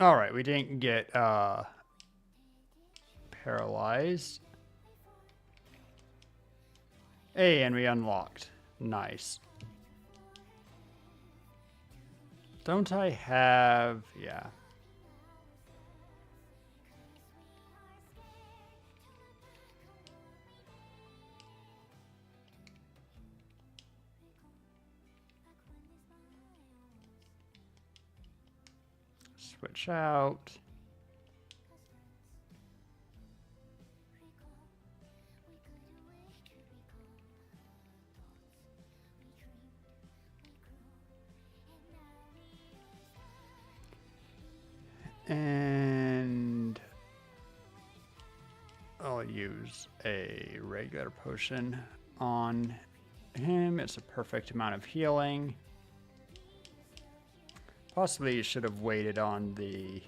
All right, we didn't get paralyzed. Hey, and we unlocked. Nice. Don't I have... Yeah. Switch out. And I'll use a regular potion on him. It's a perfect amount of healing. Possibly you should have waited on the...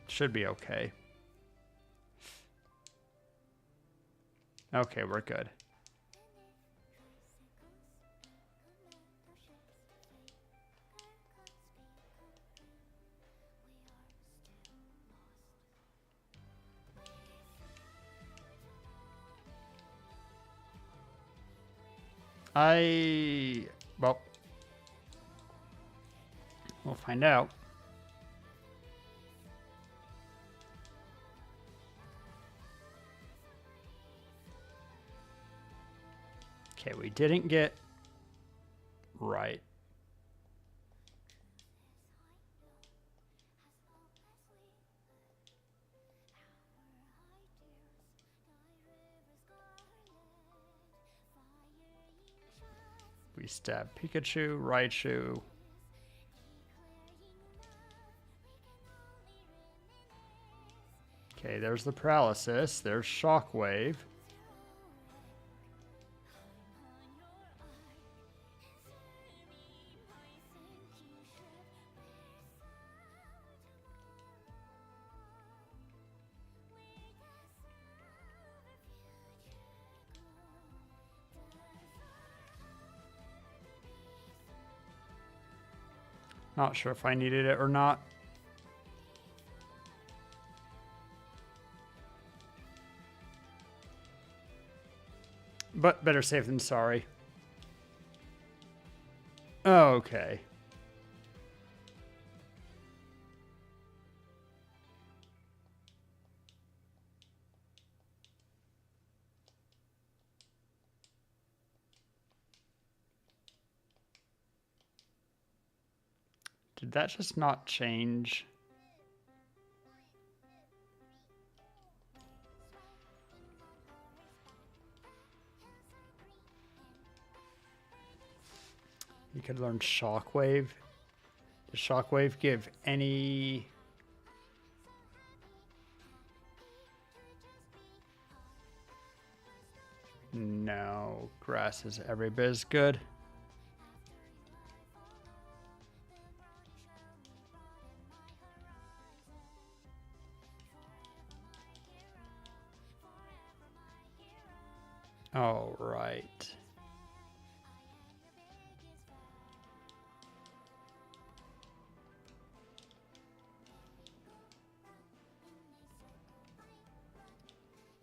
Should be okay. Okay, we're good. Well, we'll find out. Okay, we didn't get right. We stab Pikachu, Raichu. Okay, there's the paralysis. There's Shockwave. Not sure if I needed it or not. But better safe than sorry. Okay. Did that just not change? You could learn Shockwave. Does Shockwave give any... No, grass is every bit as good. All right.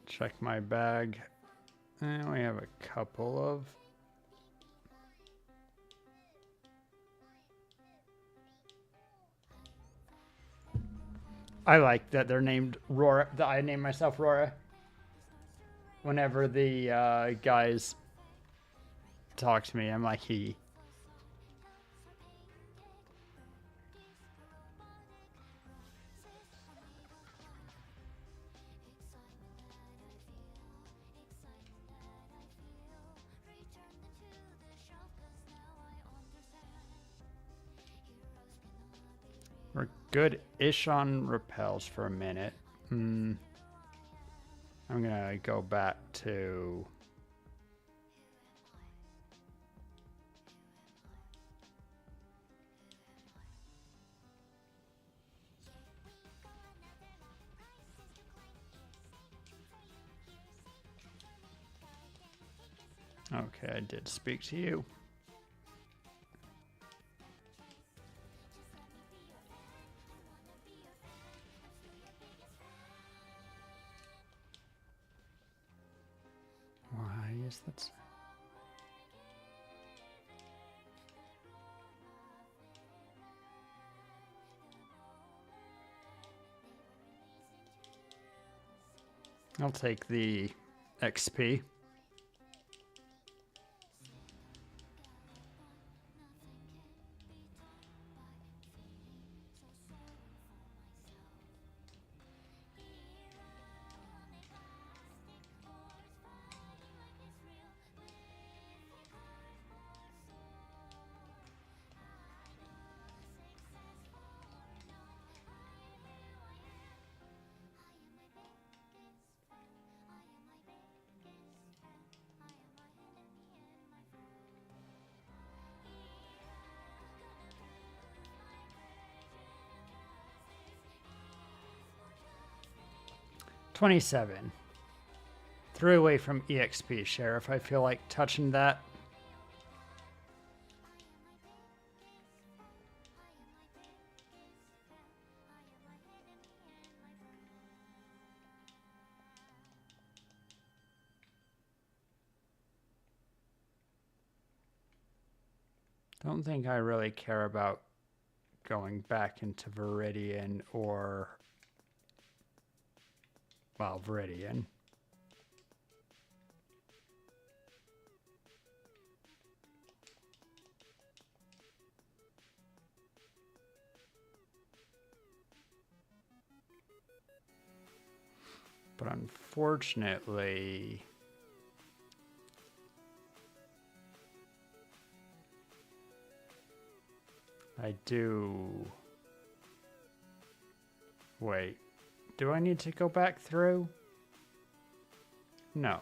Check my bag. And we have a couple of... I like that they're named Rora. That I named myself Rora. Whenever the guys talk to me, I'm like he. We're good-ish on repels for a minute. I'm gonna go back to... Okay, I did speak to you. Why is that? I'll take the XP. $27. 3 away from EXP, Sheriff. I feel like touching that. Don't think I really care about going back into Viridian or, well, Viridian. But unfortunately, I do... Wait, do I need to go back through? No.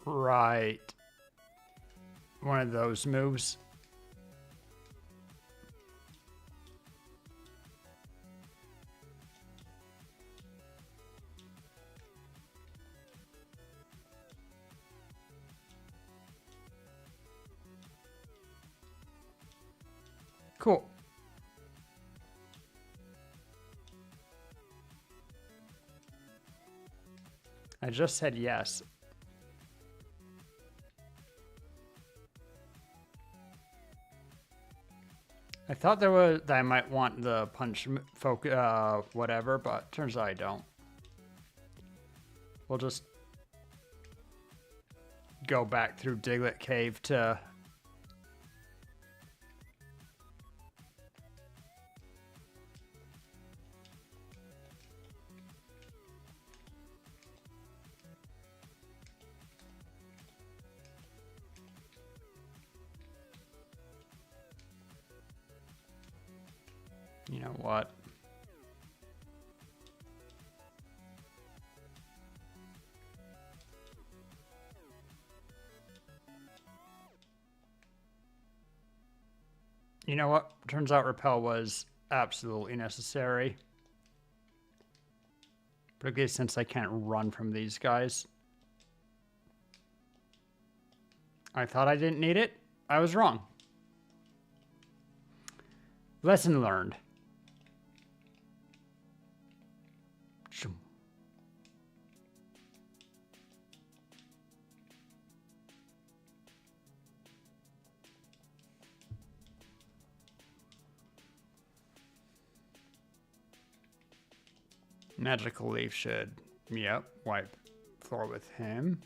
Right. One of those moves. Cool. I just said yes. I thought there was that I might want the punch whatever, but turns out I don't. We'll just go back through Diglett Cave to you know what? You know what? Turns out repel was absolutely necessary. Particularly since I can't run from these guys. I thought I didn't need it. I was wrong. Lesson learned. Magical Leaf should, yep, wipe floor with him.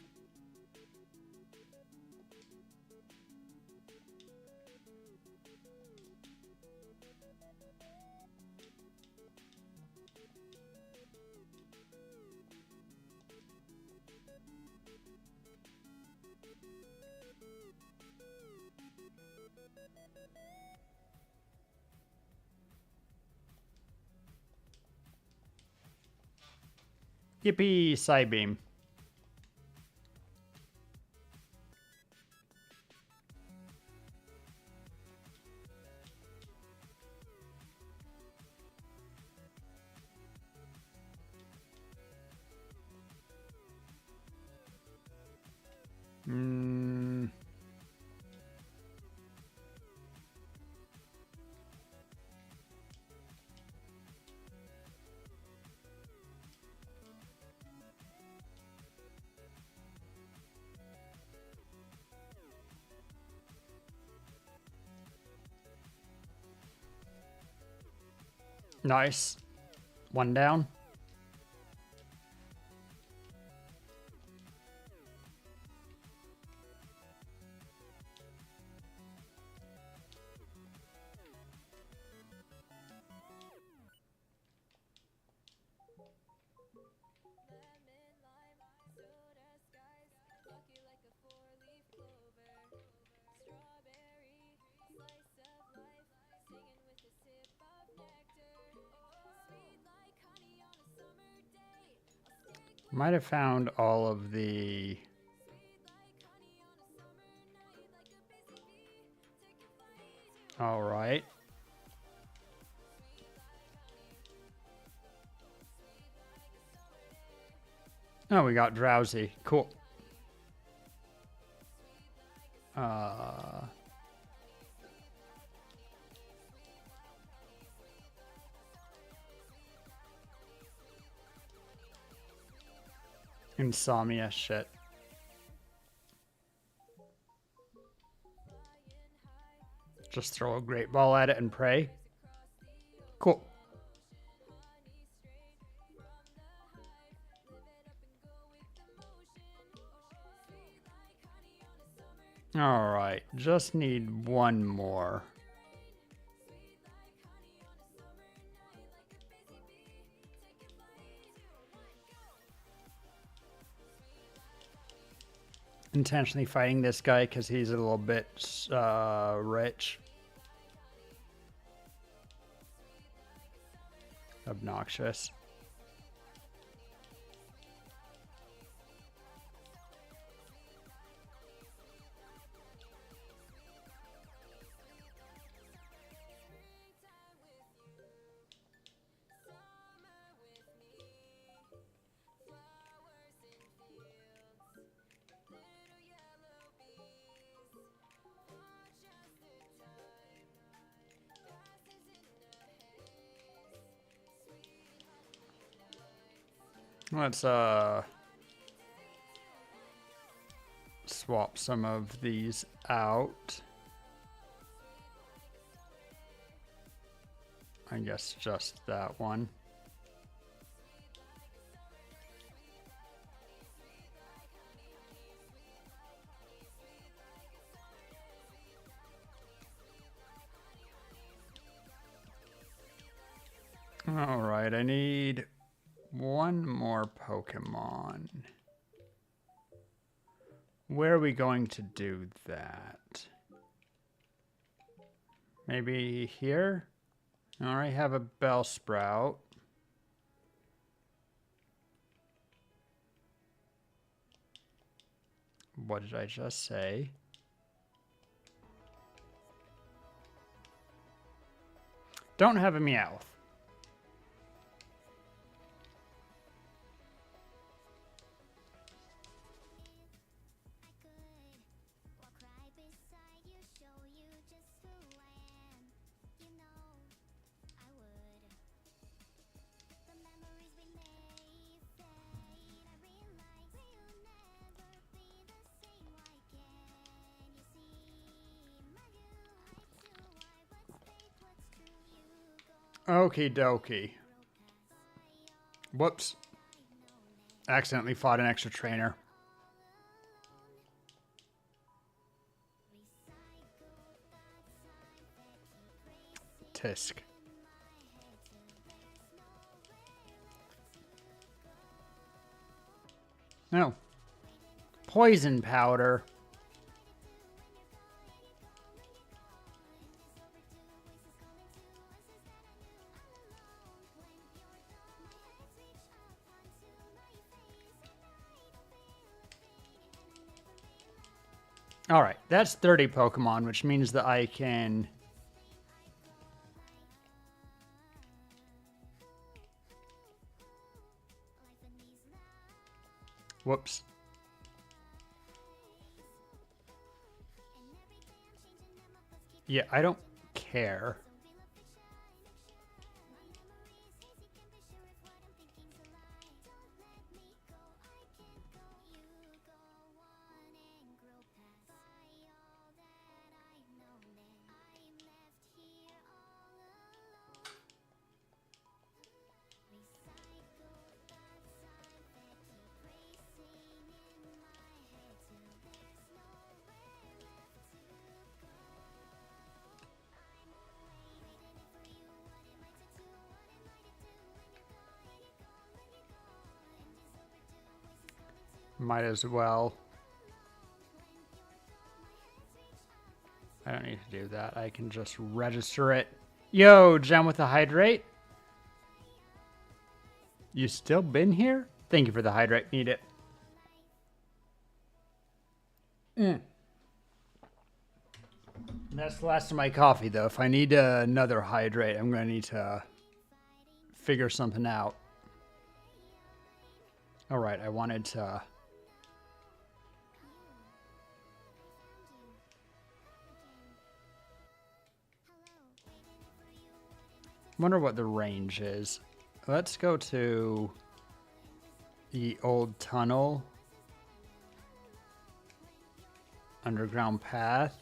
Yippee, Psybeam. Mm. Nice. One down. Might have found all of the... All right. Oh, we got drowsy. Cool. Insomnia shit. Just throw a great ball at it and pray. Cool. All right, just need one more. Intentionally fighting this guy because he's a little bit rich. Obnoxious. Let's swap some of these out. I guess just that one. All right, I need one more Pokemon. Where are we going to do that? Maybe here? I already have a Bellsprout. What did I just say? Don't have a Meowth. Okie dokie. Whoops. Accidentally fought an extra trainer. Tisk. No. Poison powder. All right, that's 30 Pokemon, which means that I can... Whoops. Yeah, I don't care. Might as well. I don't need to do that. I can just register it. Yo, Gem with the hydrate. You still been here? Thank you for the hydrate. Need it. That's the last of my coffee, though. If I need another hydrate, I'm going to need to figure something out. All right, I wanted to... wonder what the range is. Let's go to the old tunnel. Underground path.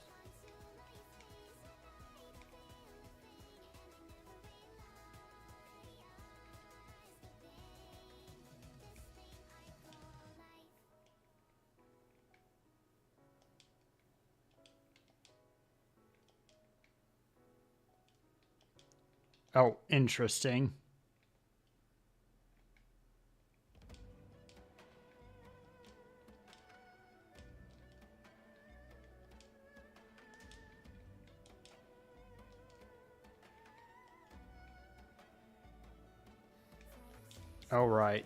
Oh, interesting. All right.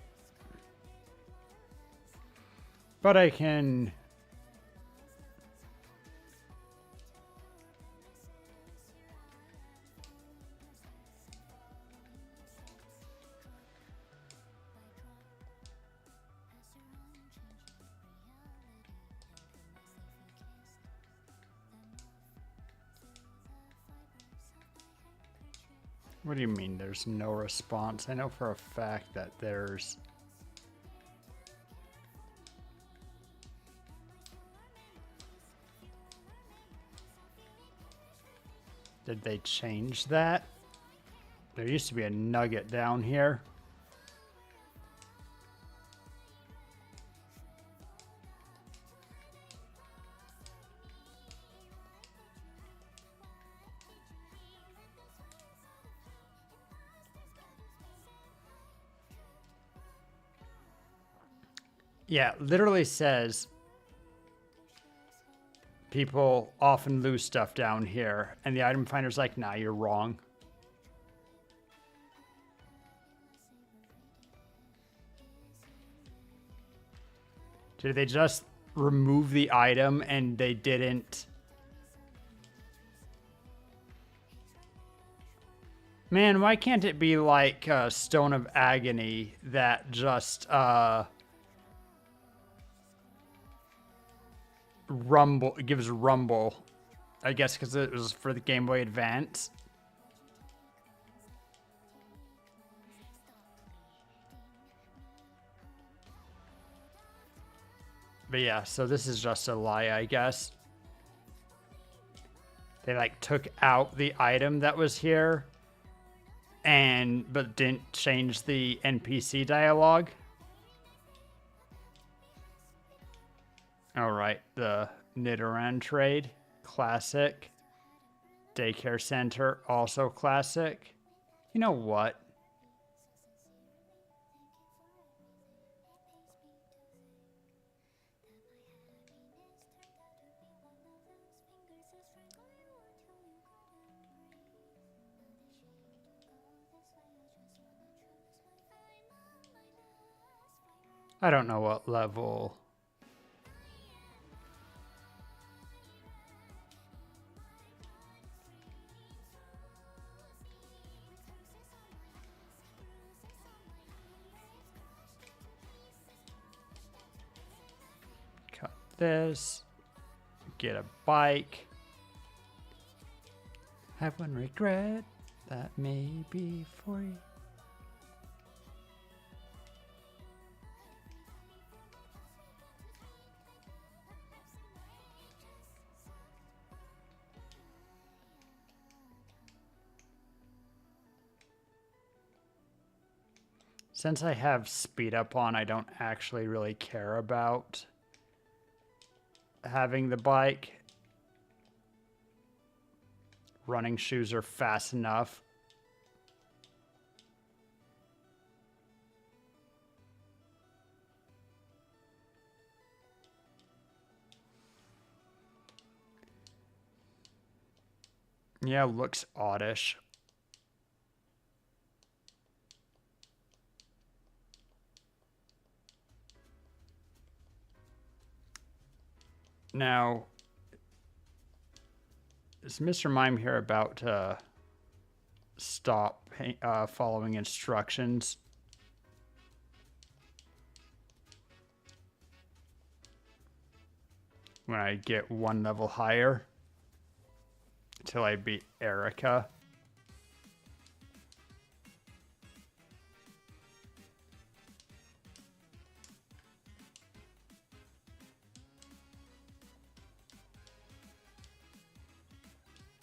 But I can... What do you mean there's no response? I know for a fact that there's... Did they change that? There used to be a nugget down here. Yeah, literally says people often lose stuff down here, and the item finder's like, nah, you're wrong. Did they just remove the item and they didn't? Man, why can't it be like Stone of Agony that just rumble, gives rumble? I guess because it was for the Game Boy Advance. But yeah, so this is just a lie, I guess. They like took out the item that was here but didn't change the NPC dialogue. All right, the Nidoran trade, classic. Daycare center, also classic. You know what? I don't know what level. Cut this. Get a bike. Have one regret that may be for you. Since I have speed up on, I don't actually really care about having the bike. Running shoes are fast enough. Yeah, looks oddish. Now, is Mr. Mime here about to stop following instructions? When I get one level higher? Until I beat Erica?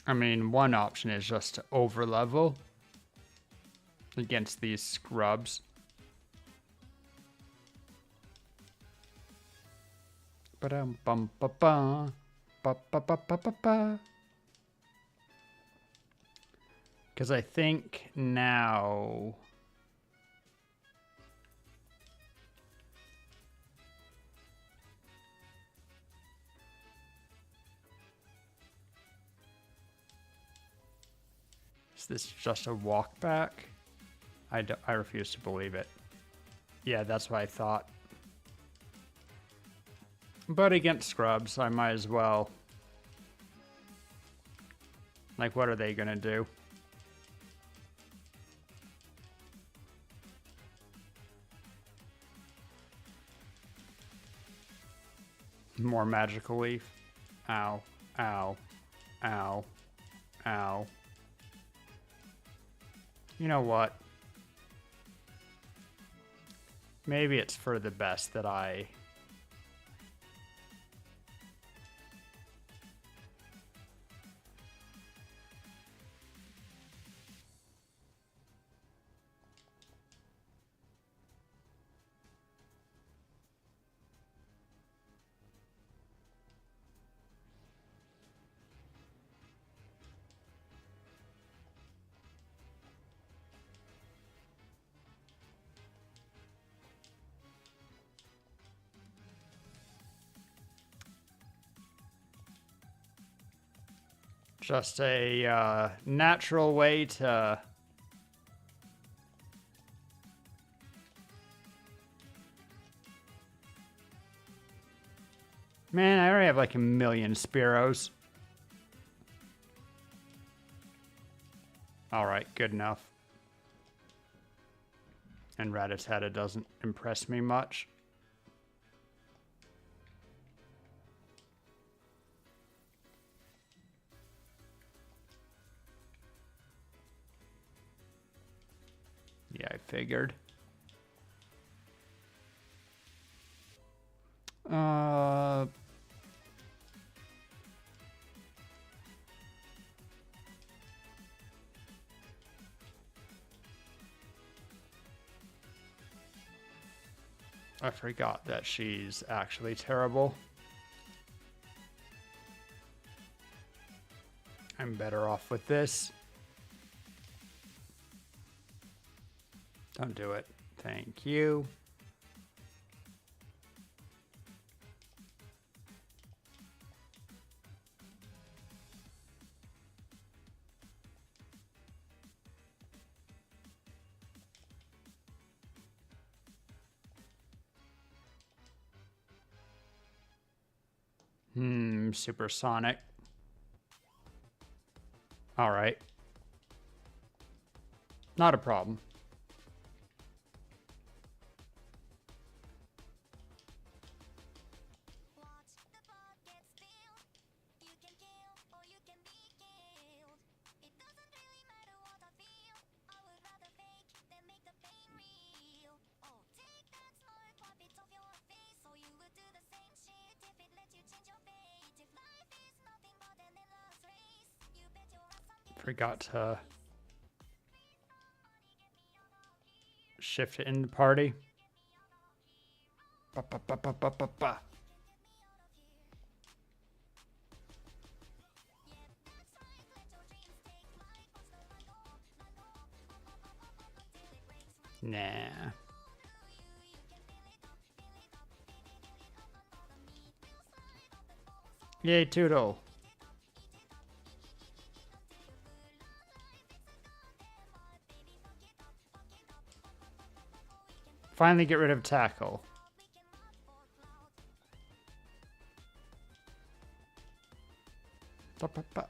I mean, one option is just to overlevel against these scrubs. Ba-dum-bum-ba-ba. Ba-ba-ba-ba-ba-ba. Because I think now... Is this just a walk back? I refuse to believe it. Yeah, that's what I thought. But against scrubs, I might as well. Like, what are they gonna do? More magical leaf. Ow, ow, ow, ow. You know what? Maybe it's for the best that I... Just a natural way to... Man, I already have like a million Spearows. Alright, good enough. And Rattata doesn't impress me much. Yeah, I figured. I forgot that she's actually terrible. I'm better off with this. Don't do it. Thank you. Supersonic. All right. Not a problem. Forgot to shift it in the party. Ba, ba, ba, ba, ba, ba, ba. Nah. Yay, Toodle. Finally get rid of tackle. Ba, ba, ba.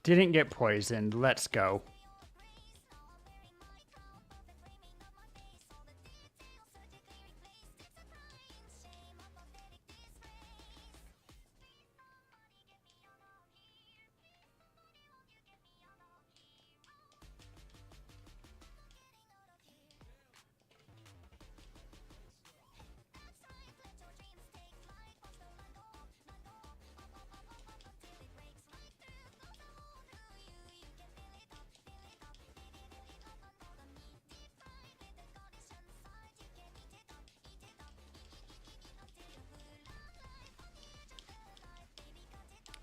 Didn't get poisoned. Let's go.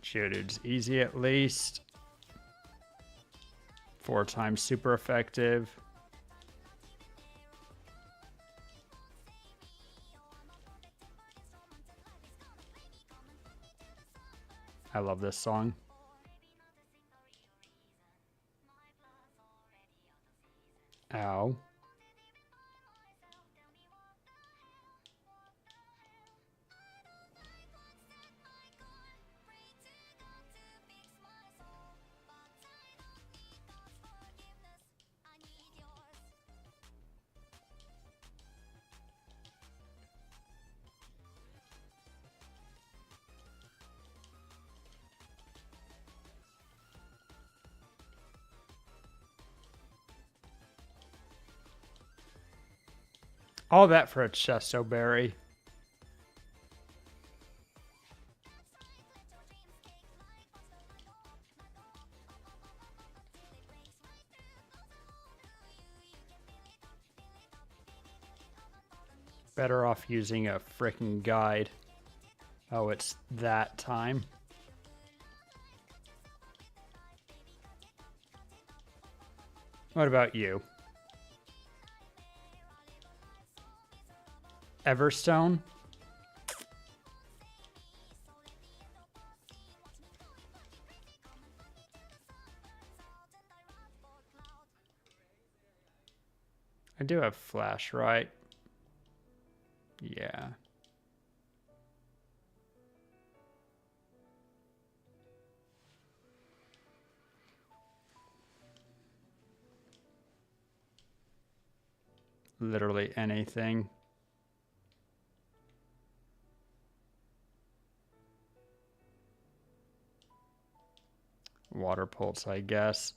Geodude's easy at least. 4 times super effective. I love this song. Ow. All that for a Chesto Berry. Better off using a frickin' guide. Oh, it's that time. What about you? Everstone? I do have flash, right? Yeah. Literally anything. Water pulse, I guess.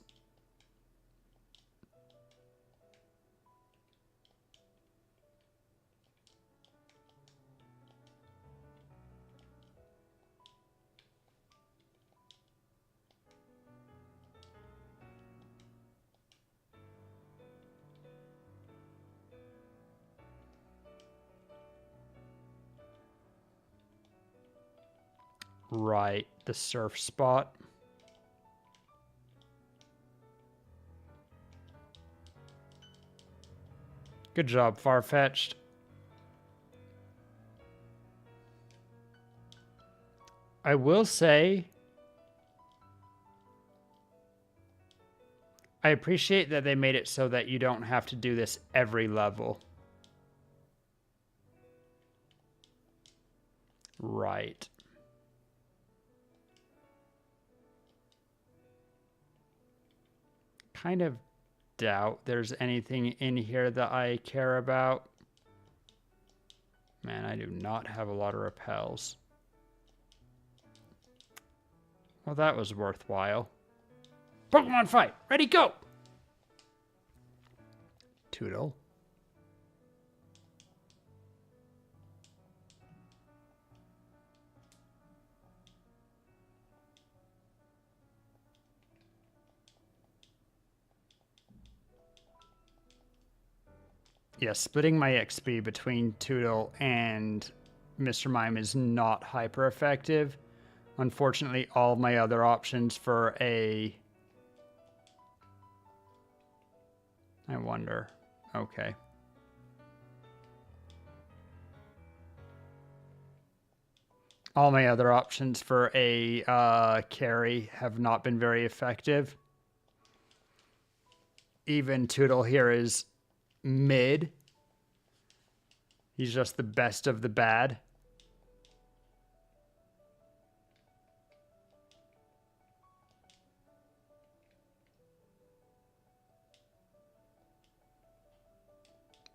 Right, the surf spot. Good job, Farfetch'd. I will say, I appreciate that they made it so that you don't have to do this every level. Right. Kind of doubt there's anything in here that I care about. Man, I do not have a lot of repels. Well, that was worthwhile. Pokemon fight! Ready, go! Toodle. Yeah, splitting my XP between Toodle and Mr. Mime is not hyper effective. Unfortunately, all my other options for a... I wonder. Okay. All my other options for a carry have not been very effective. Even Toodle here is mid. He's just the best of the bad.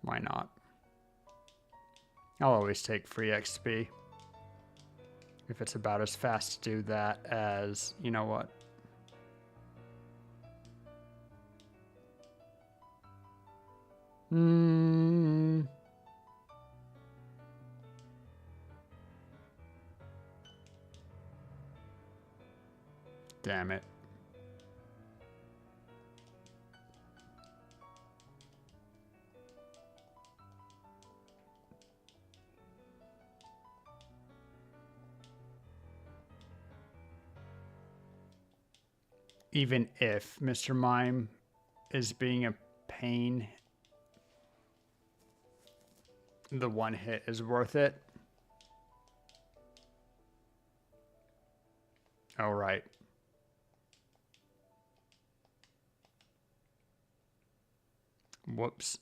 Why not? I'll always take free XP. If it's about as fast to do that as, you know what? Damn it. Even if Mr. Mime is being a pain, the one hit is worth it. All right. Whoops.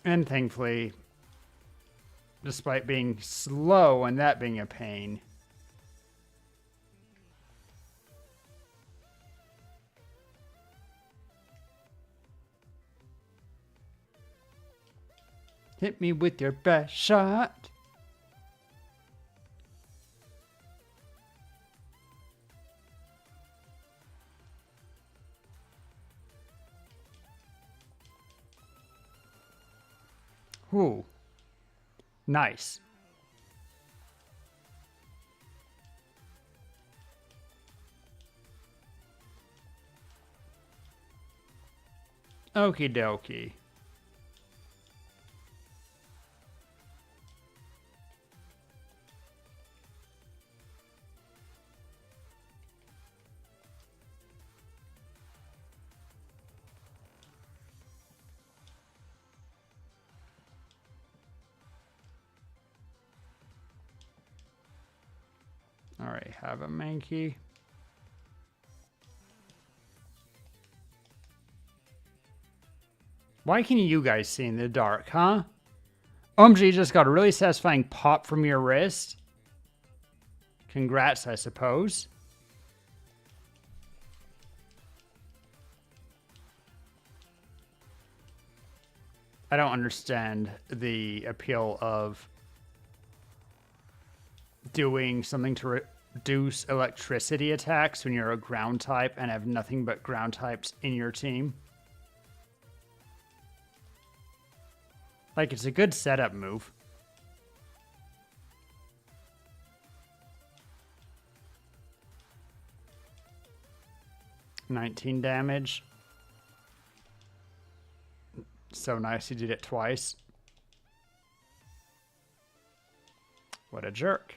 And thankfully, despite being slow and that being a pain, hit me with your best shot. Ooh. Nice. Okie dokie. All right, have a Mankey. Why can you guys see in the dark, huh? OMG just got a really satisfying pop from your wrist. Congrats, I suppose. I don't understand the appeal of doing something to reduce electricity attacks when you're a ground type and have nothing but ground types in your team. Like, it's a good setup move. $19 damage. So nice he did it twice. What a jerk.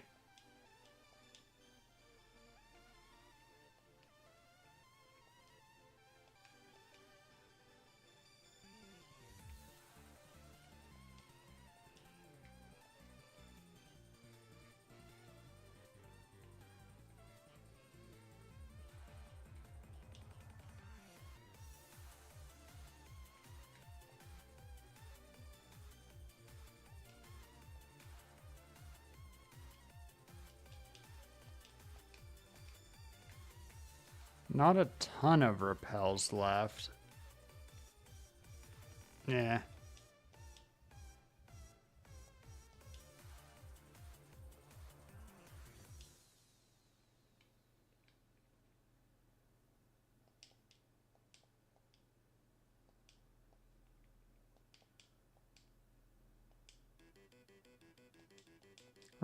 Not a ton of repels left. Yeah.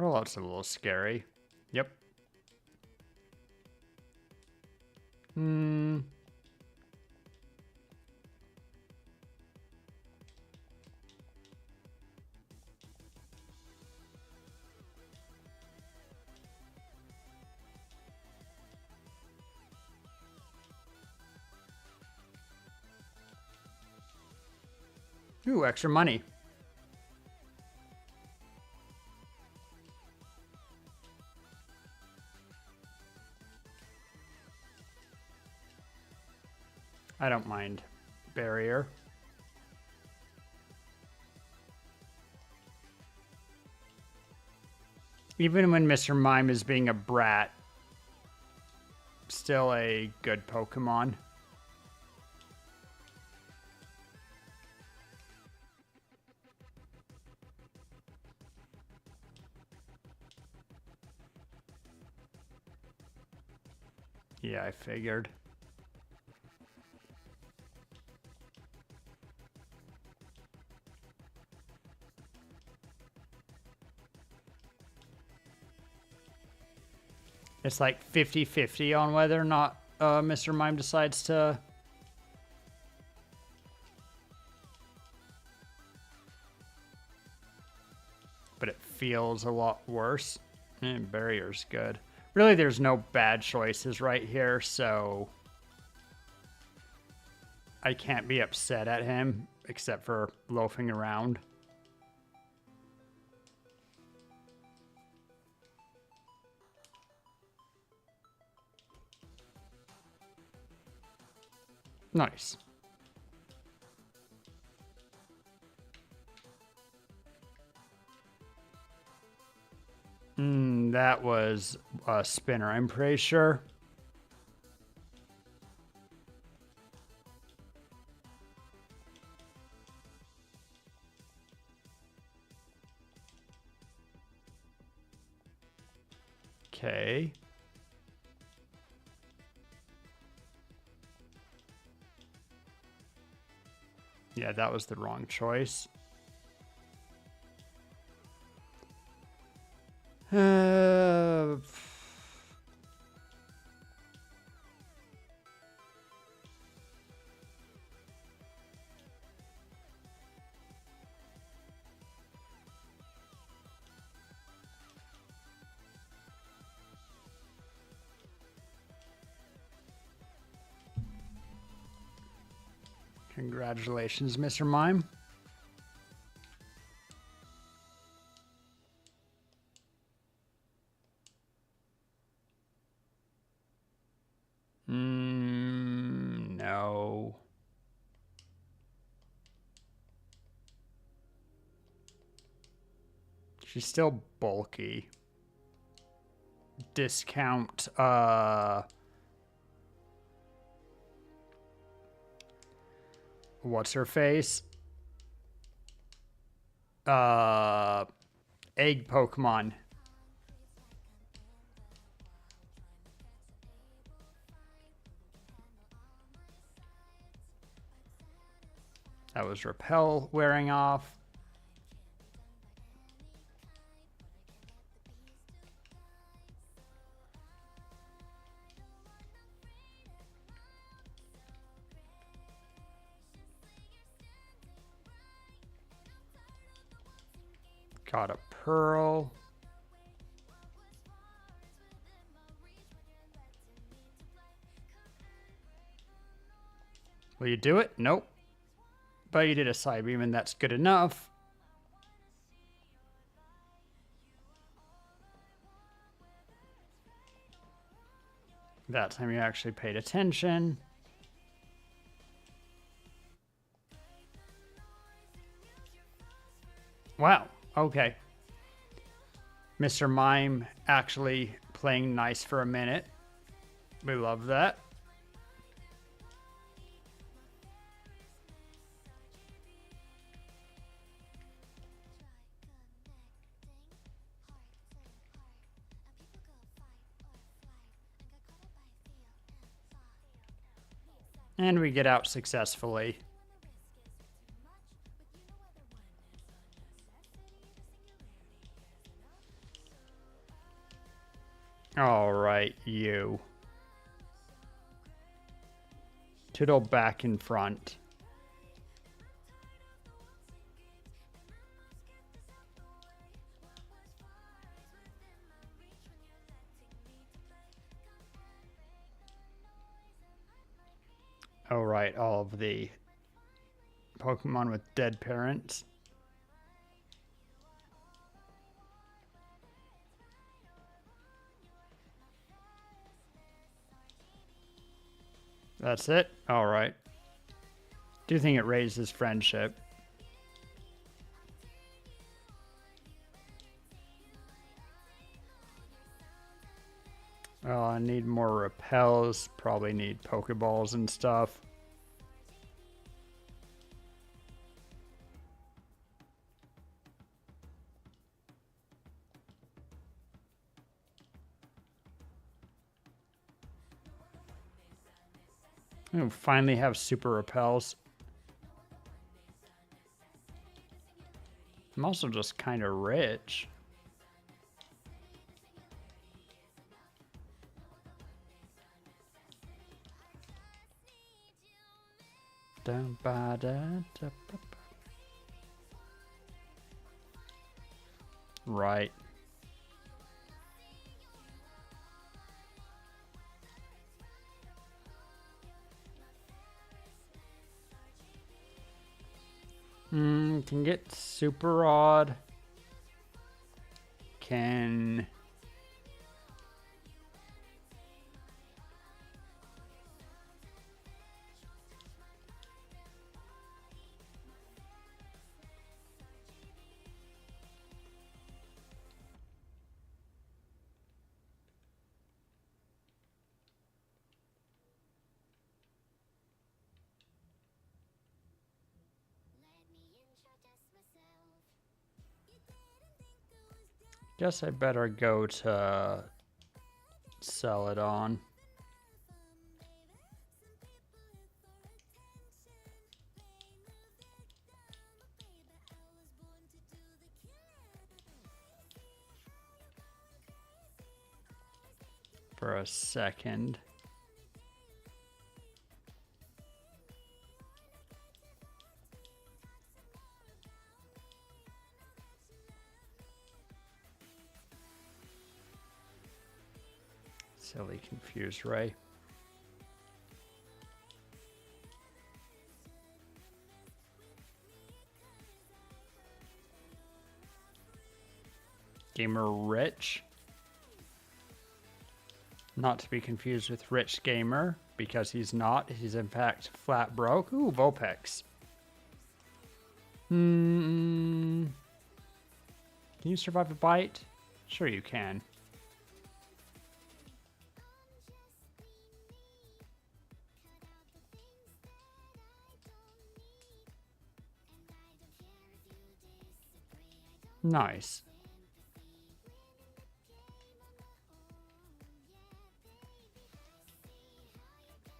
Rollout's a little scary. Yep. Ooh, extra money. I don't mind. Barrier. Even when Mr. Mime is being a brat, still a good Pokemon. Yeah, I figured. It's like 50-50 on whether or not Mr. Mime decides to... But it feels a lot worse. And Barrier's good. Really, there's no bad choices right here, so... I can't be upset at him, except for loafing around. Nice. That was a spinner, I'm pretty sure. Okay. Yeah, that was the wrong choice. Congratulations, Mr. Mime. No. She's still bulky. Discount, what's her face? Egg Pokemon. That was Repel wearing off. Got a Pearl. Will you do it? Nope. But you did a Psybeam, and that's good enough. That time you actually paid attention. Wow. Okay. Mr. Mime actually playing nice for a minute. We love that. And we get out successfully. All right, you. Tootle back in front. All right, all of the Pokemon with dead parents. That's it? All right. Do think it raises friendship. I need more repels. Probably need Pokeballs and stuff. I finally have super repels. I'm also just kind of rich. Right. Can get super odd. Can... Guess I better go to Celadon. For a second. Silly confused Ray. Gamer Rich. Not to be confused with Rich Gamer, because he's not. He's in fact flat broke. Ooh, Vulpix. Can you survive a bite? Sure you can. Nice.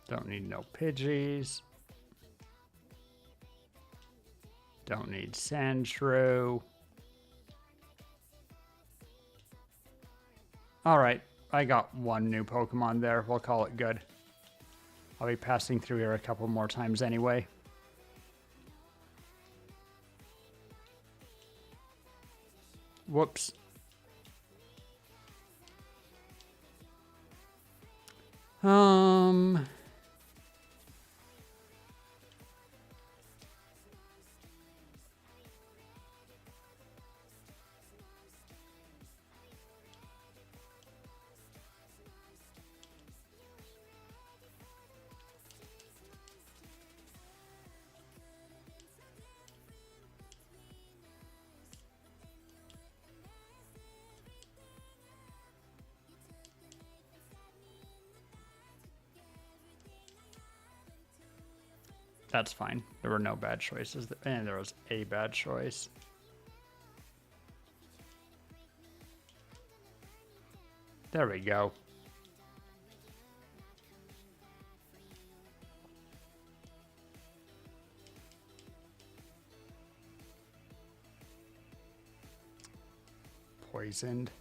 Don't need no Pidgeys. Don't need Sandshrew. Alright, I got one new Pokemon there. We'll call it good. I'll be passing through here a couple more times anyway. Whoops. That's fine. There were no bad choices. And there was a bad choice. There we go. Poisoned.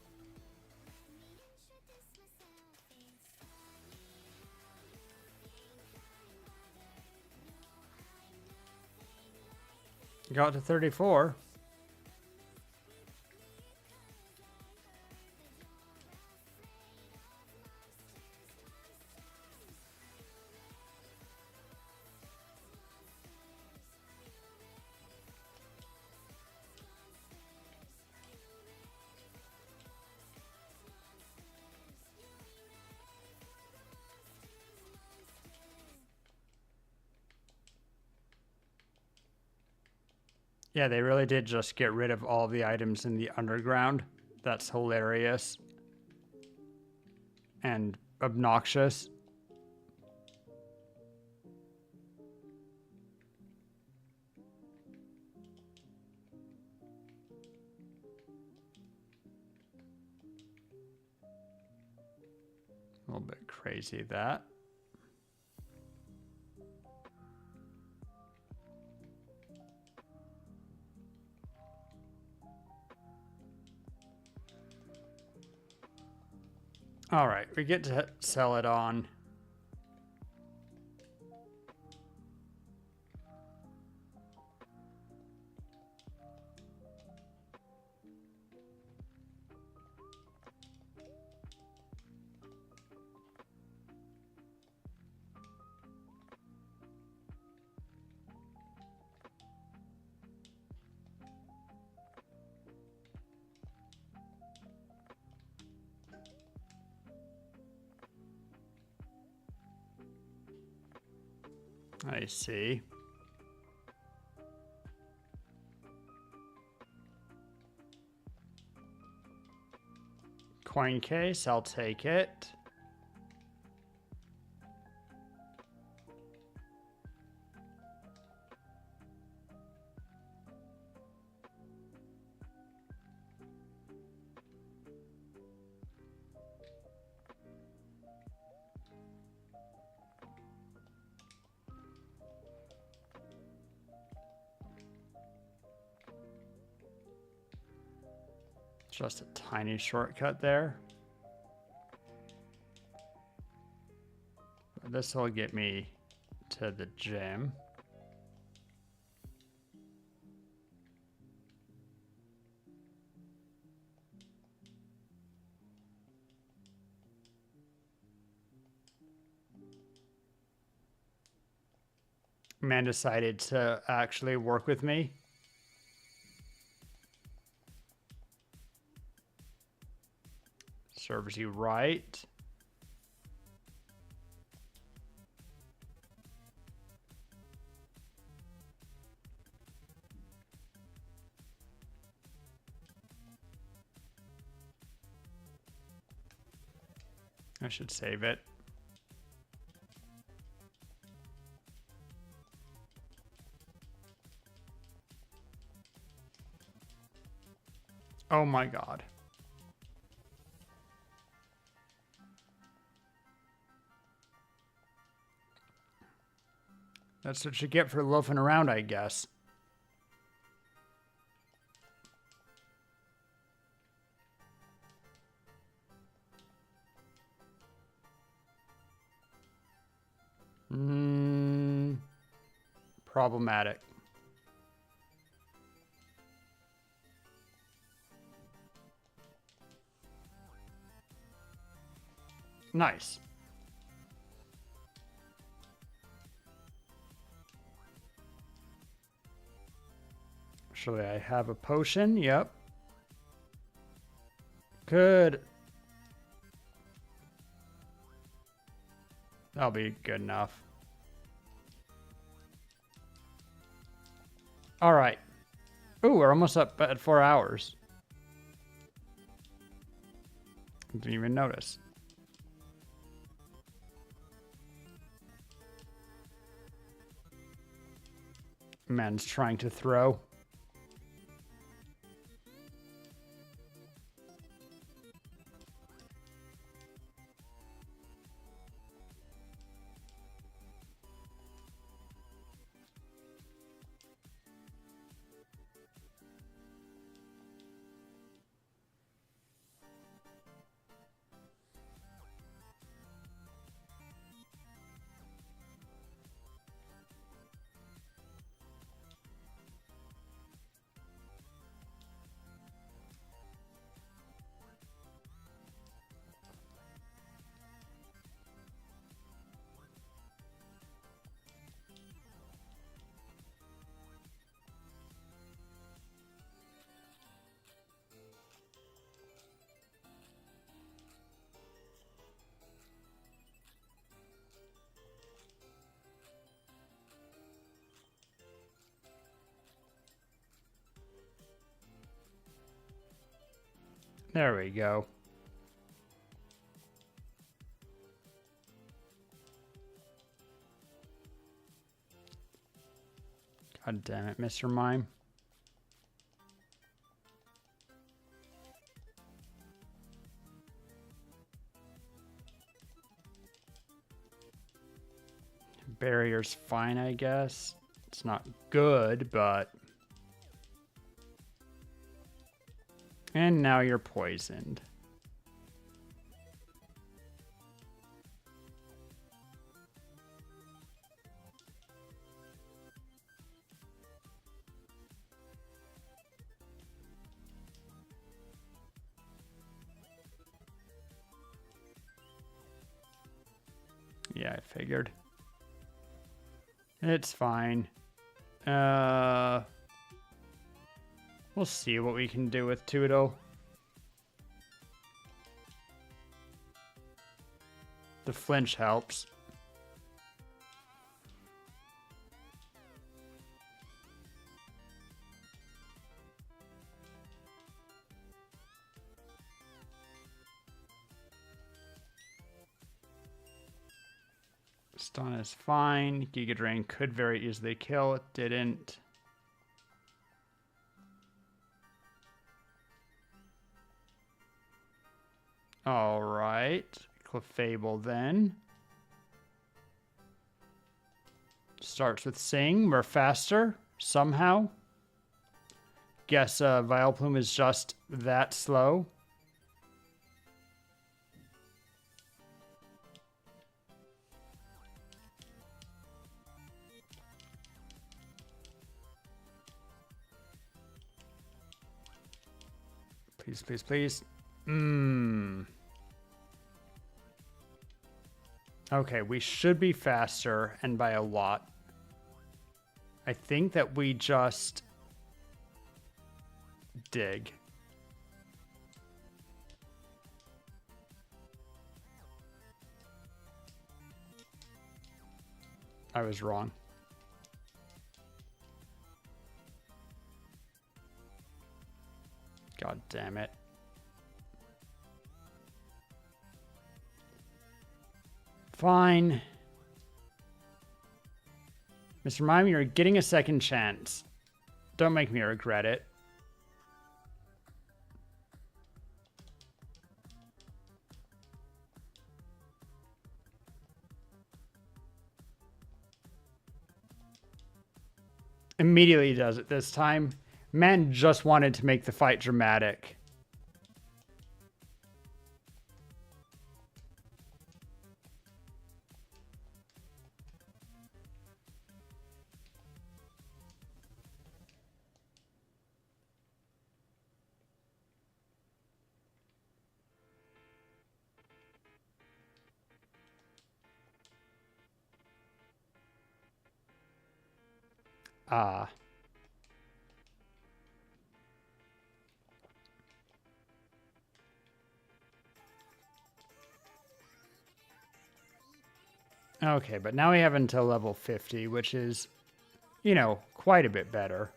Got to 34. Yeah, they really did just get rid of all the items in the underground. That's hilarious. And obnoxious. A little bit crazy, that. All right, we get to sell it on. I see. Coin case, I'll take it. Just a tiny shortcut there. This will get me to the gym. Man decided to actually work with me. Serves you right. I should save it. Oh my God. That's what you get for loafing around, I guess. Problematic. Nice. Actually, I have a potion. Yep. Good. That'll be good enough. All right. Ooh, we're almost up at 4 hours. Didn't even notice. Man's trying to throw. There we go. God damn it, Mr. Mime. Barrier's fine, I guess. It's not good, but... And now you're poisoned. Yeah, I figured. It's fine. We'll see what we can do with Tudo. The flinch helps. Stun is fine. Giga Drain could very easily kill. It didn't. All right. Clefable then. Starts with Sing. We're faster somehow. Guess Vileplume is just that slow. Please, please, please. Okay, we should be faster, and by a lot. I think that we just dig. I was wrong. God damn it. Fine. Mr. Mime, you're getting a second chance. Don't make me regret it. Immediately does it this time. Man just wanted to make the fight dramatic. Ah. Okay, but now we have until level 50, which is, you know, quite a bit better.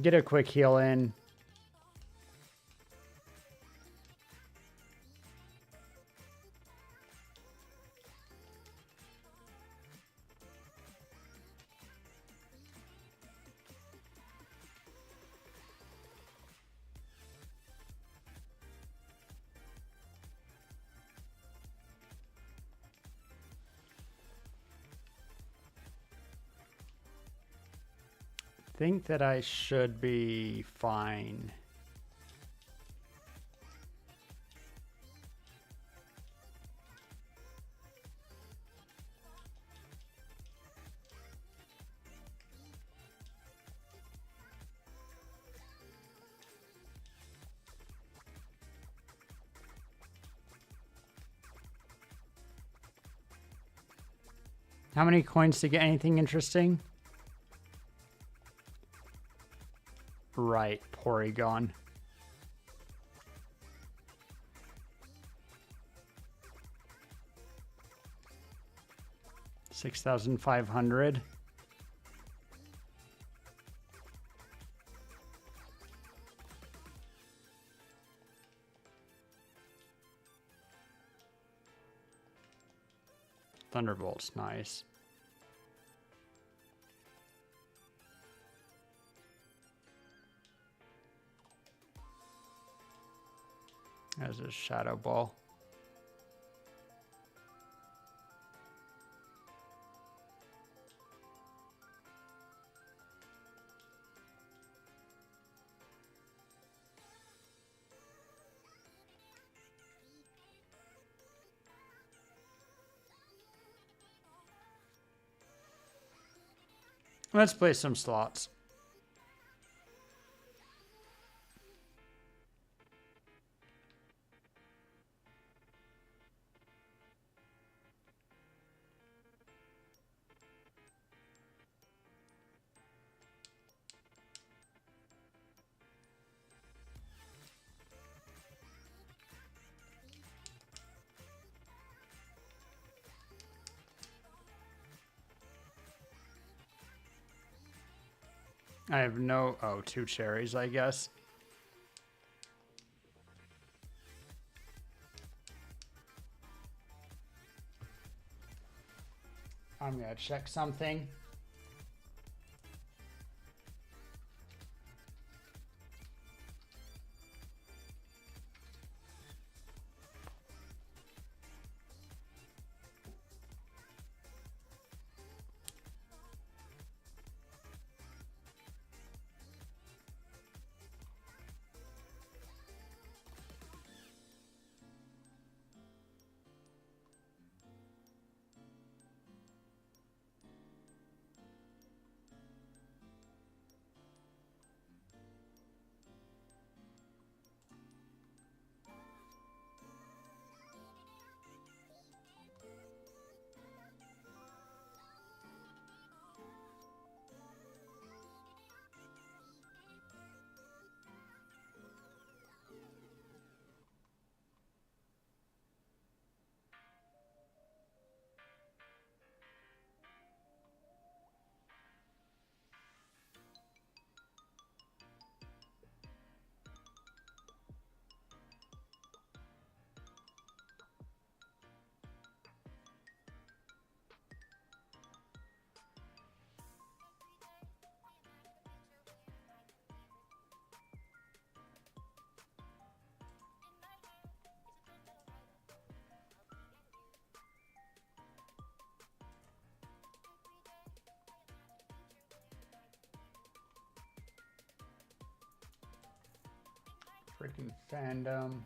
Get a quick heal in. Think that I should be fine. How many coins to get anything interesting? Right, Porygon. $6,500. Thunderbolt's nice. There's a Shadow Ball. Let's play some slots. I have no... Oh, 2 cherries, I guess. I'm gonna check something. Freaking fandom.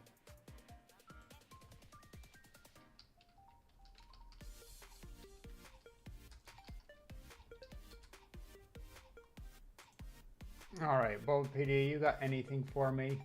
All right, Bold PD, you got anything for me?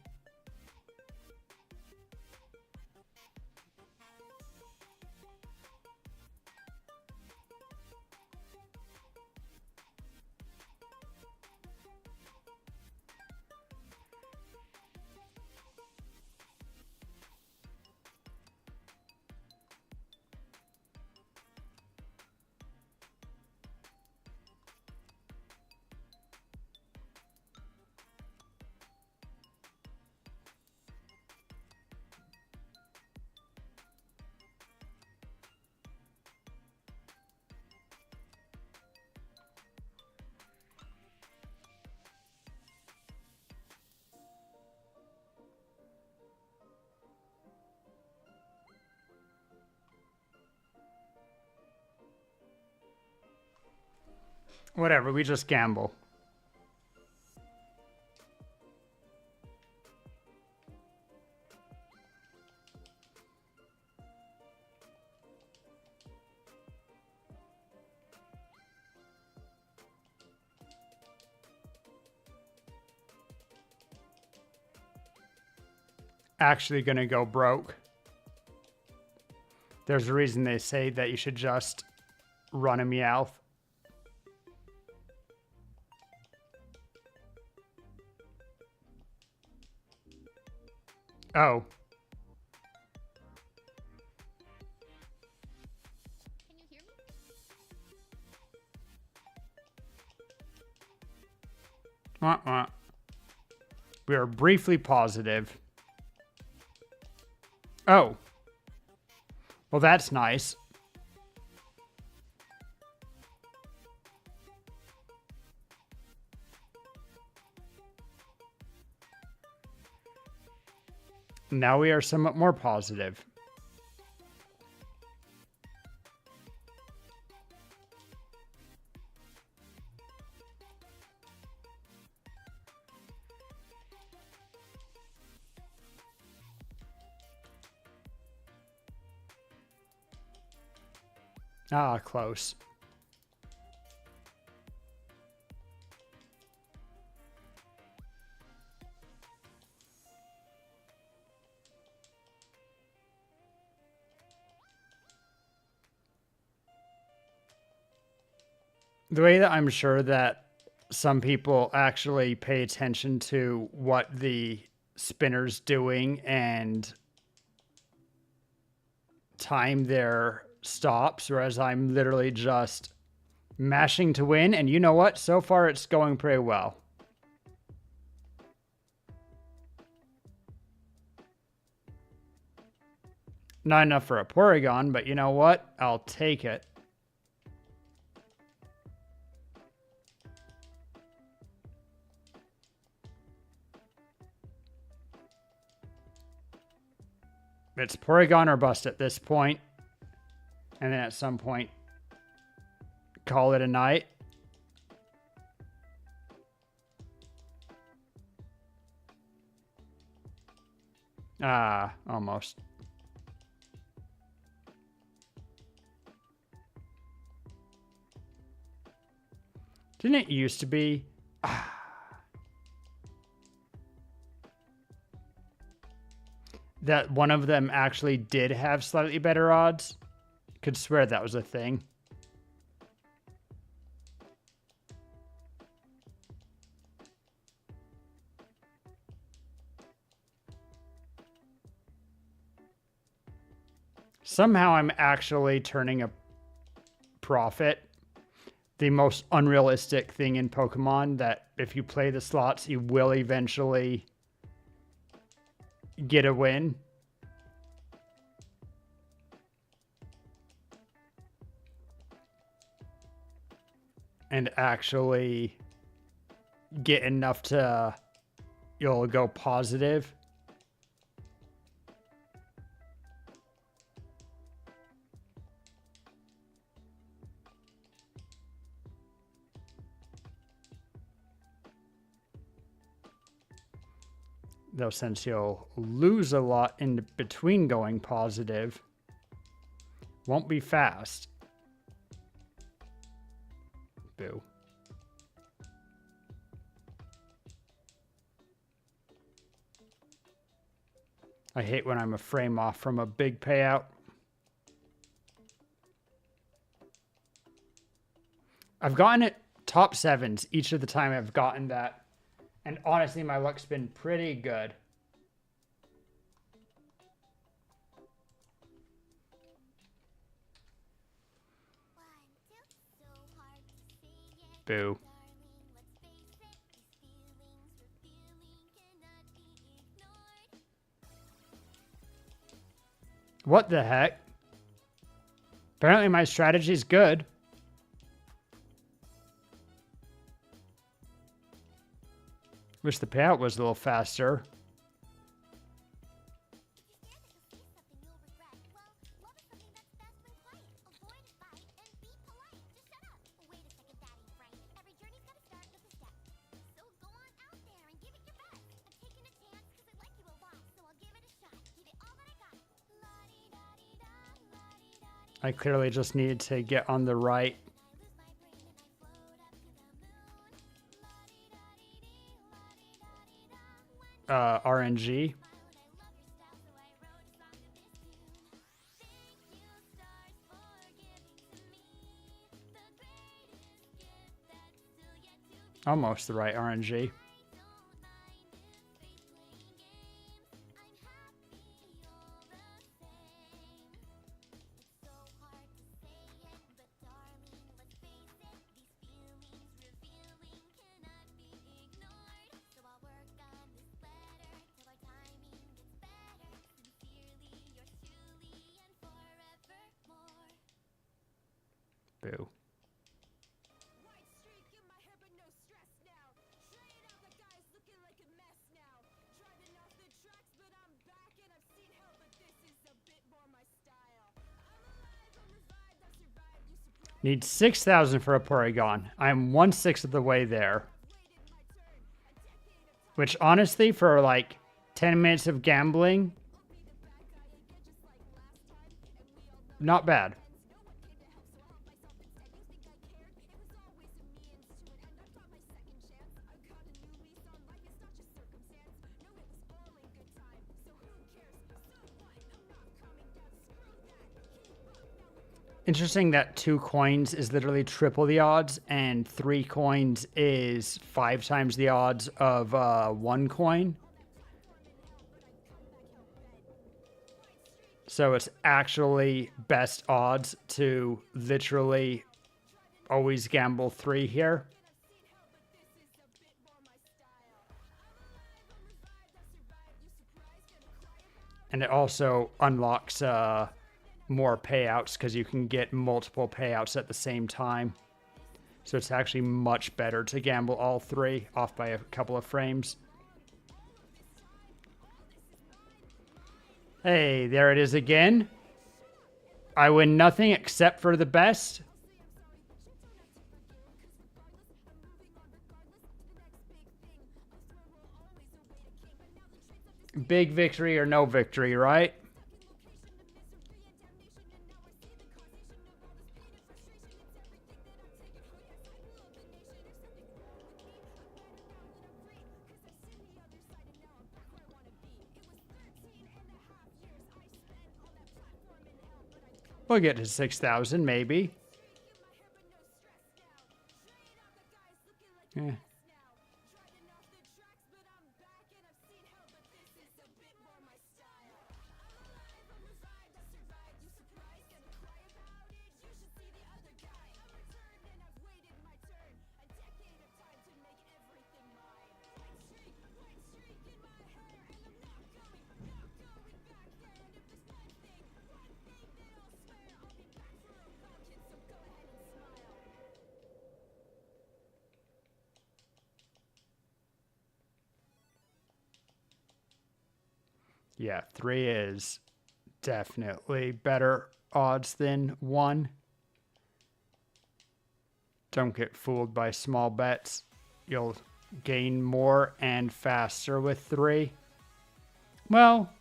Whatever, we just gamble. Actually gonna go broke. There's a reason they say that you should just run a Meowth. Oh. Can you hear me? Wah-wah. We are briefly positive. Oh. Well, that's nice. Now we are somewhat more positive. Ah, close. The way that I'm sure that some people actually pay attention to what the spinner's doing and time their stops, whereas I'm literally just mashing to win. And you know what? So far, it's going pretty well. Not enough for a Porygon, but you know what? I'll take it. It's Porygon or bust at this point. And then at some point, call it a night. Ah, almost. Didn't it used to be? That one of them actually did have slightly better odds? Could swear that was a thing. Somehow I'm actually turning a profit. The most unrealistic thing in Pokemon, that if you play the slots, you will eventually get a win. And actually get enough to, you'll go positive. Though since you'll lose a lot in between going positive, won't be fast. Boo. I hate when I'm a frame off from a big payout. I've gotten it top sevens each of the time I've gotten that. And honestly, my luck's been pretty good. Boo. What the heck? Apparently my strategy's good. Wish the payout was a little faster. I clearly just needed to get on the right RNG. Almost the right RNG. Boo. Need 6,000 for a Porygon. I'm 1/6 of the way there. Which honestly, for like 10 minutes of gambling, not bad. Interesting that 2 coins is literally triple the odds, and 3 coins is 5 times the odds of 1 coin. So it's actually best odds to literally always gamble 3 here. And it also unlocks more payouts because you can get multiple payouts at the same time. So it's actually much better to gamble all 3 off by a couple of frames. Hey, there it is again. I win nothing except for the best. Big victory or no victory, right? We'll get to 6,000 maybe. Yeah. Yeah, 3 is definitely better odds than 1. Don't get fooled by small bets. You'll gain more and faster with 3. Well,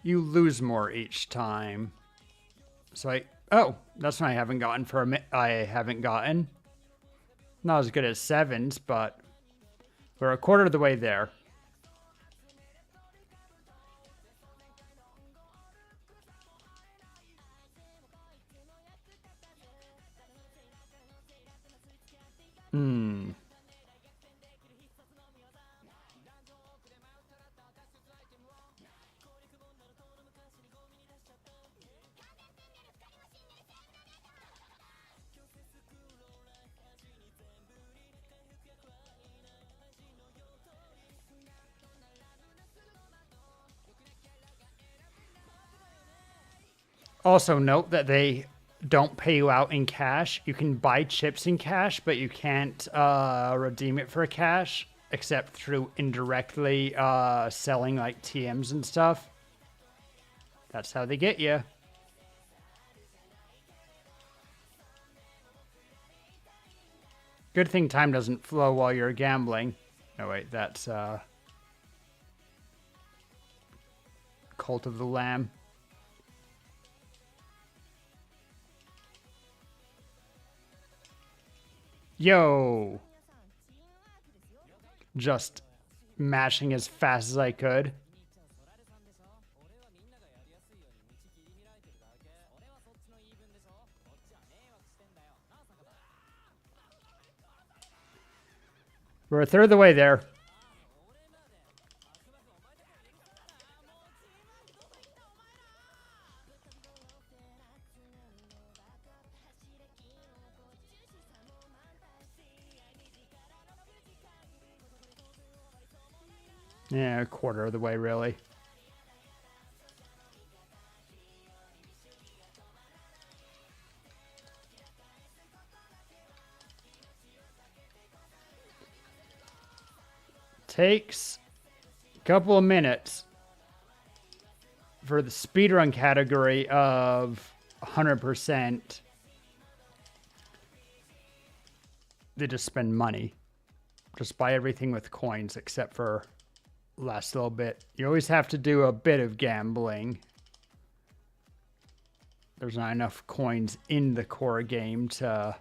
you lose more each time. So oh, that's what I haven't gotten for a minute. I haven't gotten. Not as good as 7s, but we're a quarter of the way there. Also note that they don't pay you out in cash. You can buy chips in cash, but you can't redeem it for cash except through indirectly selling like TMs and stuff. That's how they get you. Good thing time doesn't flow while you're gambling. No, wait, that's Cult of the Lamb. Yo! Just mashing as fast as I could. We're a third of the way there. Yeah, a quarter of the way, really. takes a couple of minutes for the speedrun category of 100%. They just spend money. Just buy everything with coins except for last little bit. You always have to do a bit of gambling. There's not enough coins in the core game to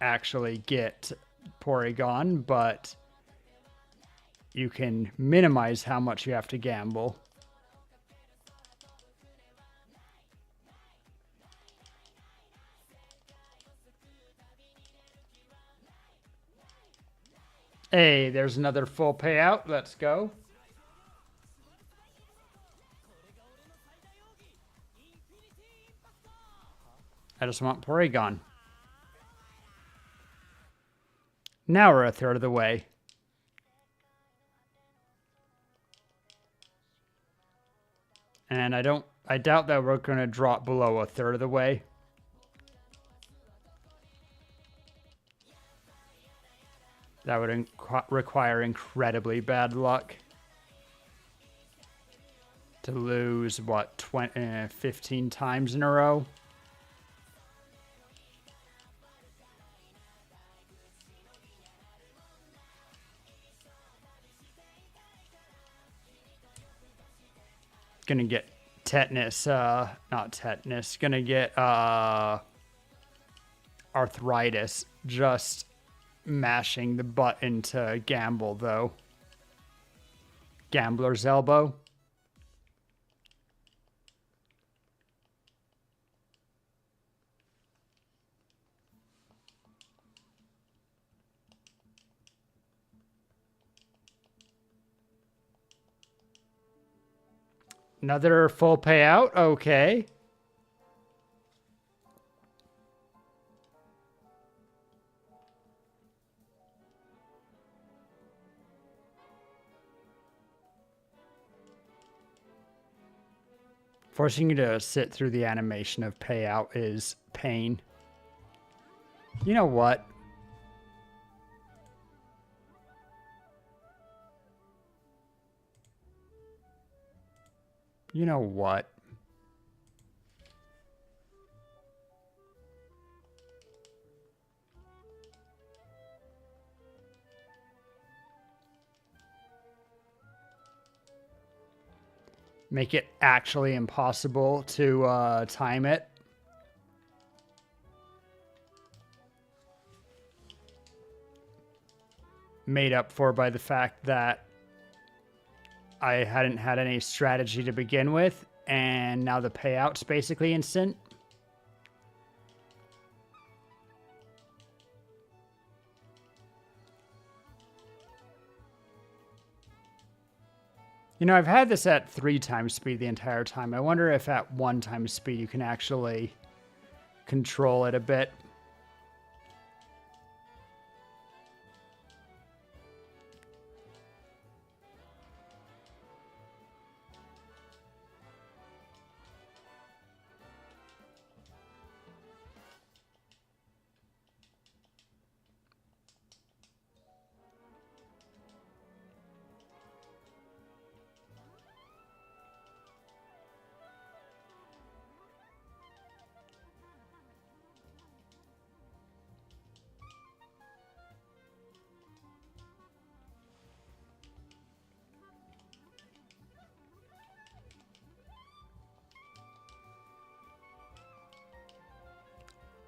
actually get Porygon, but you can minimize how much you have to gamble. Hey, there's another full payout. Let's go. I just want Porygon. Now we're a third of the way. And I doubt that we're going to drop below a third of the way. That would require incredibly bad luck to lose, what, 15 times in a row? Gonna get tetanus, not tetanus, gonna get arthritis just mashing the button to gamble, though. Gambler's elbow. Another full payout. Okay. Forcing you to sit through the animation of payout is pain. You know what? You know what? Make it actually impossible to time it. Made up for by the fact that I hadn't had any strategy to begin with, and now the payout's basically instant. You know, I've had this at 3 times speed the entire time. I wonder if at 1 times speed you can actually control it a bit.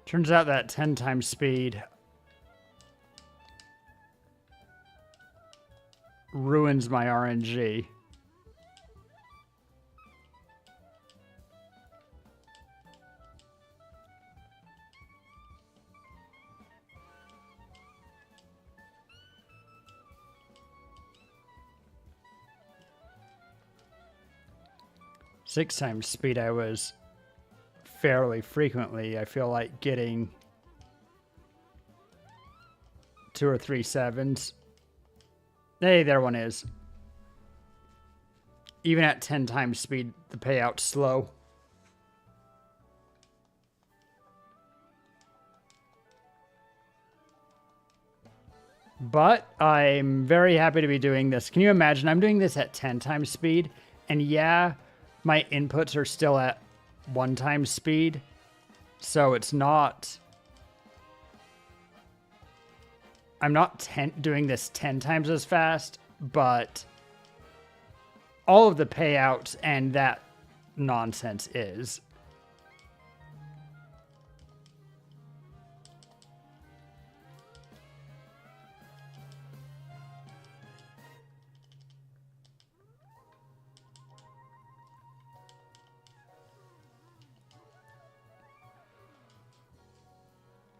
Turns out that 10 times speed ruins my RNG. Six times speed I was fairly frequently, I feel like, getting 2 or 3 sevens. Hey, there one is. Even at 10 times speed, the payout's slow. But I'm very happy to be doing this. Can you imagine? I'm doing this at 10 times speed. And yeah, my inputs are still at 1 times speed. So it's not... I'm not doing this 10 times as fast, but all of the payouts and that nonsense is.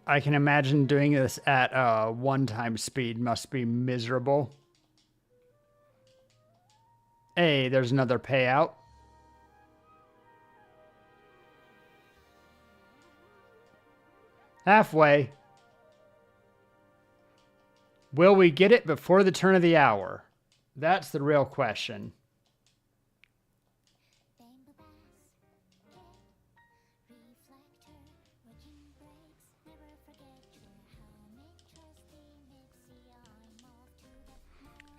I can imagine doing this at 1 times speed must be miserable. Hey, there's another payout. Halfway. Will we get it before the turn of the hour? That's the real question.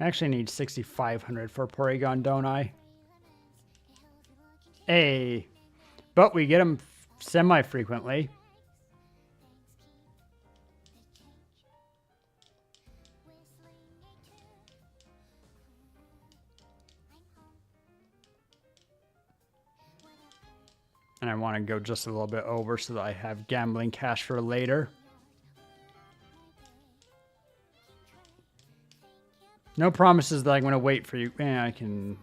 I actually need 6,500 for Porygon, don't I? Hey, but we get them semi-frequently. And I want to go just a little bit over so that I have gambling cash for later. No promises that I'm going to wait for you. I can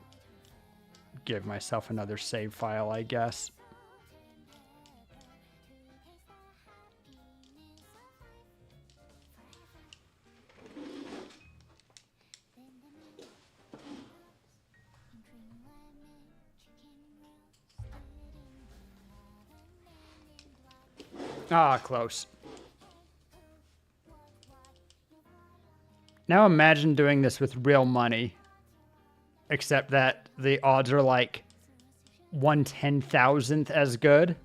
give myself another save file, I guess. Ah, close. Now imagine doing this with real money. Except that the odds are like 1/10,000th as good.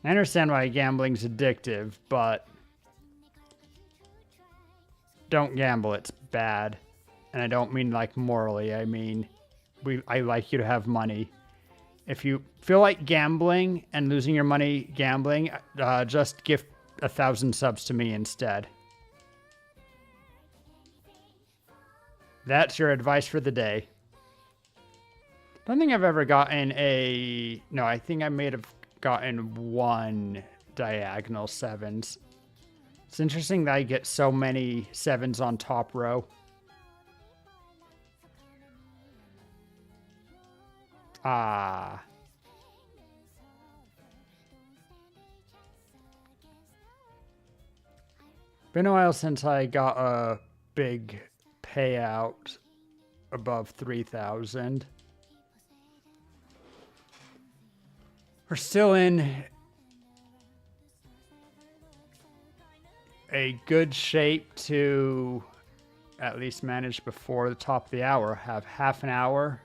I understand why gambling's addictive, but don't gamble, it's bad. And I don't mean like morally, I mean I like you to have money. If you feel like gambling and losing your money gambling, just give 1,000 subs to me instead. That's your advice for the day. Don't think I've ever gotten a... No, I think I may have gotten 1 diagonal 7s. It's interesting that I get so many 7s on top row. Ah. Been a while since I got a big payout above 3,000. We're still in a good shape to at least manage before the top of the hour. Have half an hour.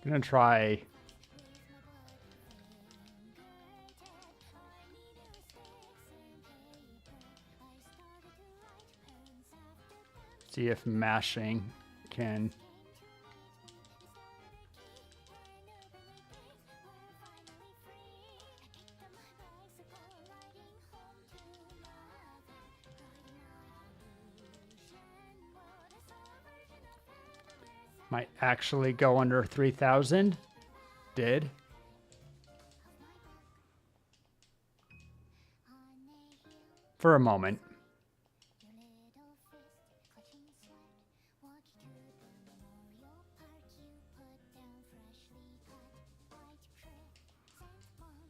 Gonna try see if mashing can might actually go under 3,000. Did. For a moment.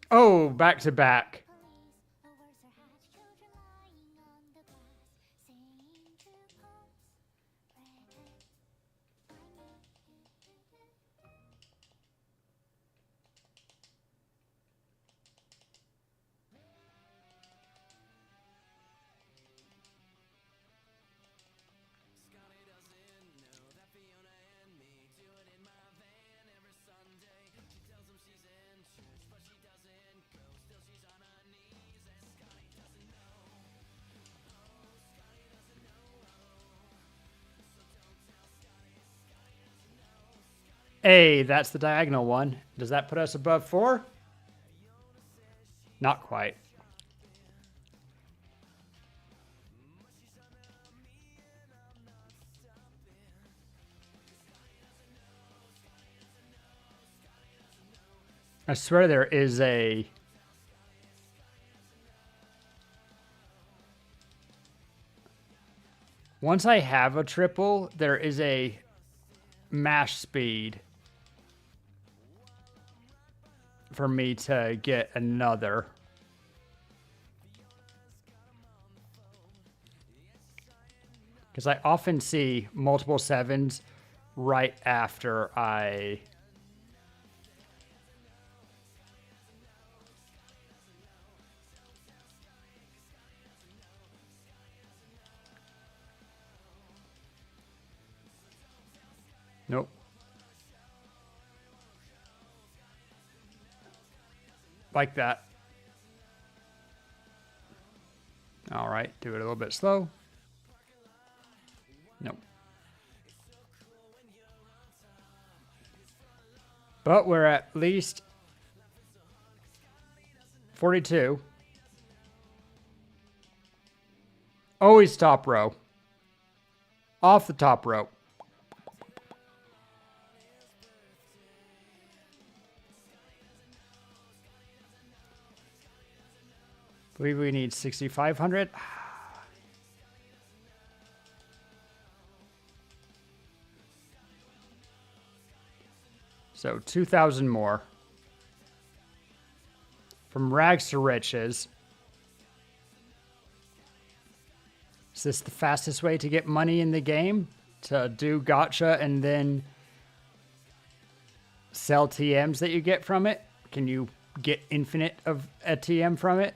Oh, back to back. Hey, that's the diagonal one. Does that put us above 4? Not quite. I swear there is a... Once I have a triple, there is a mash speed for me to get another. Because I often see multiple 7s right after I... Nope. Like that. All right, do it a little bit slow. Nope. But we're at least 42. Always top row. Off the top row. Believe we need 6,500. So 2,000 more. From rags to riches. Is this the fastest way to get money in the game? To do gotcha and then sell TMs that you get from it? Can you get infinite of a TM from it?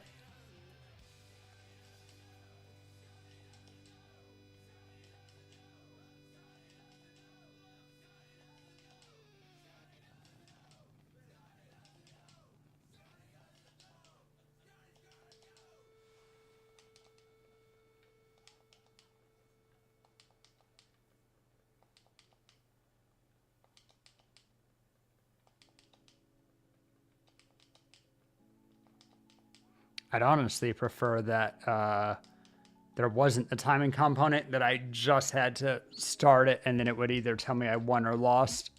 I'd honestly prefer that there wasn't a timing component, that I just had to start it and then it would either tell me I won or lost.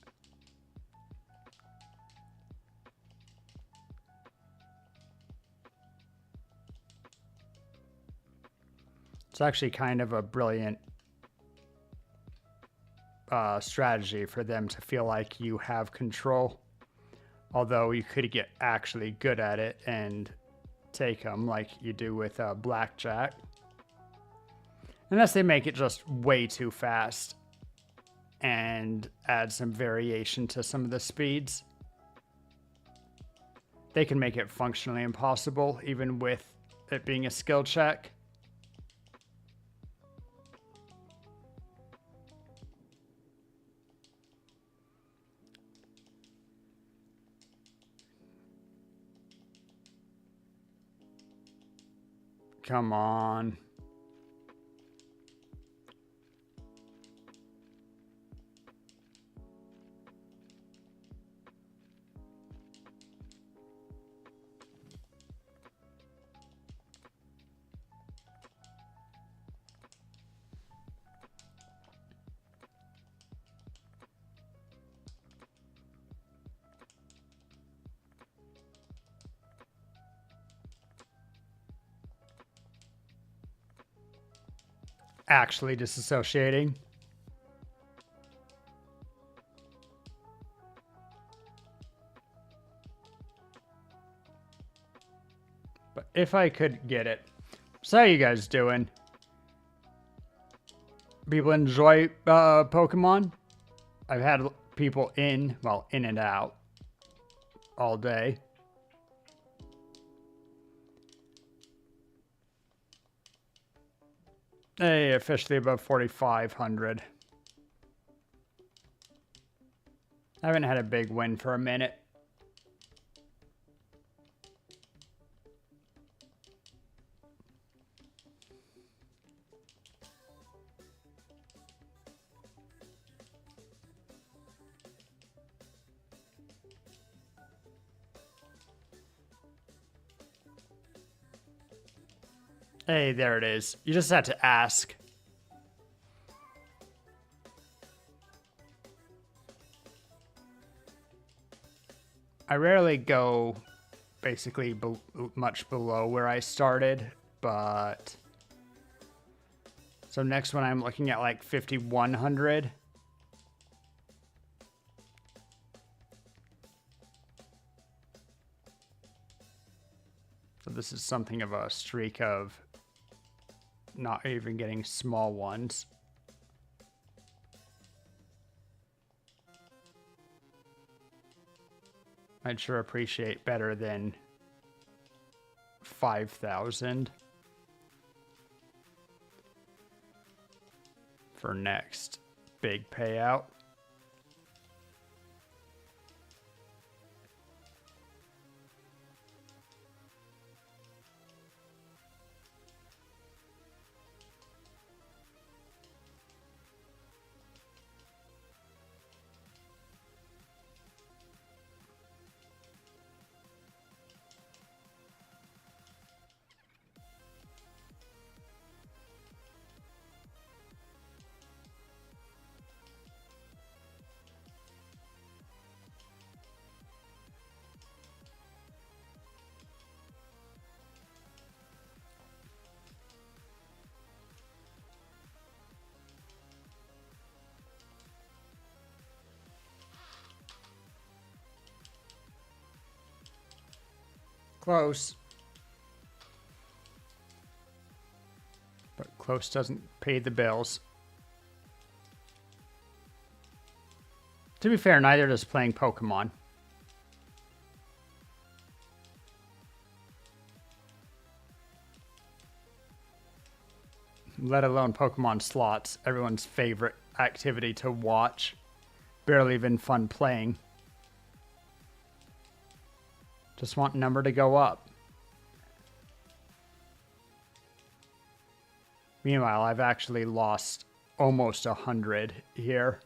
It's actually kind of a brilliant strategy for them to feel like you have control. Although you could get actually good at it and take them like you do with blackjack. Unless they make it just way too fast and add some variation to some of the speeds. They can make it functionally impossible, even with it being a skill check. Come on. Actually disassociating. But if I could get it. So how you guys doing? People enjoy Pokemon? I've had people in and out all day. Hey, officially above 4,500. I haven't had a big win for a minute. Hey, there it is. You just had to ask. I rarely go basically much below where I started, but so next one I'm looking at like 5,100. So this is something of a streak of not even getting small ones. I'd sure appreciate better than 5,000 for next big payout. Close. But close doesn't pay the bills. To be fair, neither does playing Pokemon. Let alone Pokemon slots, everyone's favorite activity to watch. Barely even fun playing. Just want number to go up. Meanwhile, I've actually lost almost 100 here.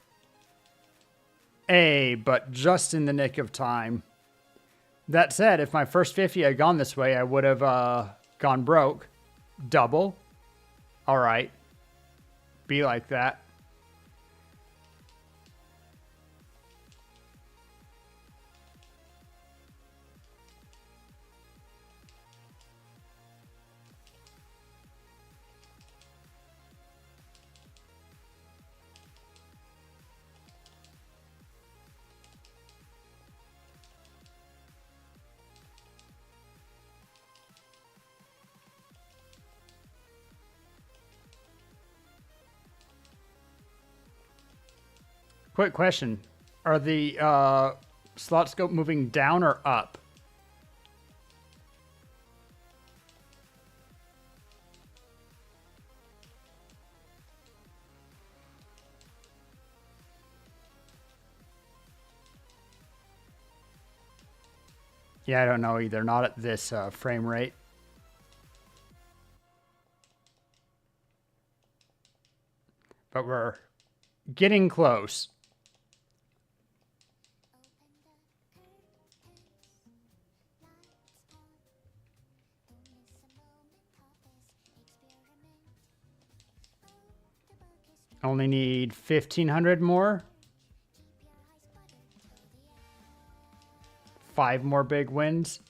But just in the nick of time. That said, if my first 50 had gone this way, I would have gone broke. Double. All right. Be like that. Quick question. Are the slot scope moving down or up? Yeah, I don't know either. Not at this frame rate. But we're getting close. Only need 1,500 more. 5 more big wins.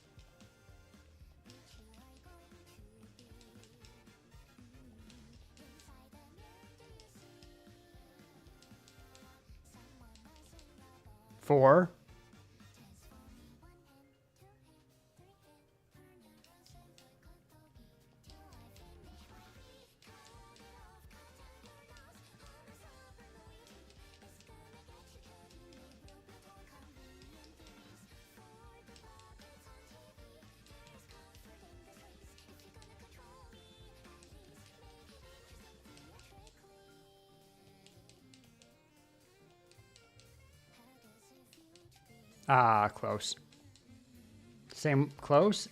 Four. Ah, close. Same close?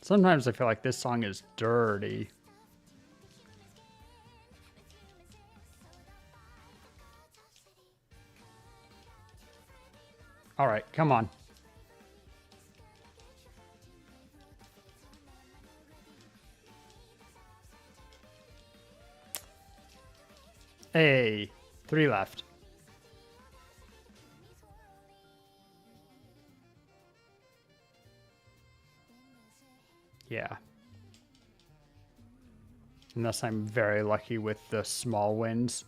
Sometimes I feel like this song is dirty. All right, come on. Hey, 3 left. Yeah. Unless I'm very lucky with the small wins.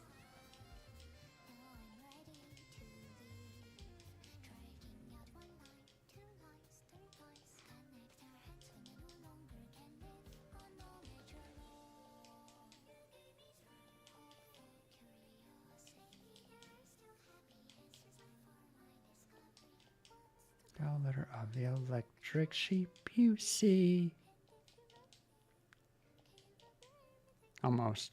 Color of the electric sheep you see. Almost.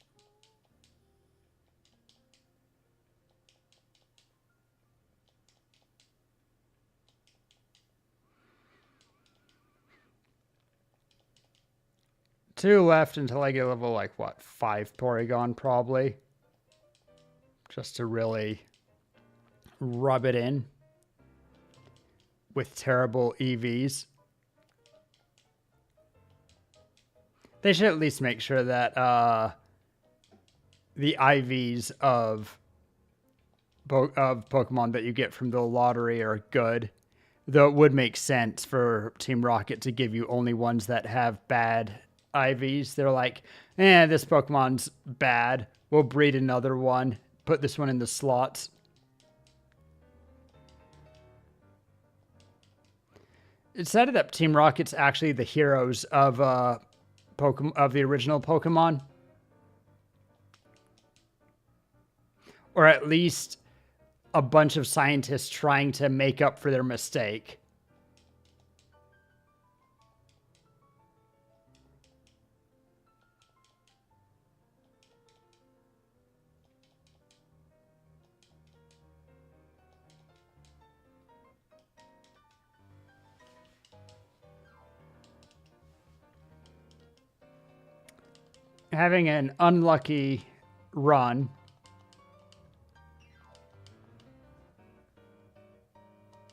Two left until I get level, like, what, 5 Porygon, probably. Just to really rub it in with terrible EVs. They should at least make sure that the IVs of Pokemon that you get from the lottery are good. Though it would make sense for Team Rocket to give you only ones that have bad IVs. They're like, this Pokemon's bad. We'll breed another one. Put this one in the slots. It's said that Team Rocket's actually the heroes of the original Pokemon. Or at least a bunch of scientists trying to make up for their mistake. Having an unlucky run.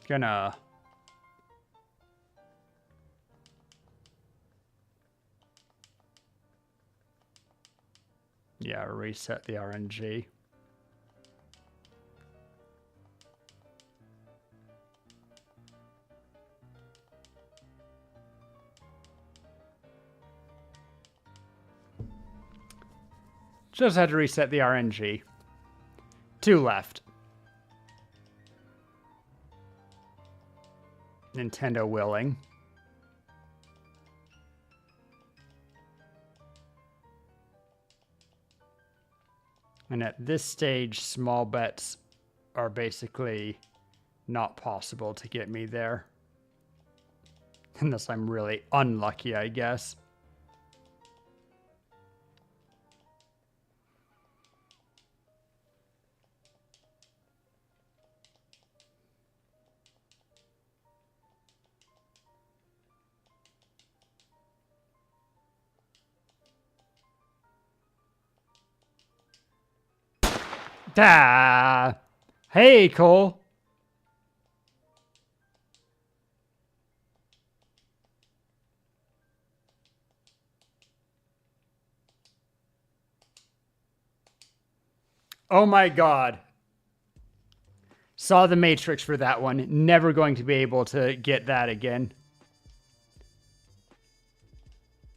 Gonna reset the RNG. Just had to reset the RNG. 2 left. Nintendo willing. And at this stage, small bets are basically not possible to get me there. Unless I'm really unlucky, I guess. Hey, Cole. Oh my God. Saw the Matrix for that one. Never going to be able to get that again.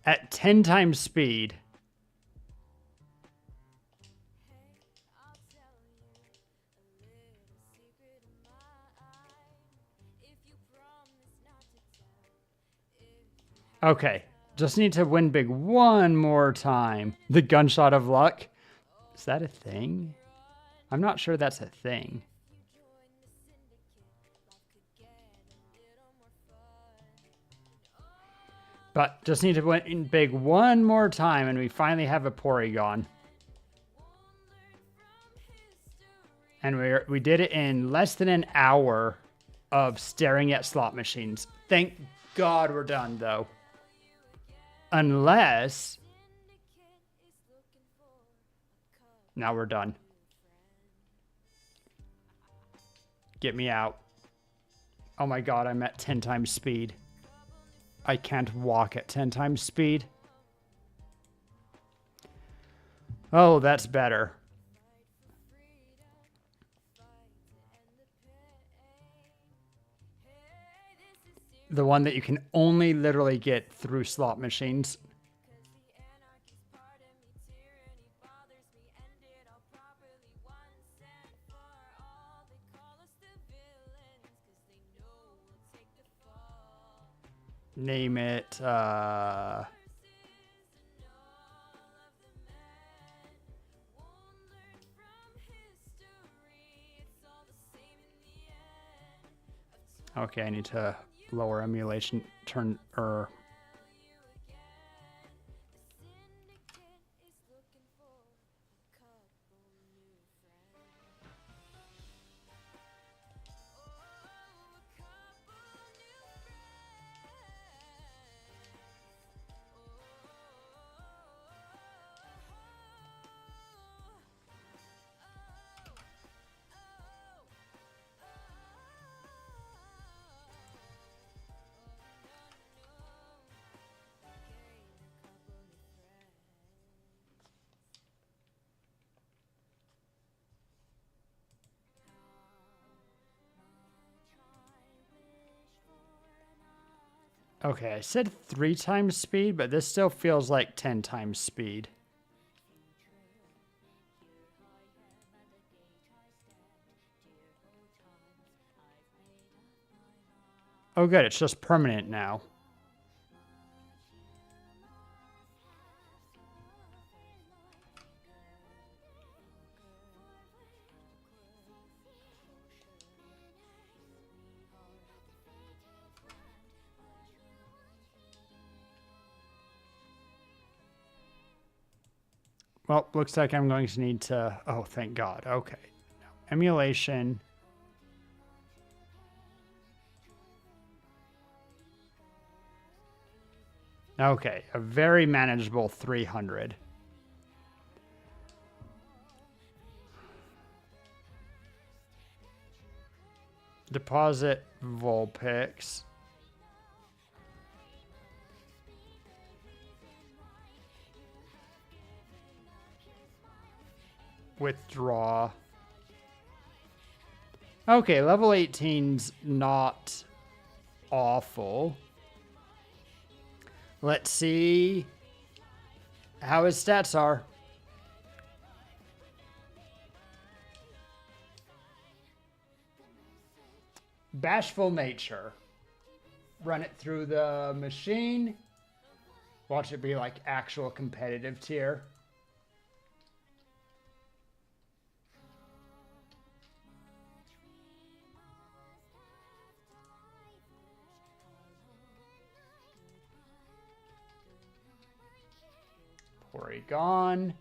At 10 times speed. Okay, just need to win big one more time. The gunshot of luck. Is that a thing? I'm not sure that's a thing. But just need to win big one more time and we finally have a Porygon. And we did it in less than an hour of staring at slot machines. Thank God we're done though. Unless... Now we're done. Get me out. Oh my god, I'm at 10 times speed. I can't walk at 10 times speed. Oh, that's better. The one that you can only literally get through slot machines. Name it, okay, I need to lower emulation turn or okay, I said 3 times speed, but this still feels like 10 times speed. Oh good, it's just permanent now. Well, looks like I'm going to need to... Oh, thank God. Okay. Now, emulation. Okay, a very manageable 300. Deposit Vulpix. Withdraw. Okay, level 18's not awful. Let's see how his stats are. Bashful nature. Run it through the machine. Watch it be like actual competitive tier. Porygon.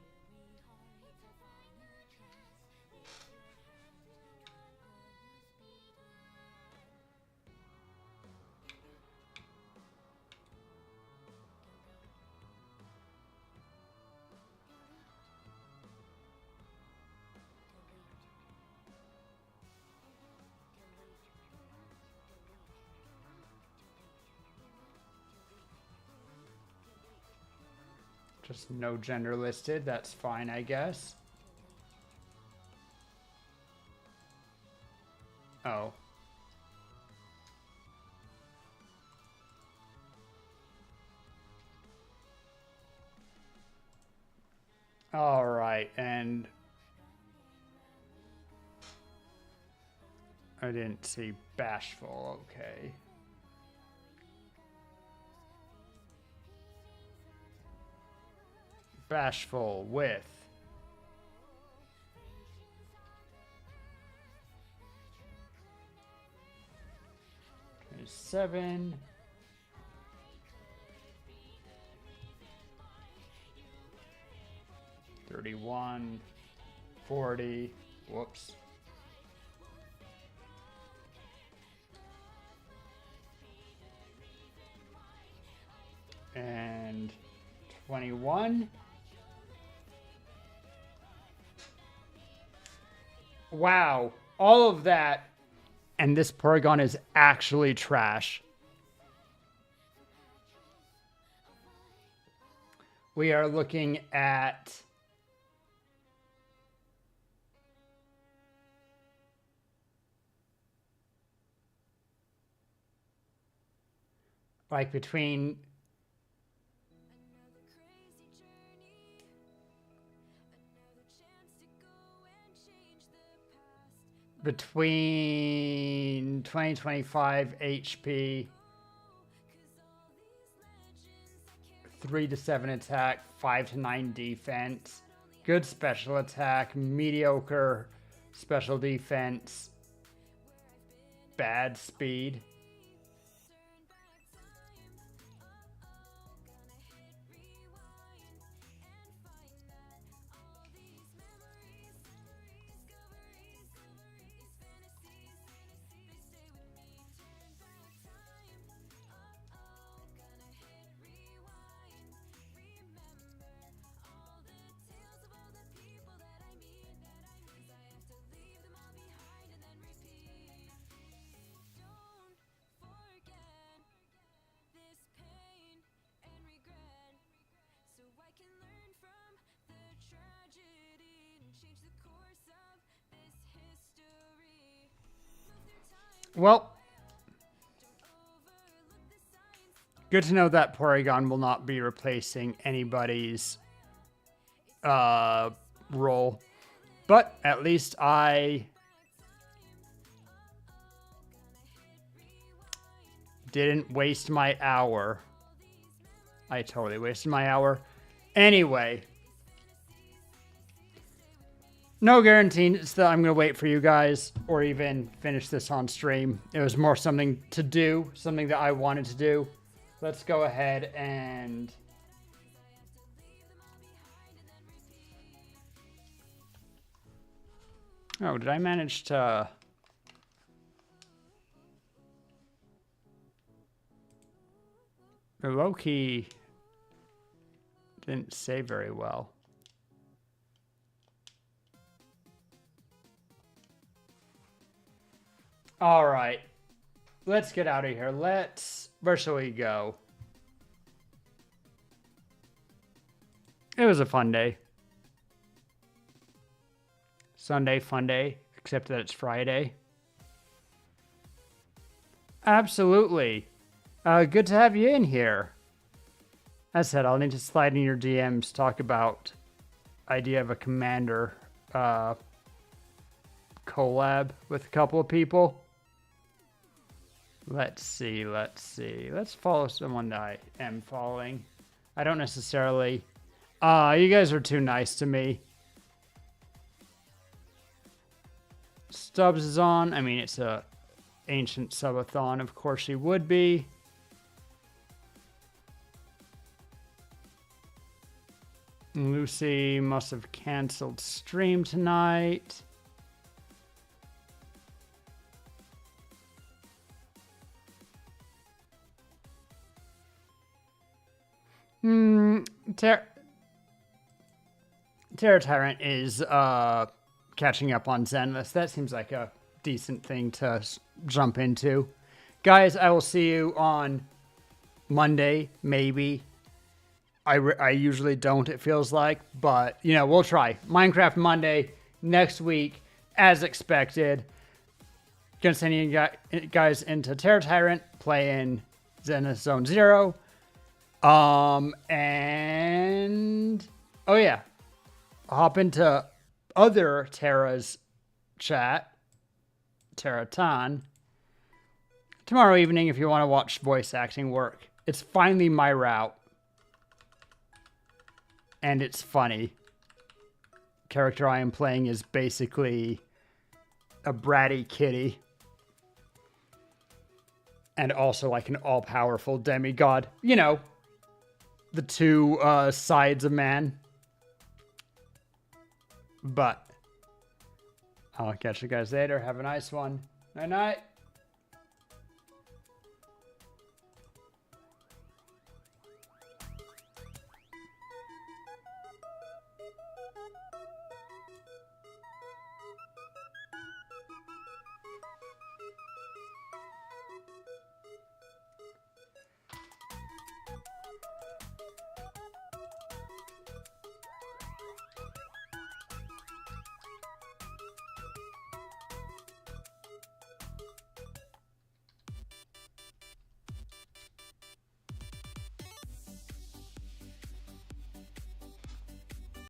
Just no gender listed. That's fine, I guess. Oh. All right, and I didn't see Bashful. Okay. Bashful with 27. $31, $40. Whoops. And 21. Wow. All of that. And this Porygon is actually trash. We are looking at like between between 2025 HP, 3 to 7 attack, 5 to 9 defense, good special attack, mediocre special defense, bad speed. Well, good to know that Porygon will not be replacing anybody's role. But at least I didn't waste my hour. I totally wasted my hour. Anyway. No guarantees that I'm going to wait for you guys or even finish this on stream. It was more something to do, something that I wanted to do. Let's go ahead and... Oh, did I manage to... The low-key didn't say very well. All right, let's get out of here. Where shall we go? It was a fun day. Sunday, fun day, except that it's Friday. Absolutely. Good to have you in here. As I said, I'll need to slide in your DMs, talk about idea of a commander collab with a couple of people. Let's see. Let's follow someone that I am following. I don't necessarily... you guys are too nice to me. Stubbs is on. I mean, it's a ancient subathon. Of course he would be. Lucy must have canceled stream tonight. Terra Tyrant is catching up on Zenless. That seems like a decent thing to jump into. Guys, I will see you on Monday, maybe. I usually don't, it feels like, but, you know, we'll try. Minecraft Monday next week, as expected. Gonna send you guys into Terra Tyrant, playing Zenless Zone 0. And oh yeah, hop into other Terra's chat, Terraton, tomorrow evening if you want to watch voice acting work. It's finally my route, and it's funny. Character I am playing is basically a bratty kitty, and also like an all-powerful demigod. You know, the two sides of man. But I'll catch you guys later. Have a nice one. Night night.